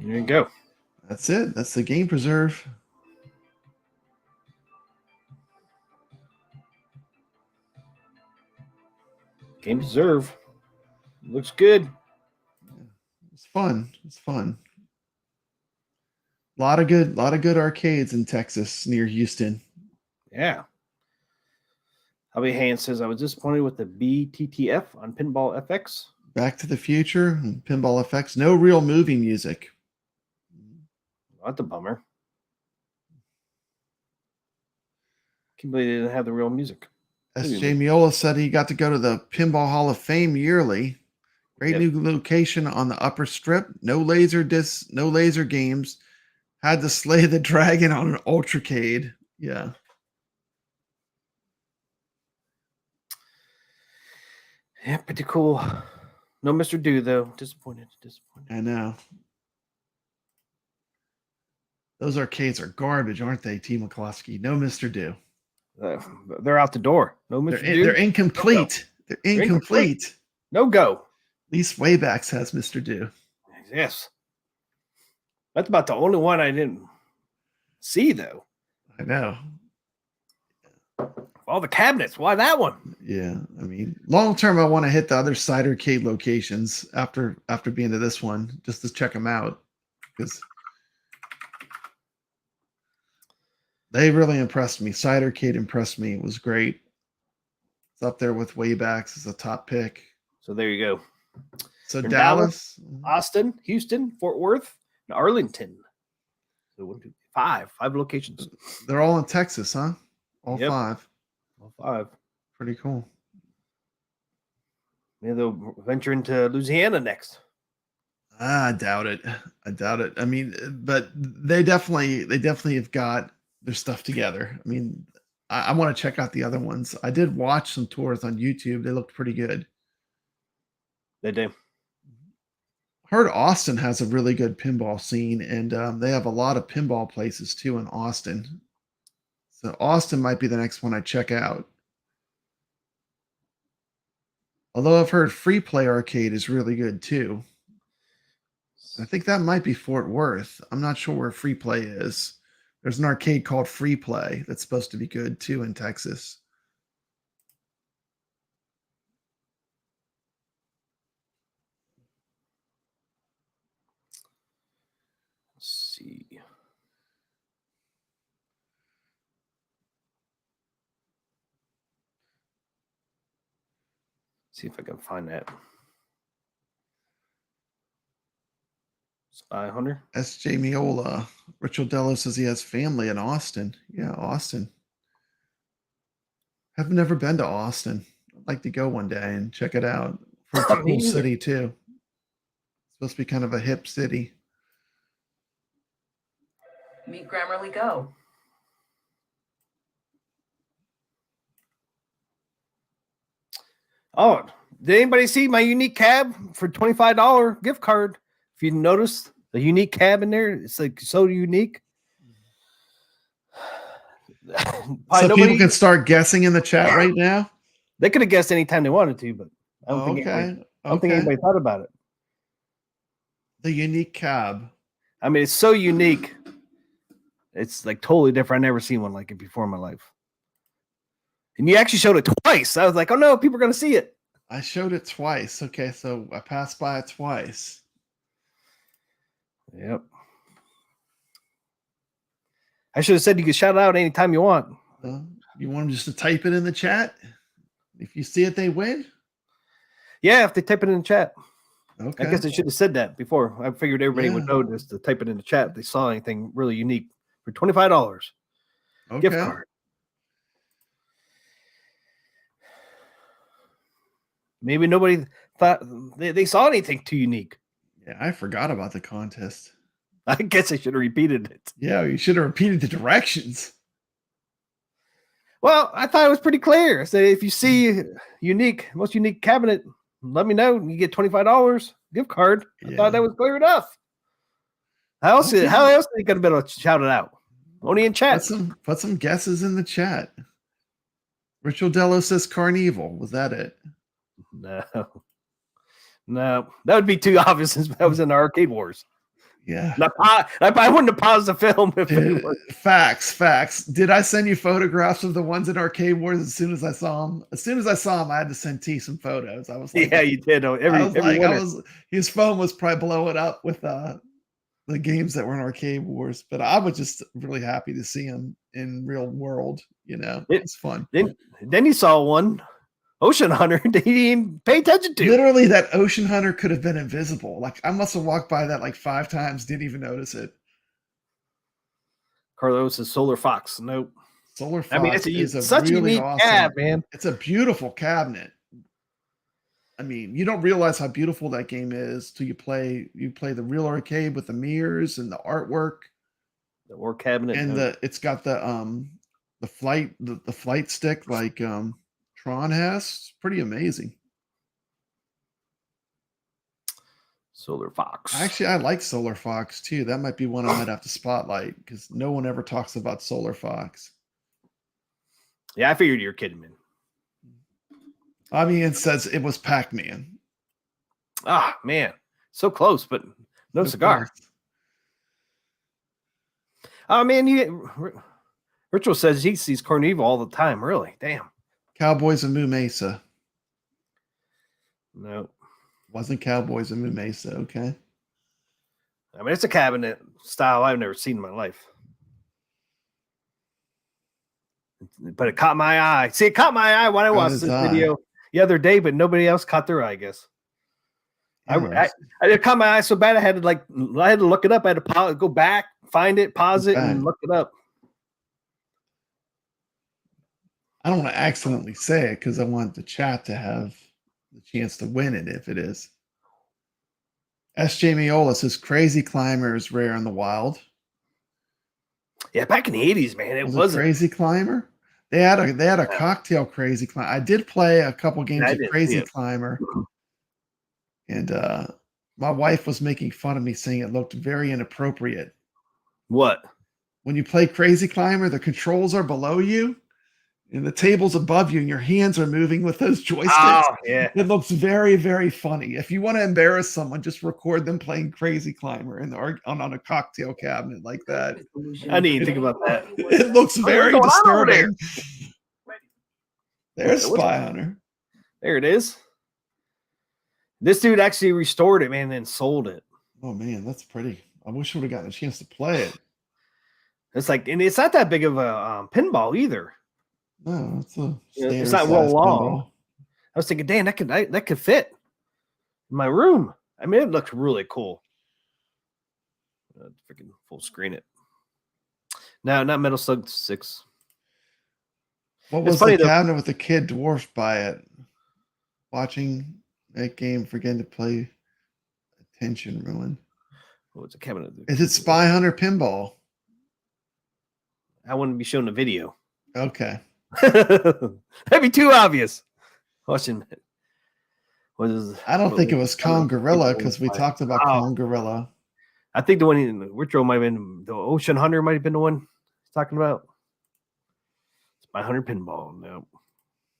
Speaker 1: There you go.
Speaker 3: That's it. That's the game preserve.
Speaker 1: Game preserve. Looks good.
Speaker 3: It's fun. It's fun. A lot of good arcades in Texas near Houston.
Speaker 1: Yeah. Hobby Hand says I was disappointed with the BTTF on Pinball FX.
Speaker 3: Back to the Future and Pinball FX. No real movie music.
Speaker 1: That's a bummer. Can't believe they didn't have the real music.
Speaker 3: S.J. Miola said he got to go to the Pinball Hall of Fame yearly. Great new location on the upper strip. No laser discs, no laser games. Had to slay the dragon on an Ultracade. Yeah.
Speaker 1: Yeah, pretty cool. No Mr. Do, though. Disappointed.
Speaker 3: I know. Those arcades are garbage, aren't they, T. McCloskey? No Mr. Do.
Speaker 1: They're out the door. No Mr. Do.
Speaker 3: They're incomplete. No they're incomplete.
Speaker 1: No go.
Speaker 3: At least Waybacks has Mr. Do.
Speaker 1: Yes. That's about the only one I didn't see, though.
Speaker 3: I know.
Speaker 1: All the cabinets. Why that one?
Speaker 3: Yeah. I mean, long term, I want to hit the other Cidercade locations after being to this one, just to check them out. Because they really impressed me. Cidercade impressed me. It was great. It's up there with Waybacks as a top pick.
Speaker 1: So there you go.
Speaker 3: So Dallas,
Speaker 1: Austin, Houston, Fort Worth, and Arlington. So 1, 2, 5 locations.
Speaker 3: They're all in Texas, huh? All five.
Speaker 1: All 5.
Speaker 3: Pretty cool.
Speaker 1: Maybe they'll venture into Louisiana next.
Speaker 3: I doubt it. I mean, but they definitely have got their stuff together. I mean, I want to check out the other ones. I did watch some tours on YouTube. They looked pretty good.
Speaker 1: They do.
Speaker 3: Heard Austin has a really good pinball scene, and they have a lot of pinball places too in Austin. So Austin might be the next one I check out. Although I've heard Free Play Arcade is really good too. I think that might be Fort Worth. I'm not sure where Free Play is. There's an arcade called Free Play that's supposed to be good too in Texas.
Speaker 1: Let's see. See if I can find that. Spy Hunter.
Speaker 3: S.J. Miola. Richard Dello says he has family in Austin. Yeah, Austin. I've never been to Austin. I'd like to go one day and check it out. It's a cool city too. It's supposed to be kind of a hip city.
Speaker 5: Meet Grammarly Go.
Speaker 1: Oh, did anybody see my unique cab for $25 gift card? If you notice the unique cab in there, it's like so unique.
Speaker 3: So people can start guessing in the chat right now.
Speaker 1: They could have guessed anytime they wanted to, but I don't think anybody thought about it.
Speaker 3: The unique cab.
Speaker 1: I mean, it's so unique. It's like totally different. I've never seen one like it before in my life. And you actually showed it twice. I was like, oh no, people are going to see it.
Speaker 3: I showed it twice. Okay, so I passed by it twice.
Speaker 1: Yep. I should have said you could shout it out anytime you want.
Speaker 3: You want them just to type it in the chat? If you see it, they win?
Speaker 1: Yeah, if they type it in the chat.
Speaker 3: Okay.
Speaker 1: I guess I should have said that before. I figured everybody would know just to type it in the chat if they saw anything really unique for $25.
Speaker 3: Okay.
Speaker 1: Gift card. Maybe nobody thought they saw anything too unique.
Speaker 3: Yeah, I forgot about the contest.
Speaker 1: I guess I should have repeated it.
Speaker 3: Yeah, you should have repeated the directions.
Speaker 1: Well, I thought it was pretty clear. So if you see most unique cabinet, let me know. You get $25 gift card. I thought that was clear enough. How else are you gonna be able to shout it out? Only in chat.
Speaker 3: Put some guesses in the chat. Rich Odello says Carnival. Was that it?
Speaker 1: No, that would be too obvious since that was in the Arcade Wars.
Speaker 3: Yeah.
Speaker 1: I wouldn't have paused the film.
Speaker 3: Facts. Did I send you photographs of the ones in Arcade Wars as soon as I saw them? As soon as I saw them, I had to send T some photos. I was like,
Speaker 1: yeah, you did.
Speaker 3: His phone was probably blowing up with the games that were in Arcade Wars, but I was just really happy to see him in real world. You know, it's fun.
Speaker 1: Then you saw one. Ocean Hunter, he didn't even pay attention to.
Speaker 3: Literally, that Ocean Hunter could have been invisible. Like, I must have walked by that like 5 times, didn't even notice it.
Speaker 1: Carlos is Solar Fox. Nope.
Speaker 3: Solar Fox.
Speaker 1: I mean, it's such a unique cab, man.
Speaker 3: It's a beautiful cabinet. I mean, you don't realize how beautiful that game is till you play the real arcade with the mirrors and the artwork.
Speaker 1: The war cabinet.
Speaker 3: And it's got the flight stick like Tron has. It's pretty amazing.
Speaker 1: Solar Fox.
Speaker 3: Actually, I like Solar Fox too. That might be one I might have to spotlight because no one ever talks about Solar Fox.
Speaker 1: Yeah, I figured you were kidding, man.
Speaker 3: I mean, it says it was Pac-Man.
Speaker 1: Ah, man. So close, but no cigar. Oh, man. Ritual says he sees Carnival all the time. Really? Damn.
Speaker 3: Cowboys of Moo Mesa.
Speaker 1: No.
Speaker 3: Wasn't Cowboys of Moo Mesa, okay?
Speaker 1: I mean, it's a cabinet style I've never seen in my life. But it caught my eye. See, it caught my eye when I watched this video the other day, but nobody else caught their eye, I guess. It caught my eye so bad I had to look it up. I had to go back, find it, pause it, and look it up.
Speaker 3: I don't want to accidentally say it because I want the chat to have the chance to win it if it is. S.J. Miola says Crazy Climber is rare in the wild.
Speaker 1: Yeah, back in the 80s, man, it was
Speaker 3: a Crazy Climber. They had a cocktail Crazy Climber. I did play a couple games of Crazy Climber, and my wife was making fun of me saying it looked very inappropriate.
Speaker 1: What?
Speaker 3: when you play Crazy Climber, the controls are below you and the table's above you and your hands are moving with those joysticks.
Speaker 1: Oh, yeah.
Speaker 3: It looks very, very funny. If you want to embarrass someone, just record them playing Crazy Climber on a cocktail cabinet like that.
Speaker 1: I didn't even think about that.
Speaker 3: It looks very
Speaker 1: going on over there?
Speaker 3: disturbing. There's
Speaker 1: What's-
Speaker 3: Spy Hunter.
Speaker 1: There it is. This dude actually restored it, man, and then sold it.
Speaker 3: Oh man, that's pretty. I wish I would have gotten a chance to play it.
Speaker 1: It's like, and it's not that big of a pinball either.
Speaker 3: No, it's a
Speaker 1: Yeah, it's
Speaker 3: standard
Speaker 1: not real
Speaker 3: size
Speaker 1: long.
Speaker 3: pinball.
Speaker 1: I was thinking, damn, that could fit in my room. I mean, it looks really cool. Freaking full screen it. No, not Metal Slug 6.
Speaker 3: What
Speaker 1: It's
Speaker 3: was
Speaker 1: funny
Speaker 3: the
Speaker 1: though-
Speaker 3: cabinet with the kid dwarfed by it? Watching that game, forgetting to play. Attention ruined.
Speaker 1: What's a cabinet?
Speaker 3: Is it Spy Hunter Pinball?
Speaker 1: I wouldn't be showing the video.
Speaker 3: Okay.
Speaker 1: That'd be too obvious. Watching it. What is?
Speaker 3: I don't think it was Kong Gorilla because we talked about
Speaker 1: Oh.
Speaker 3: Kong Gorilla.
Speaker 1: I think the one in Retro might have been the Ocean Hunter. Might have been the one he's talking about. Spy Hunter Pinball. No,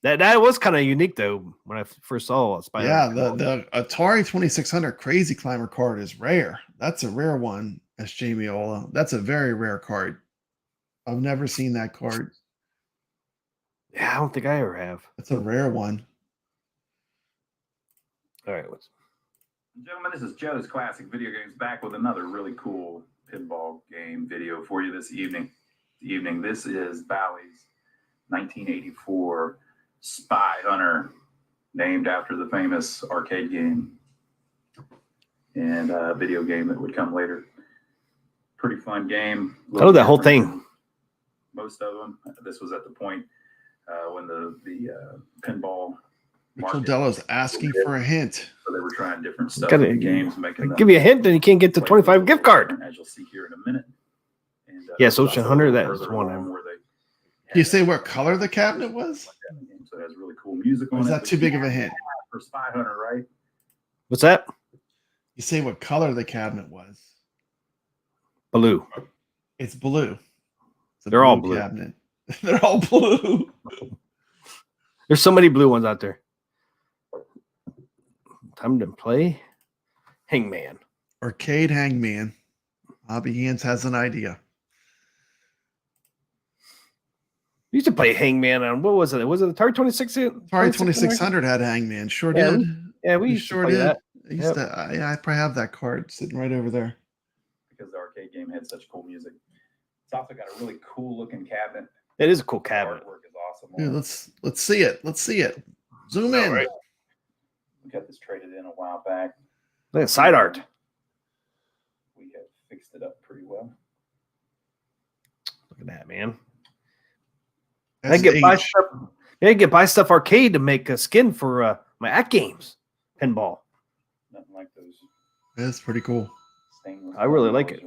Speaker 1: that was kind of unique though when I first saw Spy
Speaker 3: Yeah,
Speaker 1: Hunter.
Speaker 3: the Atari 2600 Crazy Climber card is rare. That's a rare one, as Jamie Ola. That's a very rare card. I've never seen that card.
Speaker 1: Yeah, I don't think I ever have.
Speaker 3: It's a rare one.
Speaker 1: All right, what's
Speaker 6: Gentlemen, this is Joe's Classic Video Games back with another really cool pinball game video for you this evening. This is Bally's 1984 Spy Hunter, named after the famous arcade game and a video game that would come later. Pretty fun game.
Speaker 1: Oh, that whole thing.
Speaker 6: Most of them. This was at the point when the pinball
Speaker 3: Mitchell
Speaker 6: market.
Speaker 3: Della's asking for a hint.
Speaker 6: So they were trying different stuff
Speaker 1: Gotta-
Speaker 6: in games, making them
Speaker 1: give you a hint, then you can't get the 25 gift card.
Speaker 6: as you'll see here in a minute. And,
Speaker 1: Yes,
Speaker 6: there's
Speaker 1: Ocean
Speaker 6: also
Speaker 1: Hunter,
Speaker 6: a
Speaker 1: that's
Speaker 6: further
Speaker 1: one
Speaker 6: along
Speaker 1: of-
Speaker 6: where they
Speaker 3: Can you say what color the cabinet was?
Speaker 6: So it has really cool music
Speaker 3: Or
Speaker 6: on
Speaker 3: is
Speaker 6: it.
Speaker 3: that too big of a hint?
Speaker 6: For Spy Hunter, right?
Speaker 1: What's that?
Speaker 3: You say what color the cabinet was.
Speaker 1: Blue.
Speaker 3: It's blue. It's a
Speaker 1: They're all blue.
Speaker 3: cabinet. They're all blue.
Speaker 1: There's so many blue ones out there. Time to play Hangman.
Speaker 3: Arcade Hangman. Bobby Hands has an idea.
Speaker 1: We used to play Hangman on what was it? Was it the Atari 2600?
Speaker 3: Atari 2600 had Hangman. Sure
Speaker 1: Yeah,
Speaker 3: did.
Speaker 1: Yeah, we
Speaker 3: We
Speaker 1: used
Speaker 3: sure
Speaker 1: to play
Speaker 3: did.
Speaker 1: that.
Speaker 3: I used to, yeah, I probably have that card sitting right over there.
Speaker 6: Because the arcade game had such cool music. It's also got a really cool looking cabinet.
Speaker 1: It is a cool
Speaker 6: The
Speaker 1: cabinet.
Speaker 6: artwork is awesome.
Speaker 3: Dude, let's see it. Let's see it. Zoom in.
Speaker 1: right.
Speaker 6: We got this traded in a while back.
Speaker 1: Look at side art.
Speaker 6: We have fixed it up pretty well.
Speaker 1: Look at that, man. I
Speaker 3: That's
Speaker 1: get buy
Speaker 3: H.
Speaker 1: stuff. Yeah, I get buy stuff arcade to make a skin for my at games pinball.
Speaker 6: Nothing like those
Speaker 3: That's pretty cool.
Speaker 6: stainless.
Speaker 1: I really like it.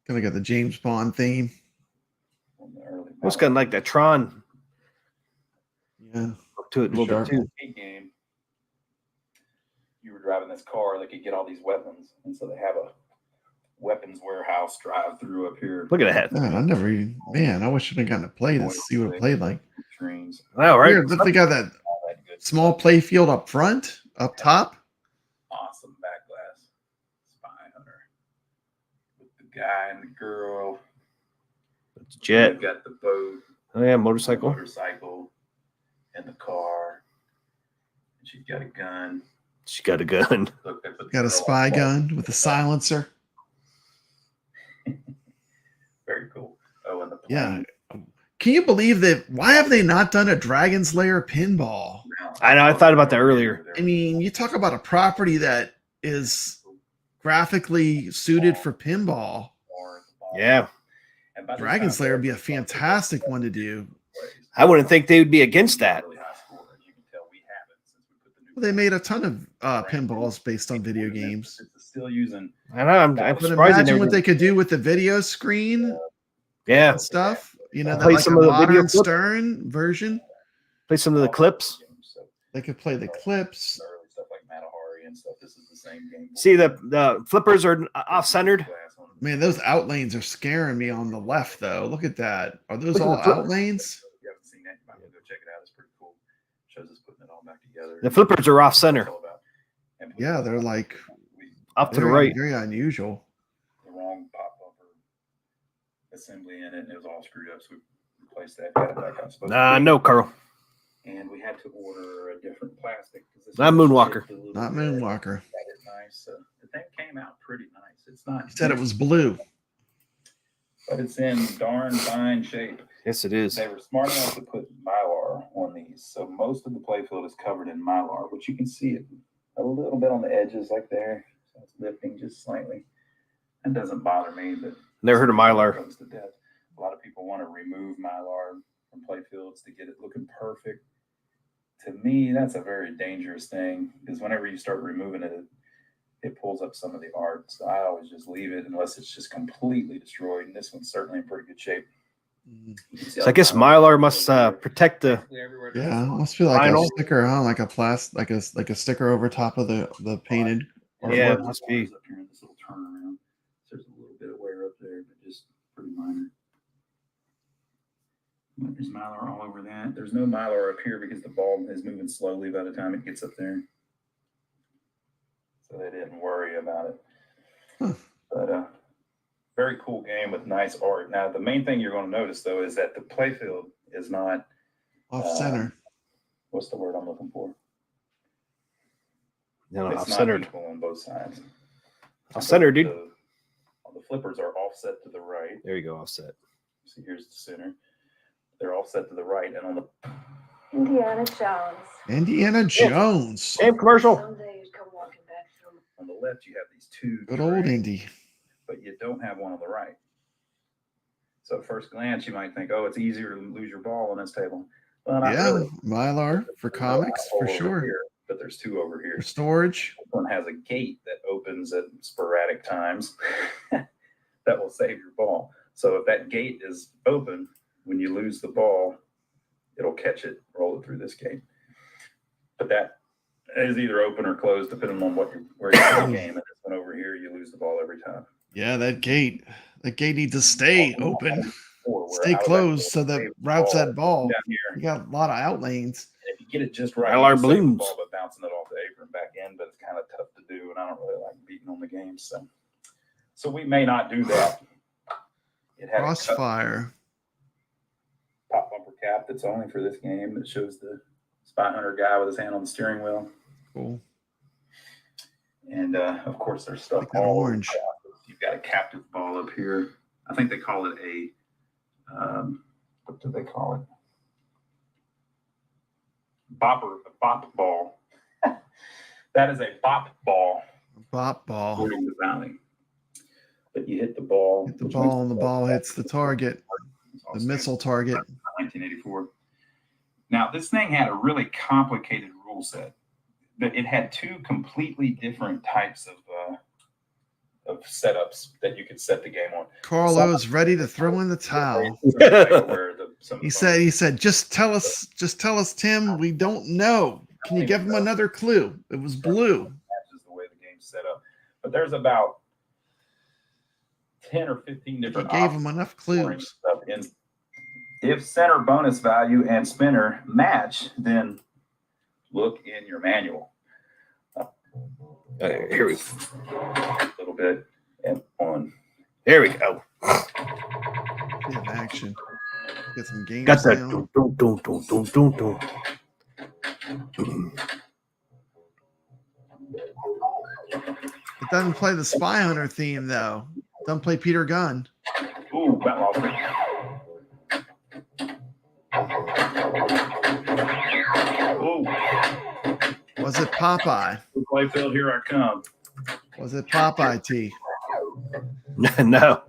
Speaker 3: Gonna get the James Bond theme.
Speaker 1: It's kind of like that Tron
Speaker 3: Yeah.
Speaker 1: up to it a little
Speaker 3: Sure.
Speaker 1: bit too.
Speaker 6: Game. You were driving this car, they could get all these weapons, and so they have a weapons warehouse drive through up here.
Speaker 1: Look at that.
Speaker 3: Man, I never even, man, I wish I'd have gotten to play this, see what it played like.
Speaker 6: Trains,
Speaker 1: All right.
Speaker 3: Weird, but they got that
Speaker 6: all that good
Speaker 3: small play field up front, up top.
Speaker 6: awesome back glass. Spy Hunter with the guy and the girl.
Speaker 1: It's jet.
Speaker 6: They've got the boat,
Speaker 1: Oh yeah,
Speaker 6: the
Speaker 1: motorcycle.
Speaker 6: motorcycle, and the car. And she's got a gun.
Speaker 1: She got a gun.
Speaker 6: Look, they put the
Speaker 3: Got a
Speaker 6: girl
Speaker 3: spy
Speaker 6: on the
Speaker 3: gun with a silencer.
Speaker 6: Very cool. Oh, and the
Speaker 3: Yeah.
Speaker 6: plane.
Speaker 3: Can you believe that? Why have they not done a Dragon's Lair pinball?
Speaker 1: I know, I thought about that earlier.
Speaker 3: I mean, you talk about a property that is graphically suited for pinball.
Speaker 1: Yeah.
Speaker 6: And by this
Speaker 3: Dragon's
Speaker 6: time,
Speaker 3: Lair would be a fantastic one to do.
Speaker 1: I wouldn't think they would be against that.
Speaker 6: Really high score. You can tell we haven't since we put the new
Speaker 3: Well, they made a ton of pinballs based on video games.
Speaker 6: It's still using
Speaker 1: I know. I'm
Speaker 3: But
Speaker 1: surprised they
Speaker 3: imagine
Speaker 1: never
Speaker 3: what
Speaker 1: did.
Speaker 3: they could do with the video screen
Speaker 1: Yeah.
Speaker 3: and stuff. You know,
Speaker 1: Play
Speaker 3: like
Speaker 1: some
Speaker 3: a
Speaker 1: of the video
Speaker 3: modern
Speaker 1: clip.
Speaker 3: Stern version.
Speaker 1: Play some of the clips.
Speaker 6: So
Speaker 3: They could play the clips.
Speaker 6: early stuff like Matahari and stuff. This is the same game.
Speaker 1: See the flippers are off centered.
Speaker 6: Glass on
Speaker 3: Man, those out lanes are scaring me on the left, though. Look at that. Are those
Speaker 1: Look at
Speaker 3: all
Speaker 1: the flip.
Speaker 3: out lanes?
Speaker 6: If you haven't seen that, you might want to go check it out. It's pretty cool. Shows us putting it all back together.
Speaker 1: The flippers are off center,
Speaker 6: And
Speaker 3: Yeah, they're like
Speaker 1: off to the
Speaker 3: very,
Speaker 1: right.
Speaker 3: very unusual.
Speaker 6: the wrong pop bumper assembly in it, and it was all screwed up. So we replaced that. Got it back how it's supposed to be.
Speaker 1: No, Carl.
Speaker 6: And we had to order a different plastic. 'Cause this
Speaker 1: Not
Speaker 6: one
Speaker 1: Moonwalker.
Speaker 6: chipped a little
Speaker 3: Not
Speaker 6: bit.
Speaker 3: Moonwalker.
Speaker 6: Got it nice. So the thing came out pretty nice. It's not.
Speaker 3: He said it was blue.
Speaker 6: But it's in darn fine shape.
Speaker 1: Yes, it is.
Speaker 6: They were smart enough to put Mylar on these. So most of the playfield is covered in Mylar, which you can see it a little bit on the edges like there. So it's lifting just slightly. That doesn't bother me, but
Speaker 1: Never heard of Mylar.
Speaker 6: Goes to death. A lot of people want to remove Mylar from playfields to get it looking perfect. To me, that's a very dangerous thing because whenever you start removing it, it pulls up some of the art. So I always just leave it unless it's just completely destroyed. And this one's certainly in pretty good shape.
Speaker 1: So I guess Mylar must protect the.
Speaker 3: Yeah, it must be like
Speaker 1: Vinyl?
Speaker 3: a sticker, huh? Like a sticker over top of the painted.
Speaker 1: Yeah, it
Speaker 3: artwork.
Speaker 1: must be.
Speaker 6: Up here in this little turnaround. So there's a little bit of wear up there, but just pretty minor. There's Mylar all over that. There's no Mylar up here because the ball is moving slowly by the time it gets up there. So they didn't worry about it.
Speaker 3: Huh.
Speaker 6: But very cool game with nice art. Now, the main thing you're going to notice, though, is that the playfield is not
Speaker 3: Off center.
Speaker 6: what's the word I'm looking for?
Speaker 1: No,
Speaker 6: It's
Speaker 1: off
Speaker 6: not
Speaker 1: centered.
Speaker 6: equal on both sides.
Speaker 1: Off centered, dude.
Speaker 6: The flippers are offset to the right.
Speaker 1: There you go, offset.
Speaker 6: See, here's the center. They're offset to the right, and on the
Speaker 5: Indiana Jones.
Speaker 3: Indiana Jones.
Speaker 1: Same commercial.
Speaker 5: Someday you'd come walking back through.
Speaker 6: on the left, you have these two.
Speaker 3: Good old
Speaker 6: trays,
Speaker 3: Indy.
Speaker 6: but you don't have one on the right. So at first glance, you might think, oh, it's easier to lose your ball on this table. Well, not
Speaker 3: Yeah,
Speaker 6: really.
Speaker 3: Mylar for
Speaker 6: There's a
Speaker 3: comics
Speaker 6: hole
Speaker 3: for
Speaker 6: over
Speaker 3: sure.
Speaker 6: here, but there's two over here.
Speaker 3: For storage.
Speaker 6: One has a gate that opens at sporadic times that will save your ball. So if that gate is open, when you lose the ball, it'll catch it, roll it through this gate. But that is either open or closed depending on where you're in the game. And this one over here, you lose the ball every time.
Speaker 3: Yeah, that gate needs to stay open,
Speaker 6: Or where
Speaker 3: stay
Speaker 6: I was
Speaker 3: closed,
Speaker 6: actually
Speaker 3: so
Speaker 6: able to
Speaker 3: that
Speaker 6: save the
Speaker 3: routes that ball.
Speaker 6: down here.
Speaker 3: You got a lot of out lanes.
Speaker 6: And if you get it just right,
Speaker 1: Mylar
Speaker 6: you save the
Speaker 1: balloons.
Speaker 6: ball by bouncing it off the apron back in, but it's kind of tough to do, and I don't really like beating on the game. So we may not do that. It had a cut
Speaker 3: Crossfire.
Speaker 6: pop bumper cap that's only for this game that shows the spy hunter guy with his hand on the steering wheel.
Speaker 3: Cool.
Speaker 6: And of course, there's stuff
Speaker 3: Like that
Speaker 6: all over
Speaker 3: orange.
Speaker 6: the top. You've got a captive ball up here. I think they call it a what do they call it? Bop ball. That is a bop ball
Speaker 3: Bop ball.
Speaker 6: according to Valley. But you hit the ball.
Speaker 3: Hit the ball and the ball hits the target, the missile target.
Speaker 6: 1984. Now, this thing had a really complicated rule set. It had two completely different types of setups that you could set the game on.
Speaker 3: Carlo's ready to throw in the towel. He said, just tell us, Tim, we don't know. Can you give him another clue? It was blue.
Speaker 6: Matches the way the game's set up. But there's about 10 or 15 different
Speaker 3: He gave
Speaker 6: options
Speaker 3: him enough
Speaker 6: for
Speaker 3: clues.
Speaker 6: stuff in. If center bonus value and spinner match, then look in your manual.
Speaker 1: Here we go.
Speaker 6: A little bit and on.
Speaker 1: There we go.
Speaker 3: Bit of action. Get some game
Speaker 1: Got that.
Speaker 3: sound.
Speaker 1: Dun, dun, dun, dun, dun, dun, dun.
Speaker 3: It doesn't play the Spy Hunter theme though. Doesn't play Peter Gunn.
Speaker 6: Ooh, that lost me. Ooh,
Speaker 3: Was it Popeye?
Speaker 6: playfield, here I come.
Speaker 3: Was it Popeye T?
Speaker 1: No.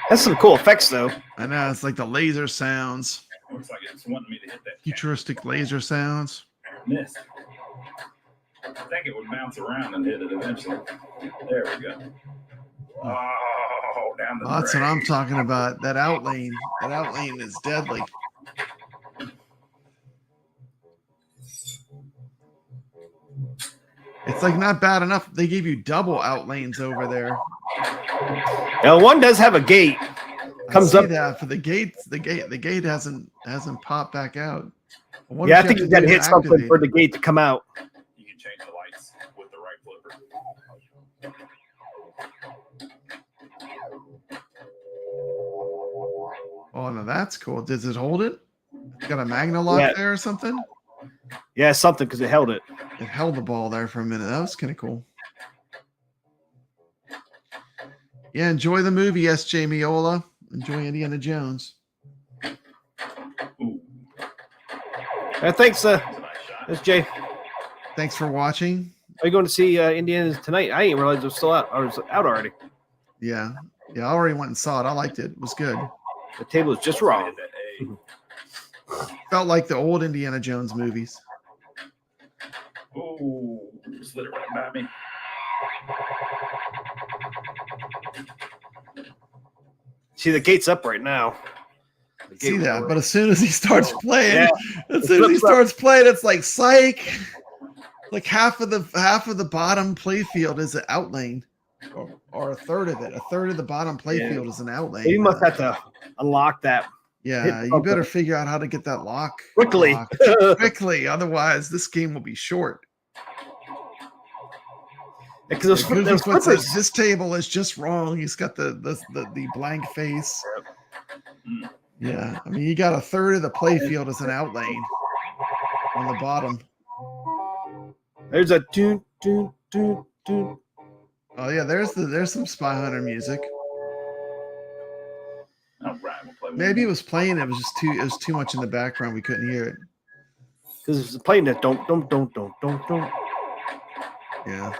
Speaker 1: That's some cool effects, though.
Speaker 3: I know it's like the laser sounds,
Speaker 6: Looks like it's wanting me to hit that
Speaker 3: futuristic laser sounds.
Speaker 6: miss. I think it would bounce around and hit it eventually. There we go. Oh, down the
Speaker 3: That's what
Speaker 6: drain.
Speaker 3: I'm talking about. That out lane is deadly. It's like not bad enough. They gave you double out lanes over there.
Speaker 1: Now one does have a gate. Comes
Speaker 3: I see
Speaker 1: up.
Speaker 3: that for the gates. The gate hasn't popped back out. What
Speaker 1: Yeah, I
Speaker 3: you
Speaker 1: think
Speaker 3: have
Speaker 1: you
Speaker 3: to
Speaker 1: got to
Speaker 3: do
Speaker 1: hit something
Speaker 3: activate
Speaker 1: for
Speaker 3: it?
Speaker 1: the gate to come out.
Speaker 6: You can change the lights with the right flipper.
Speaker 3: Oh no, that's cool. Does it hold it? It's got a magna lock
Speaker 1: Yeah.
Speaker 3: there or something?
Speaker 1: Yeah, something because it held it.
Speaker 3: It held the ball there for a minute. That was kind of cool. Yeah, enjoy the movie, S.J. Miola. Enjoy Indiana Jones.
Speaker 6: Ooh,
Speaker 1: Thanks,
Speaker 6: that's a nice shot.
Speaker 1: that's Jay.
Speaker 3: Thanks for watching.
Speaker 1: Are you going to see Indiana tonight? I didn't realize it was still out. Or it was out already.
Speaker 3: Yeah. Yeah, I already went and saw it. I liked it. It was good.
Speaker 1: The table is just wrong.
Speaker 6: That A.
Speaker 3: Felt like the old Indiana Jones movies.
Speaker 6: Ooh, slid it right by me.
Speaker 1: See, the gate's up right now. The gate
Speaker 3: See
Speaker 1: was
Speaker 3: that,
Speaker 1: already-
Speaker 3: but as soon as he starts playing,
Speaker 1: Yeah.
Speaker 3: as
Speaker 1: It
Speaker 3: soon as he
Speaker 1: flips up.
Speaker 3: starts playing, it's like psych. Like half of the bottom play field is an out lane, or a third of it. A third of the bottom play
Speaker 1: Yeah.
Speaker 3: field is an out lane.
Speaker 1: You must have to unlock that
Speaker 3: Yeah,
Speaker 1: hit
Speaker 3: you
Speaker 1: something.
Speaker 3: better figure out how to get that lock
Speaker 1: quickly.
Speaker 3: locked quickly. Otherwise, this game will be short.
Speaker 1: Because those,
Speaker 3: Yeah, Goofy
Speaker 1: those
Speaker 3: puts
Speaker 1: flippers.
Speaker 3: his table is just wrong. He's got the blank face. Yeah, I mean, you got a third of the play field as an out lane on the bottom.
Speaker 1: There's a do do do do.
Speaker 3: Oh yeah, there's some Spy Hunter music.
Speaker 6: All right, we'll play one
Speaker 3: Maybe it
Speaker 6: more.
Speaker 3: was playing. It was too much in the background. We couldn't hear it.
Speaker 1: Because it's playing that don't.
Speaker 3: Yeah,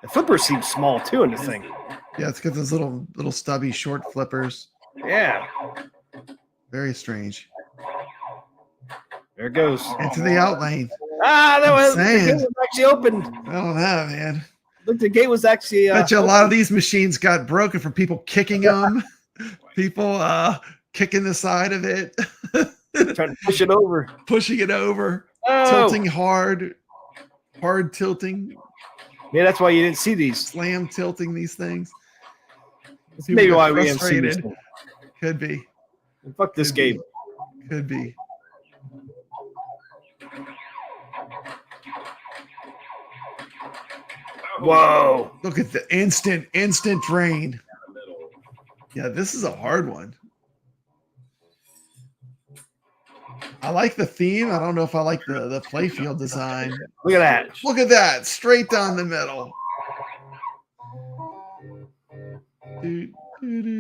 Speaker 1: The flipper seems small too in this thing.
Speaker 3: yeah. It's got those little stubby short flippers.
Speaker 1: Yeah.
Speaker 3: Very strange.
Speaker 1: There it goes.
Speaker 3: Into the out lane.
Speaker 1: Ah, that was the
Speaker 3: saying.
Speaker 1: gate was actually open.
Speaker 3: I don't know, man.
Speaker 1: Look, the gate was actually.
Speaker 3: Bet you a lot of these machines got broken from people kicking them, people kicking the side of it,
Speaker 1: trying to push it over.
Speaker 3: pushing it over,
Speaker 1: Oh,
Speaker 3: tilting hard tilting,
Speaker 1: yeah, that's why you didn't see these.
Speaker 3: slam tilting these things.
Speaker 1: That's
Speaker 3: People
Speaker 1: maybe
Speaker 3: get
Speaker 1: why we haven't seen this.
Speaker 3: frustrated. Could be.
Speaker 1: Fuck this
Speaker 3: Could be.
Speaker 1: game.
Speaker 3: Could be.
Speaker 1: Whoa.
Speaker 3: Look at the instant drain.
Speaker 6: In the middle.
Speaker 3: Yeah, this is a hard one. I like the theme. I don't know if I like the playfield design.
Speaker 1: Look at that.
Speaker 3: Look at that, straight down the middle. Do, do, do.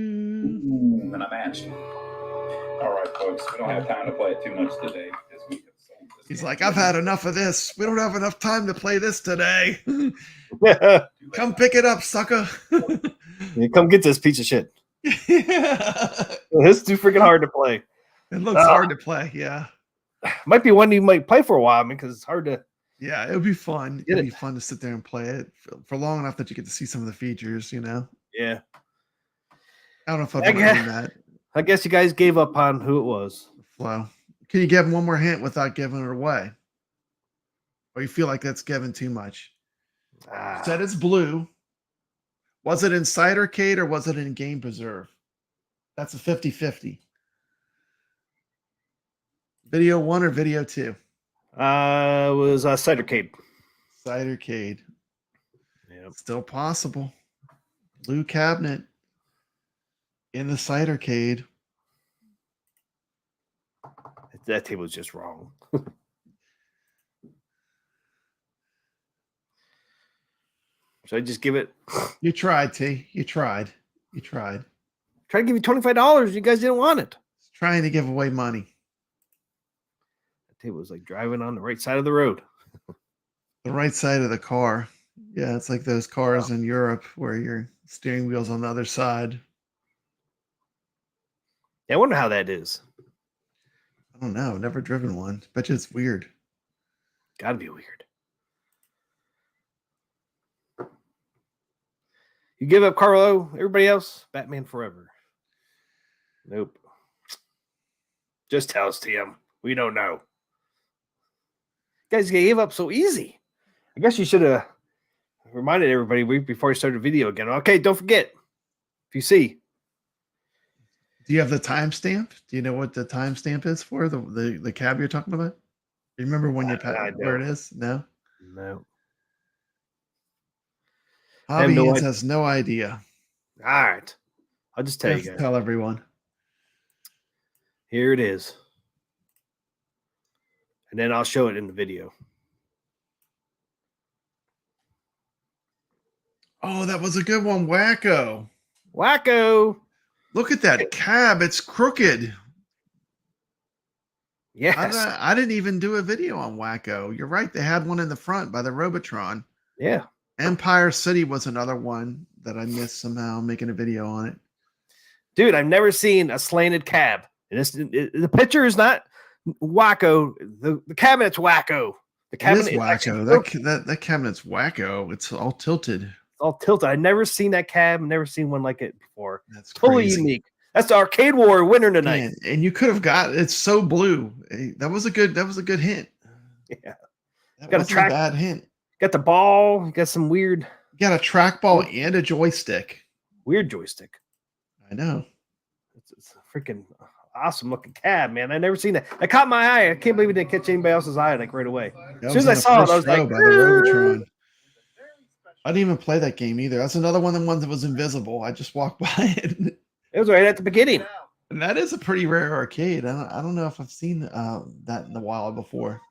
Speaker 6: Ooh, and I matched. All right, folks, we don't have time to play it too much today because we have sold this
Speaker 3: He's
Speaker 6: game.
Speaker 3: like, I've had enough of this. We don't have enough time to play this today. Come pick it up, sucker.
Speaker 1: You come get this piece of shit.
Speaker 3: Yeah.
Speaker 1: It's too freaking hard to play.
Speaker 3: It looks hard to play. Yeah.
Speaker 1: Might be one you might play for a while, because it's hard to.
Speaker 3: Yeah, it would be fun.
Speaker 1: Get
Speaker 3: It'd
Speaker 1: it.
Speaker 3: be fun to sit there and play it for long enough that you get to see some of the features, you know?
Speaker 1: Yeah.
Speaker 3: I don't know if I've
Speaker 1: I
Speaker 3: ever
Speaker 1: guess-
Speaker 3: done that.
Speaker 1: I guess you guys gave up on who it was.
Speaker 3: Flow. Can you give him one more hint without giving it away? Or you feel like that's giving too much?
Speaker 1: Ah,
Speaker 3: Said it's blue. Was it in Cidercade or was it in Game Preserve? That's a 50-50. Video 1 or video 2?
Speaker 1: was Cidercade.
Speaker 3: Cidercade.
Speaker 1: Yep.
Speaker 3: Still possible. Blue cabinet in the Cidercade.
Speaker 1: That table was just wrong. Should I just give it?
Speaker 3: You tried, T. You tried. You tried.
Speaker 1: Try to give you $25. You guys didn't want it.
Speaker 3: Trying to give away money.
Speaker 1: That table was like driving on the right side of the road.
Speaker 3: The right side of the car. Yeah, it's like those cars in Europe where your steering wheel's on the other side.
Speaker 1: Yeah, I wonder how that is.
Speaker 3: I don't know. Never driven one. Bet you it's weird.
Speaker 1: Gotta be weird. You give up Carlo, everybody else, Batman forever. Nope. Just tell us, TM. We don't know. You guys gave up so easy. I guess you should have reminded everybody before you started the video again. Okay, don't forget. If you see.
Speaker 3: Do you have the timestamp? Do you know what the timestamp is for the cab you're talking about? Do you remember when where it is? No.
Speaker 1: No.
Speaker 3: Hobby Hands has no idea.
Speaker 1: All right. I'll just tell you guys.
Speaker 3: Tell everyone.
Speaker 1: Here it is. And then I'll show it in the video.
Speaker 3: Oh, that was a good one. Wacko.
Speaker 1: Wacko.
Speaker 3: Look at that cab. It's crooked.
Speaker 1: Yes.
Speaker 3: I didn't even do a video on Wacko. You're right. They had one in the front by the Robotron.
Speaker 1: Yeah.
Speaker 3: Empire City was another one that I missed somehow, making a video on it.
Speaker 1: Dude, I've never seen a slanted cab. The picture is not Wacko. The cabinet's Wacko. The cabinet
Speaker 3: is Wacko. That cabinet's Wacko. It's all tilted.
Speaker 1: It's all tilted. I've never seen that cab. Never seen one like it before.
Speaker 3: That's
Speaker 1: totally
Speaker 3: crazy.
Speaker 1: Unique. That's the Arcade War winner tonight.
Speaker 3: Man, and you could have got it's so blue. That was a good hint.
Speaker 1: Yeah.
Speaker 3: That wasn't a bad hint.
Speaker 1: Got the ball. You got some weird.
Speaker 3: You got a trackball and a joystick.
Speaker 1: Weird joystick.
Speaker 3: I know.
Speaker 1: It's a freaking awesome looking cab, man. I never seen that. That caught my eye. I can't believe it didn't catch anybody else's eye like right away. As soon as I saw it, I was like,
Speaker 3: by the Robotron. I didn't even play that game either. That's another one of the ones that was invisible. I just walked by it.
Speaker 1: It was right at the beginning.
Speaker 3: And that is a pretty rare arcade. I don't know if I've seen that in the wild before.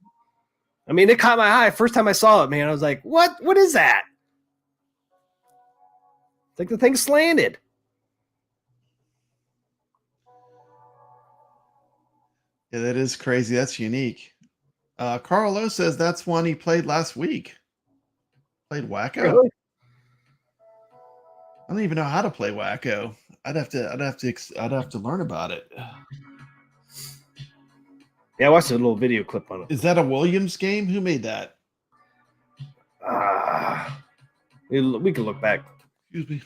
Speaker 1: I mean, it caught my eye. First time I saw it, man, I was like, what? What is that? It's like the thing slanted.
Speaker 3: Yeah, that is crazy. That's unique. Carl O says that's one he played last week. Played Wacko.
Speaker 1: Really?
Speaker 3: I don't even know how to play Wacko. I'd have to learn about it.
Speaker 1: Yeah, I watched a little video clip on it.
Speaker 3: Is that a Williams game? Who made that?
Speaker 1: We can look back.
Speaker 3: Excuse me.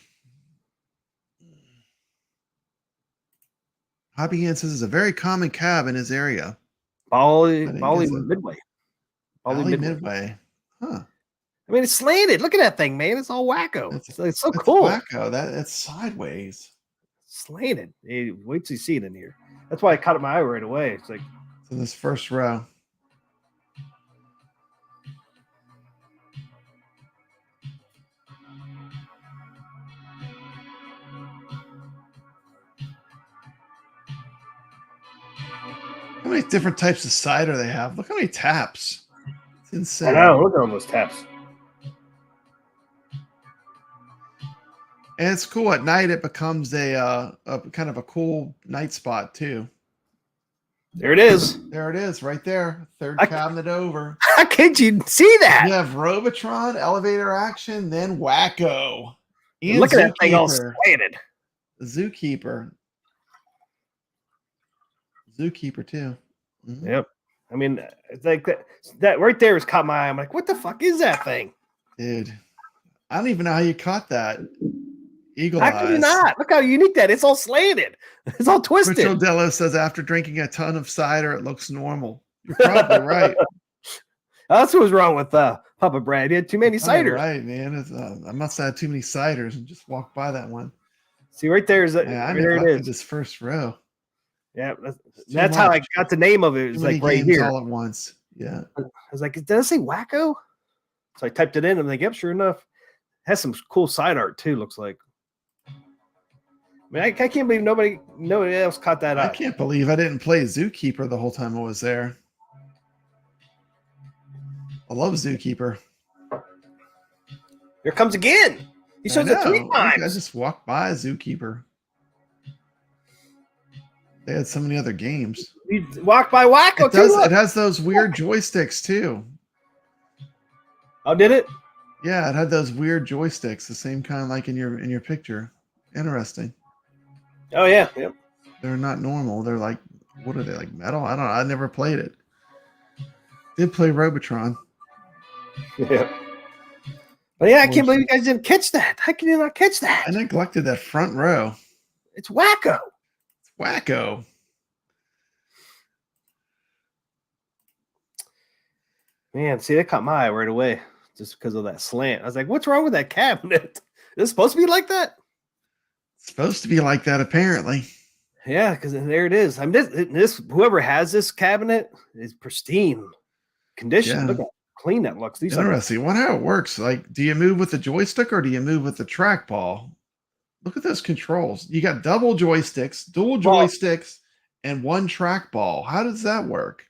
Speaker 3: Hobby Hand says it's a very common cab in his area.
Speaker 1: Bali Midway.
Speaker 3: Bali Midway. Huh.
Speaker 1: I mean, it's slanted. Look at that thing, man. It's all Wacko. It's so cool.
Speaker 3: Wacko. That's sideways.
Speaker 1: Slanted. Hey, wait till you see it in here. That's why I caught my eye right away. It's like
Speaker 3: in this first row. How many different types of cider they have? Look how many taps. It's insane.
Speaker 1: I know. Look at all those taps.
Speaker 3: And it's cool at night. It becomes a kind of a cool night spot too.
Speaker 1: There it is.
Speaker 3: There it is, right there. Third cabinet over.
Speaker 1: How could you see that?
Speaker 3: You have Robotron, elevator action, then Wacko. And
Speaker 1: look at that thing all slanted.
Speaker 3: Zookeeper too. Mm-hmm.
Speaker 1: Yep. I mean, it's like that right there has caught my eye. I'm like, what the fuck is that thing?
Speaker 3: Dude, I don't even know how you caught that. Eagle
Speaker 1: How
Speaker 3: eyes.
Speaker 1: can you not? Look how unique that is. It's all slanted. It's all twisted.
Speaker 3: Mitchell Dello says after drinking a ton of cider, it looks normal. You're probably right.
Speaker 1: That's what was wrong with Papa Brad. He had too many ciders.
Speaker 3: Right, man. I must have had too many ciders and just walked by that one.
Speaker 1: See, right there is
Speaker 3: I
Speaker 1: there it is.
Speaker 3: This first row.
Speaker 1: Yeah, that's how I got the name of it. It's like right here
Speaker 3: all at once. Yeah.
Speaker 1: I was like, does it say Wacko? So I typed it in. I'm like, yep, sure enough. It has some cool side art too. Looks like. I mean, I can't believe nobody else caught that
Speaker 3: I
Speaker 1: up.
Speaker 3: can't believe I didn't play Zookeeper the whole time I was there. I love Zookeeper.
Speaker 1: Here comes again. He shows it 3 times.
Speaker 3: I just walked by Zookeeper. They had so many other games.
Speaker 1: You walked by Wacko too.
Speaker 3: It has those weird joysticks too.
Speaker 1: Oh, did it?
Speaker 3: Yeah, it had those weird joysticks, the same kind like in your picture. Interesting.
Speaker 1: Oh yeah, yep.
Speaker 3: They're not normal. They're like, what are they, like metal? I don't know. I never played it. Did play Robotron.
Speaker 1: Yeah. But yeah, I can't believe you guys didn't catch that. How can you not catch that?
Speaker 3: I neglected that front row.
Speaker 1: It's Wacko.
Speaker 3: It's Wacko.
Speaker 1: Man, see, that caught my eye right away. just because of that slant. I was like, what's wrong with that cabinet? Is it supposed to be like that?
Speaker 3: It's supposed to be like that, apparently.
Speaker 1: Yeah, because there it is. I mean, this whoever has this cabinet is pristine condition.
Speaker 3: Yeah.
Speaker 1: Look how clean that looks. These are
Speaker 3: Interesting. I wonder how it works. Like, do you move with the joystick or do you move with the trackball? Look at those controls. You got double joysticks, dual joysticks, and one trackball. How does that work?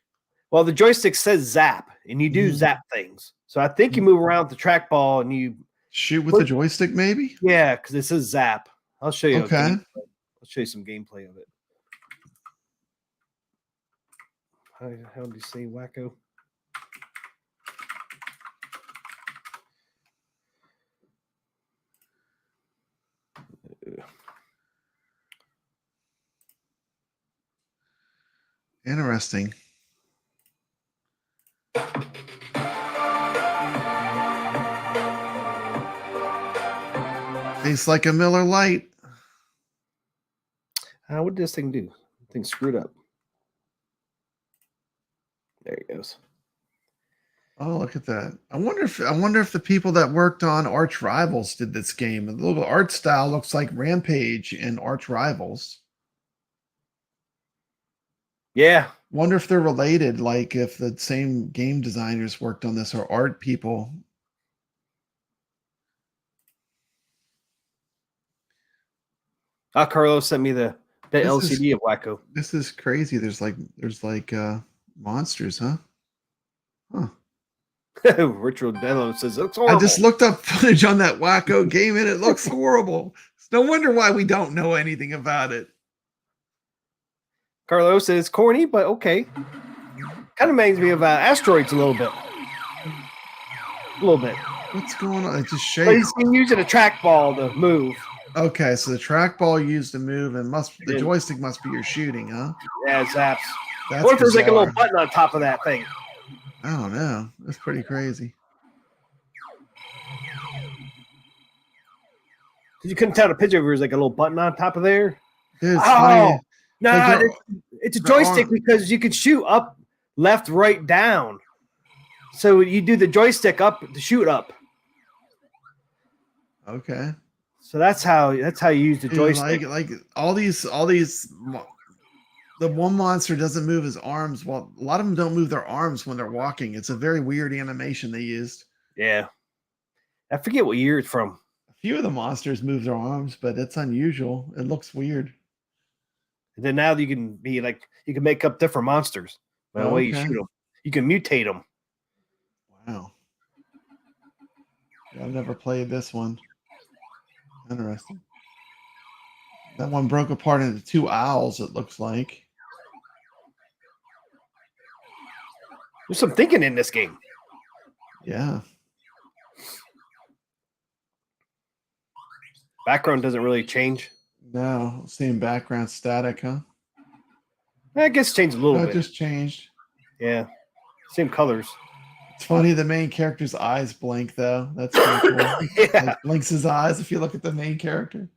Speaker 1: well, the joystick says zap, and you do zap things. So I think you move around with the trackball and you
Speaker 3: Shoot with the joystick, maybe?
Speaker 1: yeah, because it says zap. I'll show you.
Speaker 3: Okay.
Speaker 1: I'll show you some gameplay of it. How do you say wacko?
Speaker 3: Interesting. Tastes like a Miller Lite.
Speaker 1: What did this thing do? The thing screwed up. There it goes.
Speaker 3: Oh, look at that. I wonder if the people that worked on Arch Rivals did this game. The little art style looks like Rampage and Arch Rivals.
Speaker 1: Yeah.
Speaker 3: Wonder if they're related, like if the same game designers worked on this or art people.
Speaker 1: Carlos sent me the LCD of wacko.
Speaker 3: This is crazy. There's like monsters, huh? Huh.
Speaker 1: Richard Dello says it's horrible.
Speaker 3: I just looked up footage on that wacko game and it looks horrible. It's no wonder why we don't know anything about it.
Speaker 1: Carlos says corny, but okay. Kind of reminds me of Asteroids a little bit. A little bit.
Speaker 3: What's going on? It just
Speaker 1: But
Speaker 3: shakes.
Speaker 1: he's using a trackball to move.
Speaker 3: Okay, so the trackball used to move and the joystick must be your shooting, huh?
Speaker 1: Yeah, zaps.
Speaker 3: That's
Speaker 1: What if there's like a
Speaker 3: bizarre.
Speaker 1: little button on top of that thing?
Speaker 3: I don't know. That's pretty crazy.
Speaker 1: You couldn't tell the picture if there was like a little button on top of there.
Speaker 3: Dude, it's
Speaker 1: Oh,
Speaker 3: funny.
Speaker 1: no,
Speaker 3: Like
Speaker 1: it's a
Speaker 3: the
Speaker 1: joystick
Speaker 3: arm-
Speaker 1: because you can shoot up, left, right, down. So you do the joystick up to shoot up.
Speaker 3: Okay.
Speaker 1: So that's how you use the
Speaker 3: Dude,
Speaker 1: joystick.
Speaker 3: like all these the one monster doesn't move his arms. Well, a lot of them don't move their arms when they're walking. It's a very weird animation they used.
Speaker 1: Yeah. I forget what year it's from.
Speaker 3: A few of the monsters move their arms, but it's unusual. It looks weird.
Speaker 1: And then now you can be like you can make up different monsters by the way you
Speaker 3: Okay.
Speaker 1: shoot them. You can mutate them.
Speaker 3: Wow. Yeah, I've never played this one. Interesting. That one broke apart into two owls, it looks like.
Speaker 1: There's some thinking in this game.
Speaker 3: Yeah.
Speaker 1: Background doesn't really change.
Speaker 3: No, same background static, huh?
Speaker 1: I guess it changed a little
Speaker 3: No, it
Speaker 1: bit.
Speaker 3: just changed.
Speaker 1: Yeah. Same colors.
Speaker 3: It's funny, the main character's eyes blink, though. That's pretty cool.
Speaker 1: Yeah.
Speaker 3: Like, blinks his eyes if you look at the main character.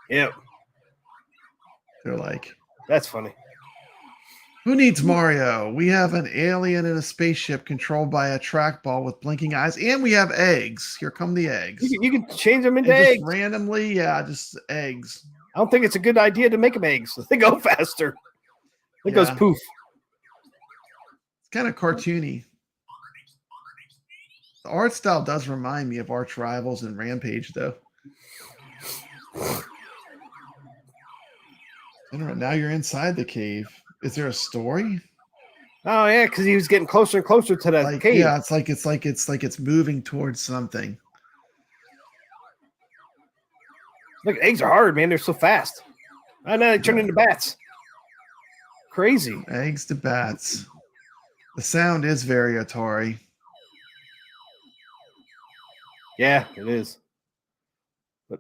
Speaker 1: Yeah.
Speaker 3: They're like,
Speaker 1: That's funny.
Speaker 3: who needs Mario? We have an alien in a spaceship controlled by a trackball with blinking eyes, and we have eggs. Here come the eggs.
Speaker 1: You can change them into
Speaker 3: And just
Speaker 1: eggs.
Speaker 3: randomly, yeah, just eggs.
Speaker 1: I don't think it's a good idea to make them eggs. They go faster. It goes
Speaker 3: Yeah.
Speaker 1: poof.
Speaker 3: It's kind of cartoony. The art style does remind me of Arch Rivals and Rampage, though. Now you're inside the cave. Is there a story?
Speaker 1: Oh yeah, because he was getting closer and closer to that
Speaker 3: Like,
Speaker 1: cave.
Speaker 3: yeah, it's like it's moving towards something.
Speaker 1: Look, eggs are hard, man. They're so fast. I know they turn into bats. Crazy.
Speaker 3: Eggs to bats. The sound is very Atari.
Speaker 1: Yeah, it is. But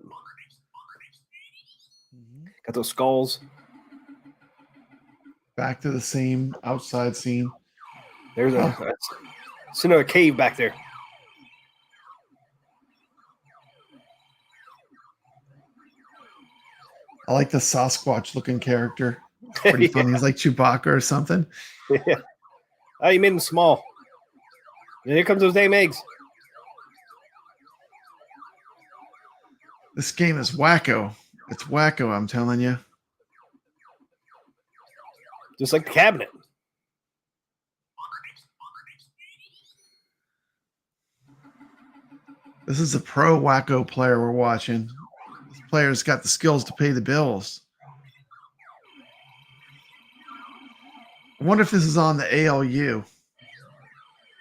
Speaker 1: got those skulls.
Speaker 3: Back to the same outside scene.
Speaker 1: There's it's another cave back there.
Speaker 3: I like the Sasquatch looking character. Pretty funny. He's like Chewbacca or something.
Speaker 1: Yeah. Oh, you made them small. And here comes those damn eggs.
Speaker 3: This game is wacko. It's wacko, I'm telling you.
Speaker 1: Just like the cabinet.
Speaker 3: This is a pro wacko player we're watching. This player's got the skills to pay the bills. I wonder if this is on the ALU.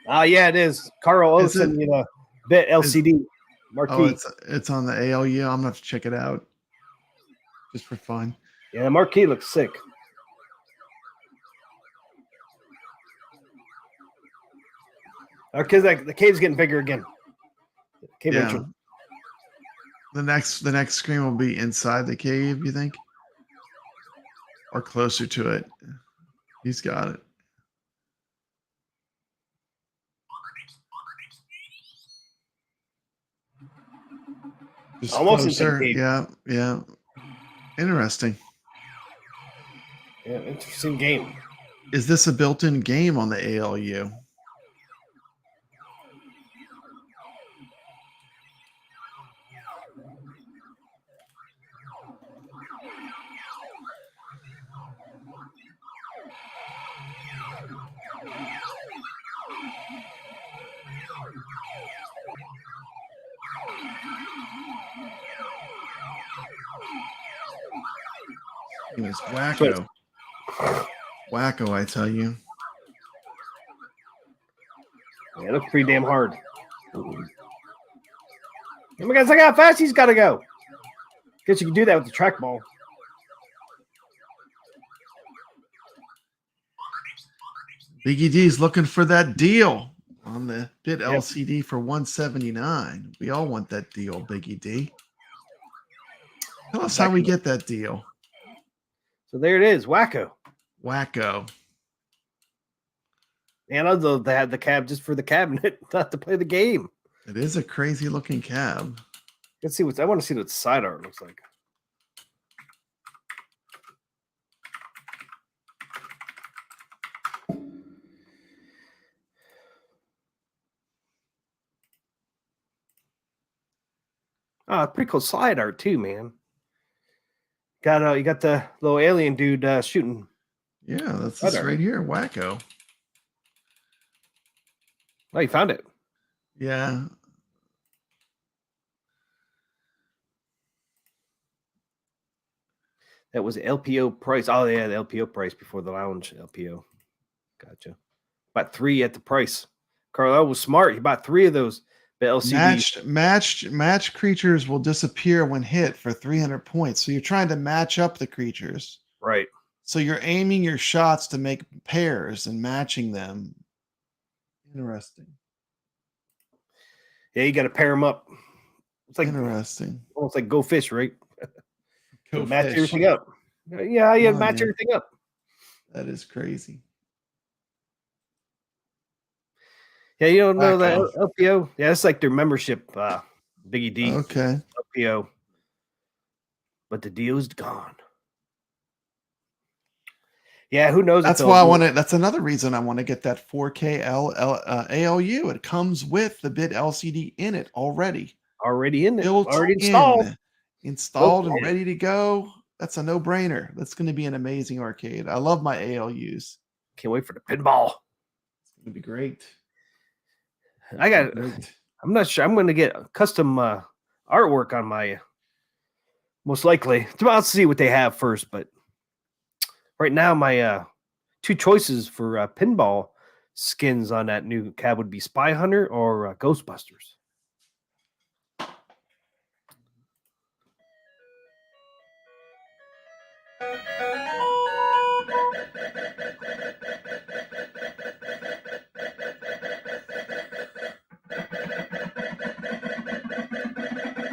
Speaker 1: Yeah, it is. Carl
Speaker 3: Is
Speaker 1: Olsen, bit LCD marquee.
Speaker 3: Oh, it's on the ALU. I'm gonna have to check it out just for fun.
Speaker 1: Yeah, the marquee looks sick. Our kids, like the cave's getting bigger again. Cave
Speaker 3: Yeah.
Speaker 1: entrance.
Speaker 3: The next screen will be inside the cave, you think? Or closer to it. He's got it. Just
Speaker 1: Almost
Speaker 3: closer.
Speaker 1: inside the cave.
Speaker 3: Yeah. Interesting.
Speaker 1: Yeah, interesting game.
Speaker 3: Is this a built-in game on the ALU? It was wacko. Wacko, I tell you.
Speaker 1: Yeah, it looks pretty damn hard. Oh my God, look how fast he's got to go. Guess you can do that with the trackball.
Speaker 3: Biggie D's looking for that deal on the bit LCD for $179. We all want that deal, Biggie D. Tell us how we get that deal.
Speaker 1: So there it is, wacko.
Speaker 3: Wacko.
Speaker 1: And although they had the cab just for the cabinet, not to play the game.
Speaker 3: It is a crazy looking cab.
Speaker 1: Let's see I want to see what the side art looks like. Oh, pretty cool side art too, man. You got the little alien dude shooting.
Speaker 3: Yeah, that's this right here, wacko.
Speaker 1: Oh, you found it.
Speaker 3: Yeah.
Speaker 1: That was LPO price. Oh, yeah, the LPO price before the lounge LPO. Gotcha. Bought 3 at the price. Carl was smart. He bought 3 of those. The LCD
Speaker 3: Matched creatures will disappear when hit for 300 points. So you're trying to match up the creatures.
Speaker 1: Right.
Speaker 3: So you're aiming your shots to make pairs and matching them. Interesting.
Speaker 1: Yeah, you got to pair them up. It's like
Speaker 3: interesting.
Speaker 1: Almost like Go Fish, right?
Speaker 3: Go
Speaker 1: match
Speaker 3: fish.
Speaker 1: everything up. Yeah, you match everything up.
Speaker 3: That is crazy.
Speaker 1: Yeah, you don't know that LPO? Yeah, it's like their membership, Biggie D.
Speaker 3: Okay.
Speaker 1: LPO. But the deal's gone. Yeah, who knows?
Speaker 3: That's why I want to. That's another reason I want to get that 4K ALU. It comes with the bit LCD in it already.
Speaker 1: Already in it.
Speaker 3: Built
Speaker 1: already installed.
Speaker 3: Installed and ready to go. That's a no-brainer. That's going to be an amazing arcade. I love my ALUs.
Speaker 1: Can't wait for the pinball.
Speaker 3: It's going to be great.
Speaker 1: I'm not sure. I'm going to get custom artwork on my. Most likely, I'll see what they have first. But right now, my 2 choices for pinball skins on that new cab would be Spy Hunter or Ghostbusters.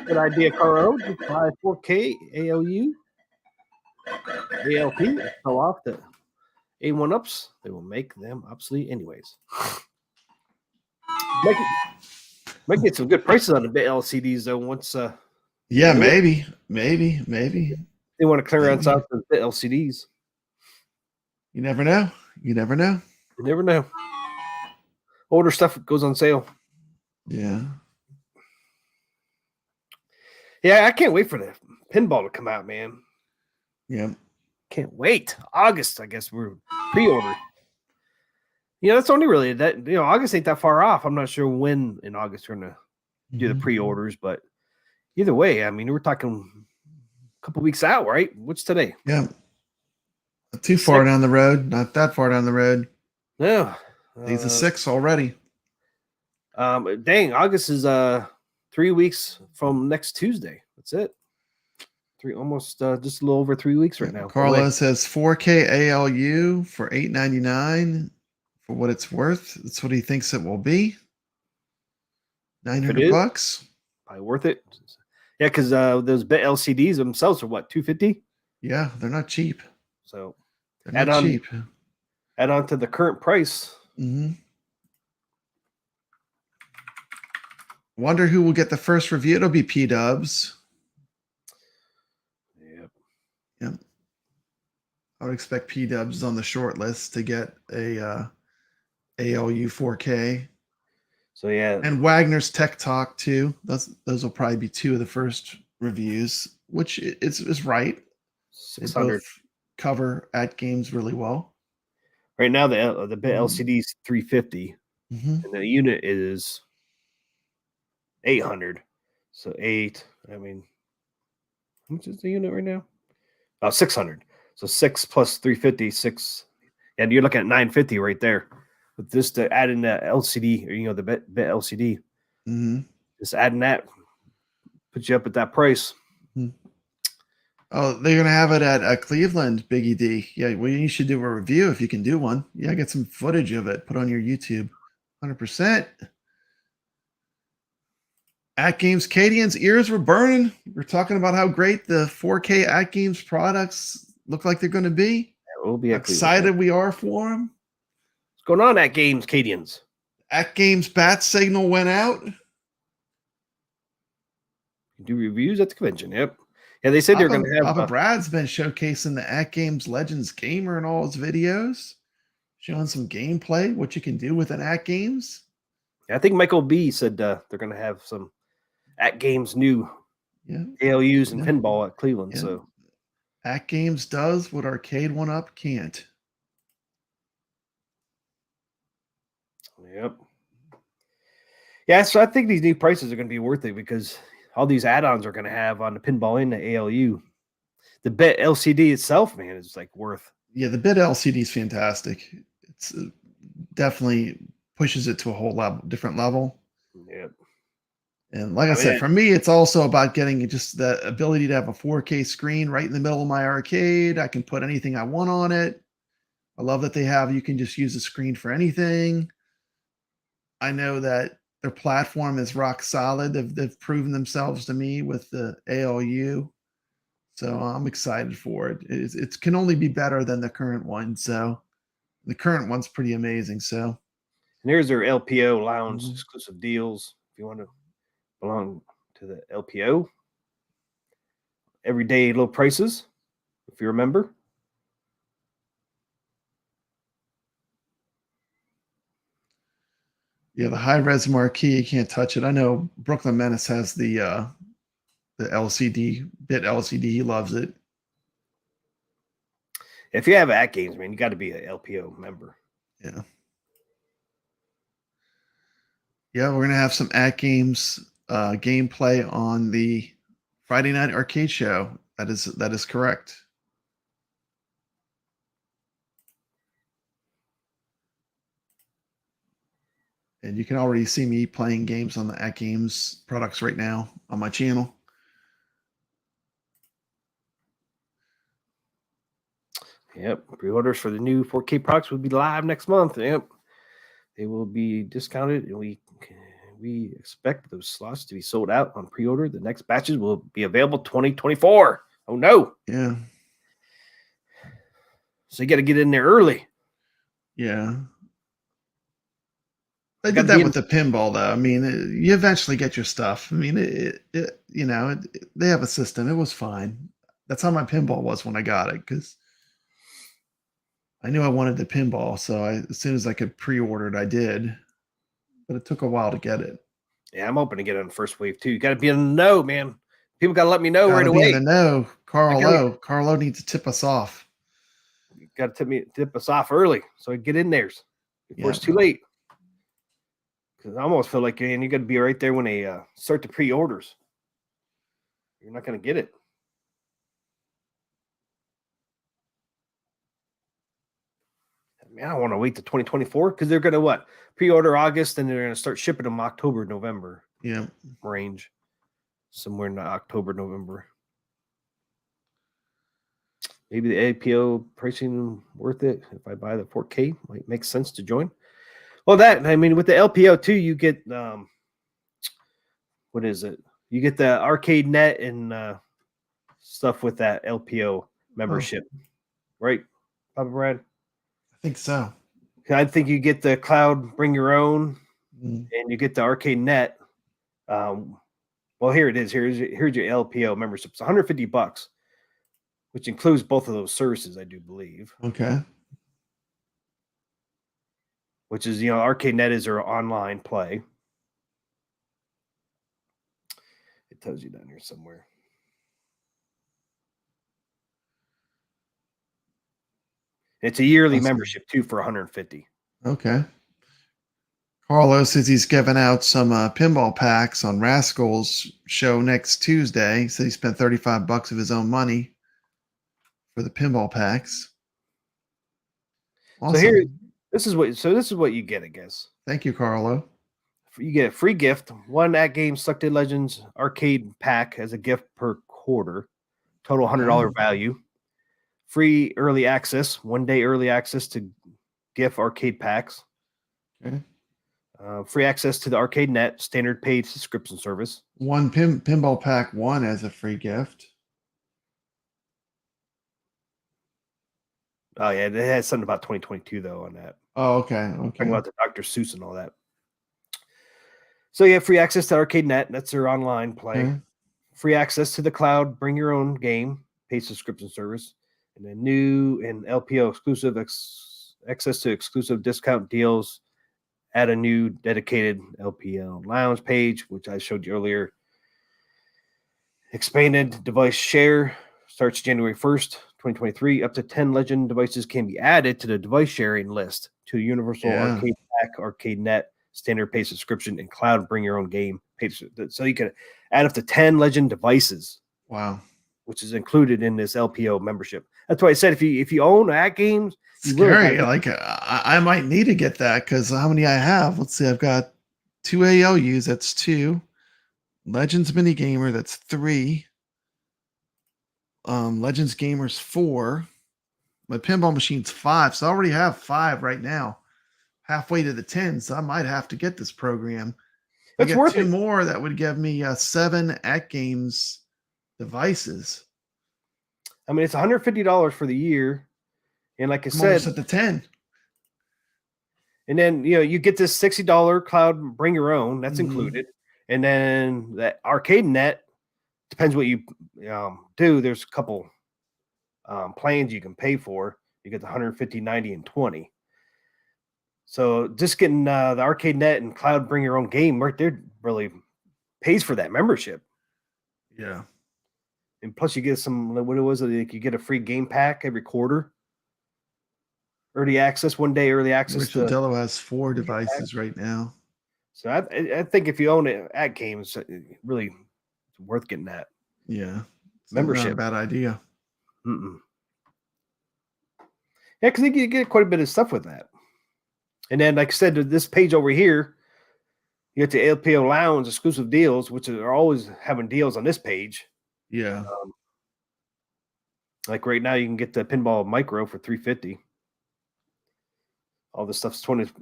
Speaker 1: Good idea, Carl. Buy 4K ALU, ALP. Fell off the A1 ups. They will make them obsolete anyways. Might get some good prices on the bit LCDs though. Once,
Speaker 3: yeah, maybe.
Speaker 1: They want to clear out the bit LCDs.
Speaker 3: You never know. You never know.
Speaker 1: You never know. Older stuff goes on sale.
Speaker 3: Yeah.
Speaker 1: Yeah, I can't wait for the pinball to come out, man.
Speaker 3: Yeah.
Speaker 1: Can't wait. August, I guess we're pre-order. That's only really that. August ain't that far off. I'm not sure when in August we're gonna do the
Speaker 3: Mhm.
Speaker 1: pre-orders, but either way, I mean, we're talking a couple weeks out, right? What's today?
Speaker 3: Yeah. Not too far down the road. Not that far down the road.
Speaker 1: No.
Speaker 3: These are 6 already.
Speaker 1: Dang, August is 3 weeks from next Tuesday. That's it. Almost just a little over 3 weeks right now.
Speaker 3: Carlo says 4K ALU for $8.99 for what it's worth. That's what he thinks it will be. $900.
Speaker 1: Probably worth it. Yeah, because those bit LCDs themselves are what, $250?
Speaker 3: Yeah, they're not cheap.
Speaker 1: So
Speaker 3: they're not cheap.
Speaker 1: Add on to the current price.
Speaker 3: Mm-hmm. Wonder who will get the first review. It'll be P-Dubs. Yep. I would expect P-Dubs on the short list to get a ALU 4K.
Speaker 1: So yeah.
Speaker 3: And Wagner's Tech Talk too. Those will probably be 2 of the first reviews, which is right.
Speaker 1: 600.
Speaker 3: They both cover at games really well.
Speaker 1: Right now the bit LCD is $350, and the unit is $800. So 8. I mean, how much is the unit right now? Oh, $600. So 6 plus 350, 6. And you're looking at $950 right there. With this to add in the LCD, or the bit LCD. Just adding that puts you up at that price.
Speaker 3: Oh, they're gonna have it at Cleveland, Biggie D. Yeah, well, you should do a review if you can do one. Yeah, get some footage of it, put on your YouTube. 100%. At Games Cadian's ears were burning. We're talking about how great the 4K At Games products look like they're going to be.
Speaker 1: Yeah, we'll be
Speaker 3: excited we are for them.
Speaker 1: What's going on at Games Cadians?
Speaker 3: At Games bat signal went out.
Speaker 1: Do reviews at the convention. Yep. Yeah, they said they're going to have.
Speaker 3: Papa Brad's been showcasing the At Games Legends Gamer in all his videos, showing some gameplay, what you can do with an At Games.
Speaker 1: I think Michael B said they're going to have some At Games new ALUs and pinball at Cleveland. Yeah. So
Speaker 3: At Games does what Arcade 1-Up can't.
Speaker 1: Yep. Yeah, so I think these new prices are going to be worth it because all these add-ons are going to have on the pinball and the ALU. The bit LCD itself, man, is like worth.
Speaker 3: Yeah, the bit LCD is fantastic. It's definitely pushes it to a whole different level.
Speaker 1: Yep.
Speaker 3: And like I said, for me, it's also about getting just the ability to have a 4K screen right in the middle of my arcade. I can put anything I want on it. I love that you can just use the screen for anything. I know that their platform is rock solid. They've proven themselves to me with the ALU. So I'm excited for it. It can only be better than the current one. So the current one's pretty amazing. So.
Speaker 1: And here's their LPO lounge exclusive deals. If you want to belong to the LPO, everyday low prices, if you remember.
Speaker 3: Yeah, the high res marquee, you can't touch it. I know Brooklyn Menace has the LCD bit LCD. He loves it.
Speaker 1: If you have At Games, man, you got to be an LPO member.
Speaker 3: Yeah. Yeah, we're gonna have some At Games gameplay on the Friday Night Arcade Show. That is correct. And you can already see me playing games on the At Games products right now on my channel.
Speaker 1: Yep. Pre-orders for the new 4K products will be live next month. Yep. They will be discounted, and we expect those slots to be sold out on pre-order. The next batches will be available 2024. Oh no.
Speaker 3: Yeah.
Speaker 1: So you got to get in there early.
Speaker 3: Yeah. They did that with the pinball, though. I mean, you eventually get your stuff. I mean, they have a system. It was fine. That's how my pinball was when I got it, because I knew I wanted the pinball. So as soon as I could pre-order it, I did. But it took a while to get it.
Speaker 1: Yeah, I'm hoping to get it on the first wave, too. You got to be in the know, man. People got to let me know
Speaker 3: Gotta
Speaker 1: right
Speaker 3: be in
Speaker 1: away.
Speaker 3: the know.
Speaker 1: I gotta-
Speaker 3: Carlo needs to tip us off.
Speaker 1: You got to tip us off early so I get in there before it's
Speaker 3: Yeah.
Speaker 1: too late. Because I almost feel like you got to be right there when they start the pre-orders. You're not going to get it. I mean, I don't want to wait to 2024 because they're going to what? Pre-order August and they're going to start shipping them October, November
Speaker 3: Yeah.
Speaker 1: range. Somewhere in October, November. Maybe the APO pricing worth it. If I buy the 4K, might make sense to join. Well, I mean, with the LPO too, you get what is it? You get the arcade net and stuff with that LPO membership, right, Papa Brad?
Speaker 3: I think so.
Speaker 1: I think you get the cloud, bring your own,
Speaker 3: Mm.
Speaker 1: and you get the arcade net. Well, here it is. Here's your LPO membership. It's $150, which includes both of those services, I do believe.
Speaker 3: Okay.
Speaker 1: Which is, Arcade Net is our online play. It tells you down here somewhere. It's a yearly
Speaker 3: Awesome.
Speaker 1: membership too for $150.
Speaker 3: Okay. Carlo says he's giving out some pinball packs on Rascal's show next Tuesday. He said he spent $35 of his own money for the pinball packs. Awesome.
Speaker 1: So this is what you get, I guess.
Speaker 3: Thank you, Carlo.
Speaker 1: You get a free gift, one At Game Selected Legends arcade pack as a gift per quarter, total $100 value. Free early access, 1 day early access to gift arcade packs.
Speaker 3: Okay.
Speaker 1: Free access to the Arcade Net standard paid subscription service.
Speaker 3: One pinball pack one as a free gift.
Speaker 1: Oh yeah, it has something about 2022 though on that.
Speaker 3: Oh, okay. Okay.
Speaker 1: Talking about the Dr. Seuss and all that. So you have free access to Arcade Net. That's their online play.
Speaker 3: Okay.
Speaker 1: Free access to the cloud. Bring your own game. Paid subscription service. And then new and LPO exclusive access to exclusive discount deals. Add a new dedicated LPL lounge page, which I showed you earlier. Expanded device share starts January 1st, 2023. Up to 10 Legend devices can be added to the device sharing list to Universal Arcade Pack, Arcade Net, standard pay subscription, and cloud bring your own game. So you can add up to 10 Legend devices.
Speaker 3: Wow.
Speaker 1: Which is included in this LPO membership. That's why I said if you own At Games,
Speaker 3: scary. Like I might need to get that because how many I have? Let's see. I've got 2 ALUs. That's 2. Legends Mini Gamer. That's 3. Legends Gamers 4. My pinball machine's 5. So I already have 5 right now. Halfway to the 10. So I might have to get this program.
Speaker 1: It's
Speaker 3: I
Speaker 1: worth
Speaker 3: get 2
Speaker 1: it.
Speaker 3: more. That would give me 7 At Games devices.
Speaker 1: I mean, it's $150 for the year, and like I
Speaker 3: I'm almost
Speaker 1: said,
Speaker 3: at the 10.
Speaker 1: And then you get this $60 cloud bring your own. That's
Speaker 3: Mhm.
Speaker 1: included, and then the Arcade Net depends what you do. There's a couple plans you can pay for. You get the 150, 90, and 20. So just getting the Arcade Net and cloud bring your own game right there really pays for that membership.
Speaker 3: Yeah.
Speaker 1: And plus, you get some. What was it? Like you get a free game pack every quarter. Early access, 1 day early access.
Speaker 3: Rich Dello has 4 devices right now.
Speaker 1: So I think if you own it At Games, really it's worth getting that.
Speaker 3: Yeah. It's
Speaker 1: Membership.
Speaker 3: Not a bad idea.
Speaker 1: Mm-mm. Yeah, because you get quite a bit of stuff with that. And then, like I said, this page over here, you get the LPO Lounge exclusive deals, which are always having deals on this page.
Speaker 3: Yeah.
Speaker 1: Like right now, you can get the Pinball Micro for $350. All this stuff's 20%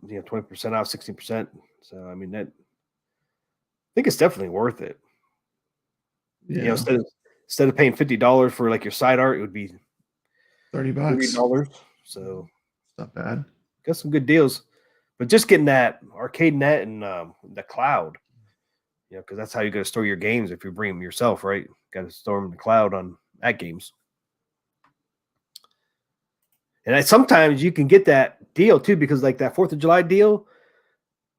Speaker 1: off, 16%. So I mean I think it's definitely worth it.
Speaker 3: Yeah.
Speaker 1: Instead of paying $50 for like your side art, it would be
Speaker 3: $30.
Speaker 1: $30. So
Speaker 3: It's not bad.
Speaker 1: got some good deals. But just getting that Arcade Net and the cloud, because that's how you're going to store your games if you bring them yourself, right? Got to store them in the cloud on At Games. And sometimes you can get that deal too, because like that 4th of July deal,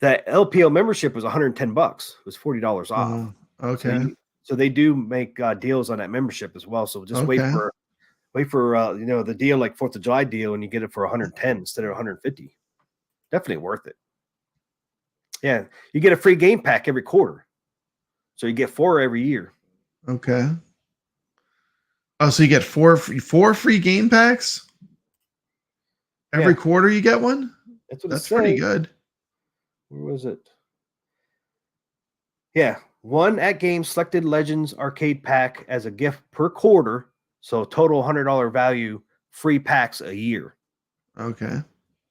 Speaker 1: that LPO membership was $110. It was $40 off.
Speaker 3: Okay.
Speaker 1: So they do make deals on that membership as well. So just
Speaker 3: Okay.
Speaker 1: wait for the deal, like 4th of July deal, and you get it for 110 instead of 150. Definitely worth it. Yeah, you get a free game pack every quarter, so you get 4 every year.
Speaker 3: Okay. Oh, so you get four free game packs every
Speaker 1: Yeah.
Speaker 3: quarter. You get one.
Speaker 1: That's what
Speaker 3: That's
Speaker 1: it's
Speaker 3: pretty
Speaker 1: saying.
Speaker 3: good.
Speaker 1: Where was it? Yeah, 1 at Game Selected Legends arcade pack as a gift per quarter, so total $100 value, free packs a year.
Speaker 3: Okay.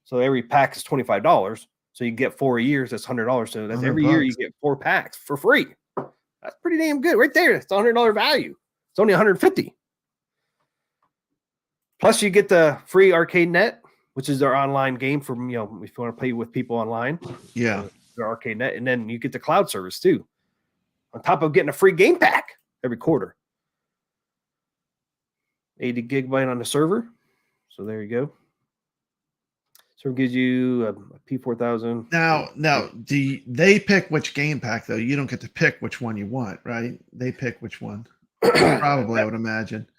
Speaker 1: So every pack is $25. So you get 4 years. That's $100. So that's every year you
Speaker 3: $100.
Speaker 1: get 4 packs for free. That's pretty damn good right there. It's $100 value. It's only 150. Plus you get the free Arcade Net, which is their online game for if you want to play with people online.
Speaker 3: Yeah.
Speaker 1: Their Arcade Net, and then you get the cloud service too, on top of getting a free game pack every quarter. 80 gigabyte on the server. So there you go. So it gives you a P4000.
Speaker 3: Now, they pick which game pack though? You don't get to pick which one you want, right? They pick which one. Probably, I would imagine.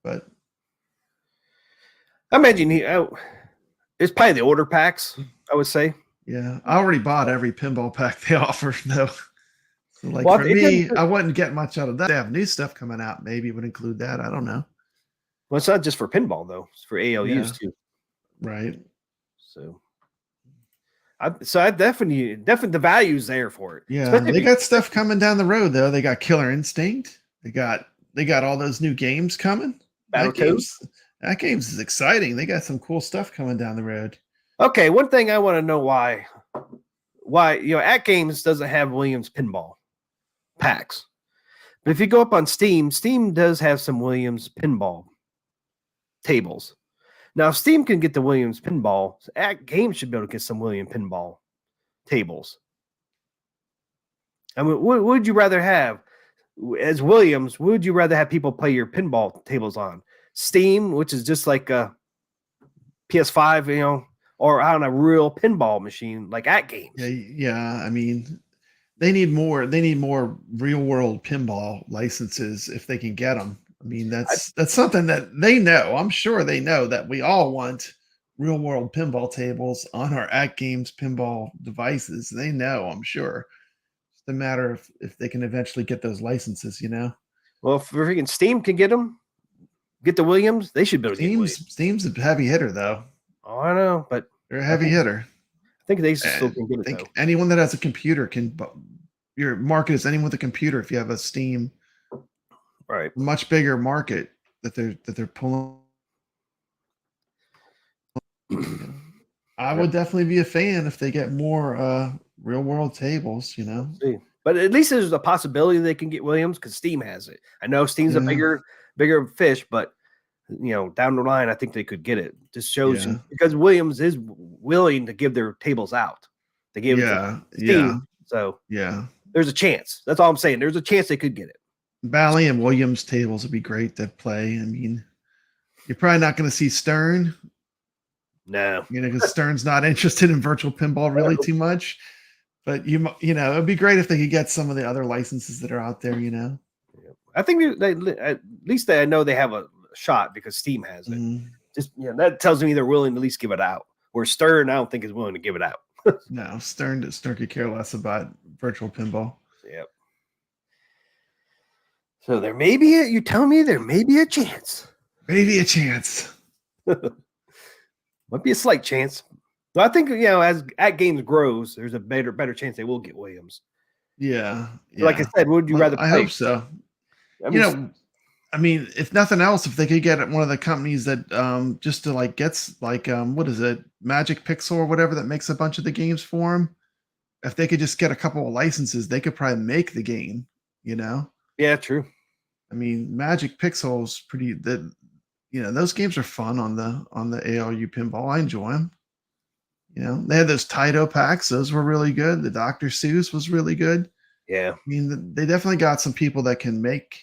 Speaker 3: But
Speaker 1: I imagine it's probably the order packs, I would say.
Speaker 3: yeah, I already bought every pinball pack they offer though. So like
Speaker 1: Well,
Speaker 3: for me, I wouldn't get much out of that. They have new stuff coming out. Maybe it would include that. I don't know.
Speaker 1: Well, it's not just for pinball though; it's for ALUs too.
Speaker 3: Right.
Speaker 1: So, I definitely the value's there for it.
Speaker 3: Yeah,
Speaker 1: Especially
Speaker 3: they got stuff coming down the road though. They got Killer Instinct. They got all those new games coming.
Speaker 1: Battletoads.
Speaker 3: That game's is exciting. They got some cool stuff coming down the road.
Speaker 1: Okay, one thing I want to know why at Games doesn't have Williams pinball packs, but if you go up on Steam does have some Williams pinball tables. Now, if Steam can get the Williams pinball, at Games should be able to get some Williams pinball tables. I mean, what would you rather have as Williams? Would you rather have people play your pinball tables on Steam, which is just like a PS5, or on a real pinball machine like at Games?
Speaker 3: Yeah. I mean, they need more real world pinball licenses if they can get them. I mean, that's something that they know. I'm sure they know that we all want real world pinball tables on our at Games pinball devices. They know, I'm sure. It's a matter of if they can eventually get those licenses,
Speaker 1: Well, if freaking Steam can get them, get the Williams, they should be able to get Williams.
Speaker 3: Steam's a heavy hitter, though.
Speaker 1: Oh, I know, but
Speaker 3: they're a heavy hitter.
Speaker 1: I think they still can get it, though.
Speaker 3: Anyone that has a computer can. Your market is anyone with a computer. If you have a Steam,
Speaker 1: right,
Speaker 3: much bigger market that they're pulling. I would definitely be a fan if they get more real world tables.
Speaker 1: See. But at least there's a possibility they can get Williams because Steam has it. I know Steam's a bigger fish, but down the line, I think they could get it. Just shows you because Williams is willing to give their tables out. They gave it to Steam, so there's a chance. That's all I'm saying. There's a chance they could get it.
Speaker 3: Bally and Williams tables would be great to play. I mean, you're probably not going to see Stern.
Speaker 1: No,
Speaker 3: because Stern's not interested in virtual pinball really too much. But it'd be great if they could get some of the other licenses that are out there.
Speaker 1: I think they at least I know they have a shot because Steam has it. Just that tells me they're willing to at least give it out. Where Stern, I don't think is willing to give it out.
Speaker 3: No, Stern could care less about virtual pinball.
Speaker 1: Yep. So there may be you tell me there may be a chance.
Speaker 3: Maybe a chance.
Speaker 1: Might be a slight chance. But I think as at Games grows, there's a better chance they will get Williams.
Speaker 3: Yeah.
Speaker 1: Like I said, would you rather?
Speaker 3: I hope so. I mean, if nothing else, if they could get one of the companies that just to gets what is it, Magic Pixel or whatever that makes a bunch of the games for them. If they could just get a couple of licenses, they could probably make the game.
Speaker 1: Yeah, true.
Speaker 3: I mean, Magic Pixel's pretty. Those games are fun on the ALU pinball. I enjoy them. They had those Taito packs; those were really good. The Dr. Seuss was really good.
Speaker 1: Yeah,
Speaker 3: I mean, they definitely got some people that can make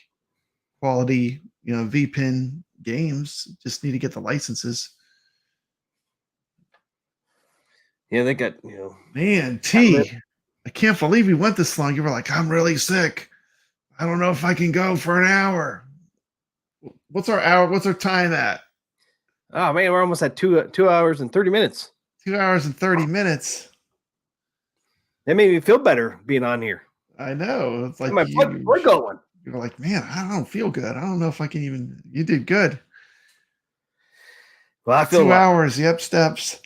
Speaker 3: quality, VPin games. Just need to get the licenses.
Speaker 1: Yeah, they got
Speaker 3: Man, T, I can't believe we went this long. You were like, I'm really sick. I don't know if I can go for an hour. What's our hour? What's our time at?
Speaker 1: Oh man, we're almost at 2 hours and 30 minutes.
Speaker 3: 2 hours and 30 minutes.
Speaker 1: That made me feel better being on here.
Speaker 3: I know. It's like
Speaker 1: My blood, we're going.
Speaker 3: You're like, man, I don't feel good. I don't know if I can even. You did good.
Speaker 1: Well, I feel
Speaker 3: 2 hours. Yep, steps.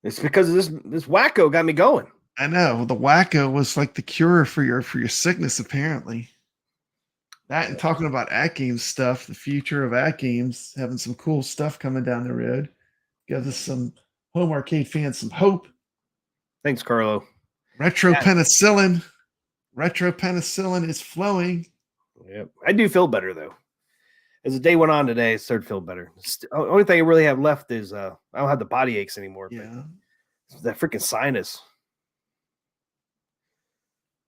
Speaker 1: It's because of this wacko got me going.
Speaker 3: I know. The wacko was like the cure for your sickness, apparently. That and talking about at games stuff, the future of at games, having some cool stuff coming down the road. Gives us some home arcade fans some hope.
Speaker 1: Thanks, Carlo.
Speaker 3: Retro penicillin is flowing.
Speaker 1: Yep. I do feel better though. As the day went on today, I started to feel better. Only thing I really have left is I don't have the body aches anymore.
Speaker 3: Yeah.
Speaker 1: That freaking sinus.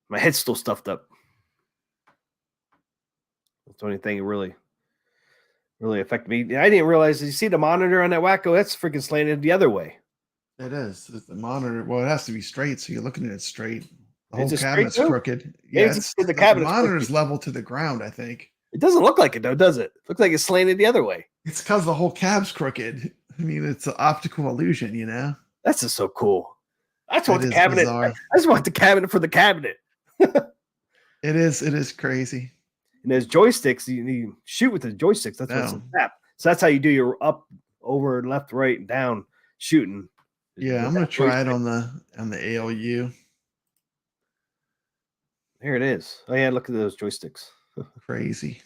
Speaker 1: My head's still stuffed up. That's the only thing that really affected me. I didn't realize, you see the monitor on that wacko? That's freaking slanted the other way.
Speaker 3: It is. It's the monitor. Well, it has to be straight, so you're looking at it straight. The whole
Speaker 1: Is it
Speaker 3: cabinet's
Speaker 1: straight, though?
Speaker 3: crooked.
Speaker 1: Yeah,
Speaker 3: Yeah,
Speaker 1: the cabinet's
Speaker 3: monitor's
Speaker 1: crooked.
Speaker 3: level to the ground, I think.
Speaker 1: It doesn't look like it though, does it? Looks like it's slanted the other way.
Speaker 3: It's because the whole cab's crooked. I mean, it's an optical illusion, you know?
Speaker 1: That's just so cool. I just want
Speaker 3: It
Speaker 1: the
Speaker 3: is
Speaker 1: cabinet.
Speaker 3: bizarre.
Speaker 1: I just want the cabinet for the cabinet.
Speaker 3: It is crazy.
Speaker 1: And there's joysticks. You shoot with the joysticks. That's what's
Speaker 3: No.
Speaker 1: a tap. So that's how you do your up, over, left, right, and down shooting.
Speaker 3: Yeah, I'm gonna try it on the ALU.
Speaker 1: There it is. Oh yeah, look at those joysticks.
Speaker 3: Crazy.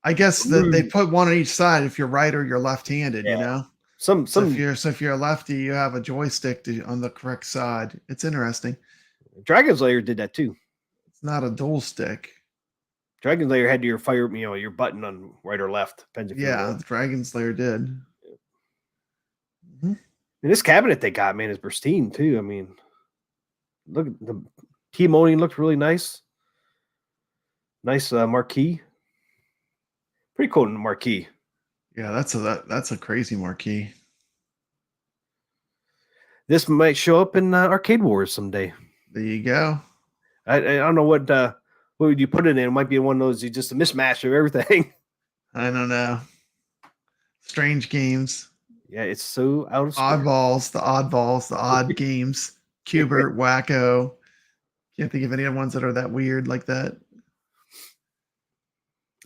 Speaker 3: I guess that they put one on each side if you're right or you're left-handed, you
Speaker 1: Yeah.
Speaker 3: know?
Speaker 1: Some
Speaker 3: So if you're a lefty, you have a joystick on the correct side. It's interesting.
Speaker 1: Dragon's Lair did that too.
Speaker 3: It's not a dual stick.
Speaker 1: Dragon's Lair had your fire, your button on right or left. Depends if
Speaker 3: Yeah, the Dragon's Lair did.
Speaker 1: And this cabinet they got, man, is pristine too. I mean, look, the T-molding looked really nice. Nice marquee. Pretty cool marquee.
Speaker 3: Yeah, that's a crazy marquee.
Speaker 1: This might show up in Arcade Wars someday.
Speaker 3: There you go.
Speaker 1: I don't know what would you put it in. It might be one of those, just a mismatch of everything.
Speaker 3: I don't know. Strange games.
Speaker 1: Yeah, it's so out of square.
Speaker 3: Oddballs, the odd games. Cubert, Wacko. Can't think of any other ones that are that weird like that.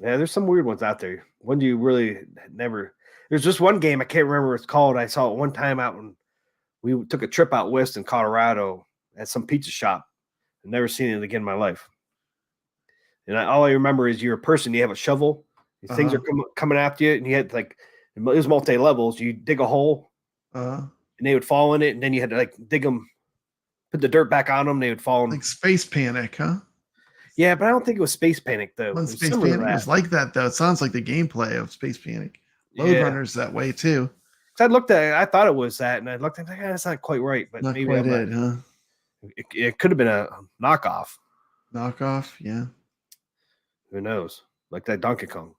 Speaker 1: Yeah, there's some weird ones out there. One you really never. There's just one game I can't remember what it's called. I saw it one time out when we took a trip out west in Colorado at some pizza shop. I've never seen it again in my life. And all I remember is you're a person. You have a shovel. These things are coming after you, and you had like it was multi levels. You dig a hole, and they would fall in it, and then you had to like dig them, put the dirt back on them. They would fall in.
Speaker 3: Like Space Panic, huh?
Speaker 1: Yeah, but I don't think it was Space Panic though.
Speaker 3: Well, Space Panic was like that though. It sounds like the gameplay of Space Panic. Load Runner's that way too.
Speaker 1: I looked at it, I thought it was that, and I looked at it, like, that's not quite right, but
Speaker 3: Not
Speaker 1: maybe
Speaker 3: quite it, huh?
Speaker 1: It could have been a knockoff.
Speaker 3: Knockoff, yeah.
Speaker 1: Who knows? Like that Donkey Kong.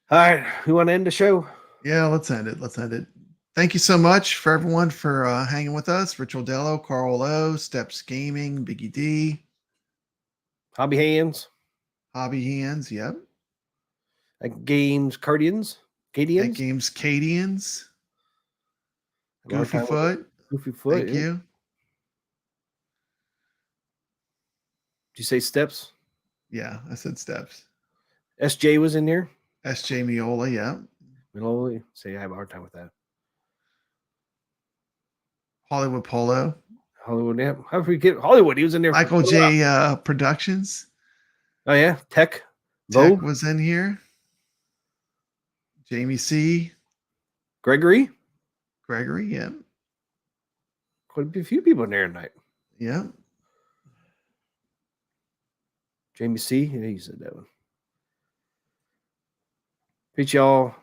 Speaker 1: All right, we want to end the show?
Speaker 3: Yeah, let's end it. Thank you so much for everyone for hanging with us. Rich Odello, Carl O, Steps Gaming, Biggie D.
Speaker 1: Hobby Hands.
Speaker 3: Yep.
Speaker 1: Games Cardians. Cadians.
Speaker 3: At Games Cadians. Goofy Foot.
Speaker 1: Goofy Foot.
Speaker 3: Thank you.
Speaker 1: Did you say Steps?
Speaker 3: Yeah, I said Steps.
Speaker 1: SJ was in there.
Speaker 3: SJ Miola, yeah.
Speaker 1: Miola. Say I have a hard time with that.
Speaker 3: Hollywood Polo.
Speaker 1: Hollywood, yeah. How did we get Hollywood? He was in there.
Speaker 3: Michael J. Productions.
Speaker 1: Oh yeah, Tech.
Speaker 3: Tech was in here. Jamie C.
Speaker 1: Gregory,
Speaker 3: yeah.
Speaker 1: Quite a few people in there tonight.
Speaker 3: Yeah.
Speaker 1: Jamie C. Yeah, you said that one. Appreciate y'all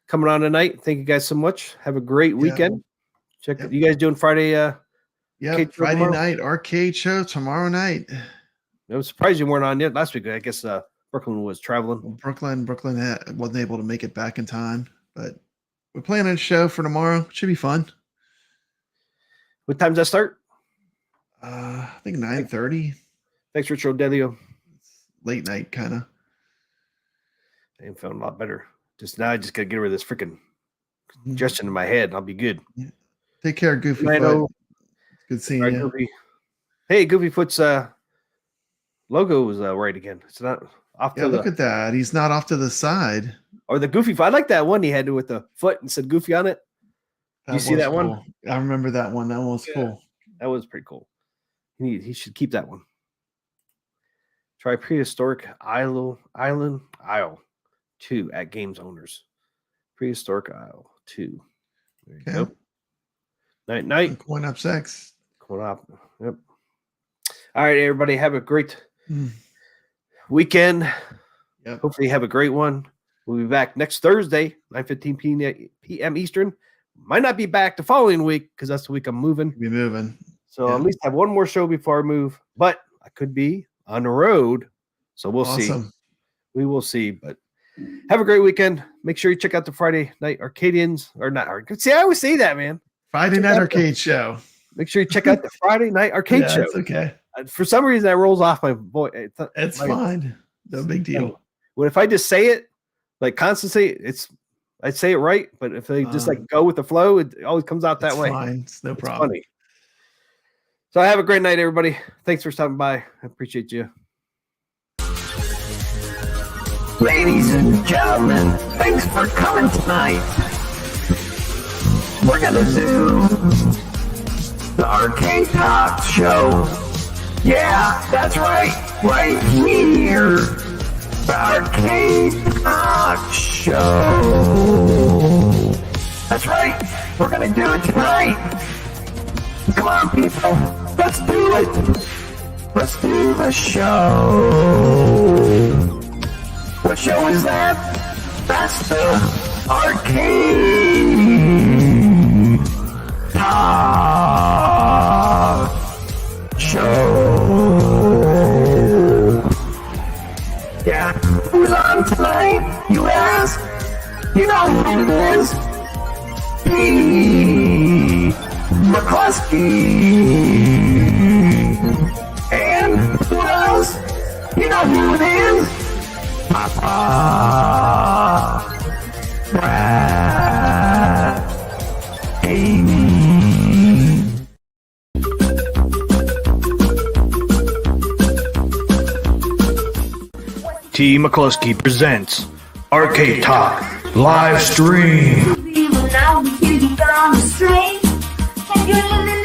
Speaker 1: coming on tonight. Thank you guys so much. Have a great weekend. Check it. You guys doing Friday?
Speaker 3: Yeah, Friday night arcade show tomorrow night.
Speaker 1: I was surprised you weren't on yet last week. I guess Brooklyn was traveling.
Speaker 3: Brooklyn wasn't able to make it back in time, but we're planning a show for tomorrow. Should be fun.
Speaker 1: What time's that start?
Speaker 3: I think 9:30.
Speaker 1: Thanks, Richard Delio.
Speaker 3: Late night kind of.
Speaker 1: I am feeling a lot better. Just now, I just gotta get rid of this freaking congestion in my head, and I'll be good.
Speaker 3: Take care, Goofy
Speaker 1: I
Speaker 3: Foot.
Speaker 1: know.
Speaker 3: It's good seeing
Speaker 1: All right,
Speaker 3: you.
Speaker 1: Goofy. Hey, Goofy Foot's logo was right again. It's not off
Speaker 3: Yeah,
Speaker 1: to
Speaker 3: look
Speaker 1: the
Speaker 3: at that. He's not off to the side.
Speaker 1: or the Goofy. I like that one he had with the foot and said Goofy on it. You see
Speaker 3: was
Speaker 1: that one?
Speaker 3: cool. I remember that one. That one was cool.
Speaker 1: That was pretty cool. He should keep that one. Try prehistoric Isle 2 at Games Owners. Prehistoric Isle 2. There you
Speaker 3: Okay.
Speaker 1: go. Night.
Speaker 3: Coin up sex.
Speaker 1: Going up. Yep. All right, everybody. Have a great
Speaker 3: Mm.
Speaker 1: weekend.
Speaker 3: Yep.
Speaker 1: Hopefully, you have a great one. We'll be back next Thursday, 9:15 p.m. Eastern. Might not be back the following week because that's the week I'm moving.
Speaker 3: Be moving.
Speaker 1: So
Speaker 3: Yeah.
Speaker 1: at least have one more show before I move. But I could be on the road. So we'll see.
Speaker 3: Awesome.
Speaker 1: We will see. But have a great weekend. Make sure you check out the Friday Night Arcadians. Or not. See, I always say that, man.
Speaker 3: Friday
Speaker 1: Check
Speaker 3: Night
Speaker 1: out
Speaker 3: Arcade Show.
Speaker 1: Make sure you check out the Friday Night Arcade
Speaker 3: Yeah,
Speaker 1: Show.
Speaker 3: it's okay.
Speaker 1: For some reason, that rolls off my voice.
Speaker 3: It's fine. No big deal.
Speaker 1: Well, if I just say it, like constantly, I'd say it right. But if I just like go with the flow, it always comes out that
Speaker 3: It's
Speaker 1: way.
Speaker 3: fine. It's no
Speaker 1: It's
Speaker 3: problem.
Speaker 1: funny. So have a great night, everybody. Thanks for stopping by. I appreciate you.
Speaker 2: Ladies and gentlemen, thanks for coming tonight. We're gonna do the Arcade Talk Show. Yeah, that's right here. The Arcade Talk Show. That's right, we're gonna do it tonight. Come on, people, let's do it. Let's do the show. What show is that? That's the Arcade Talk Show. Yeah, who's on tonight, you ask? You know who it is. TMCLOSKY. And who else? You know who it is? Papa Brad Gaming.
Speaker 7: TMCLOSKY presents Arcade Talk live stream.
Speaker 8: Now we hear you on the street, and you're living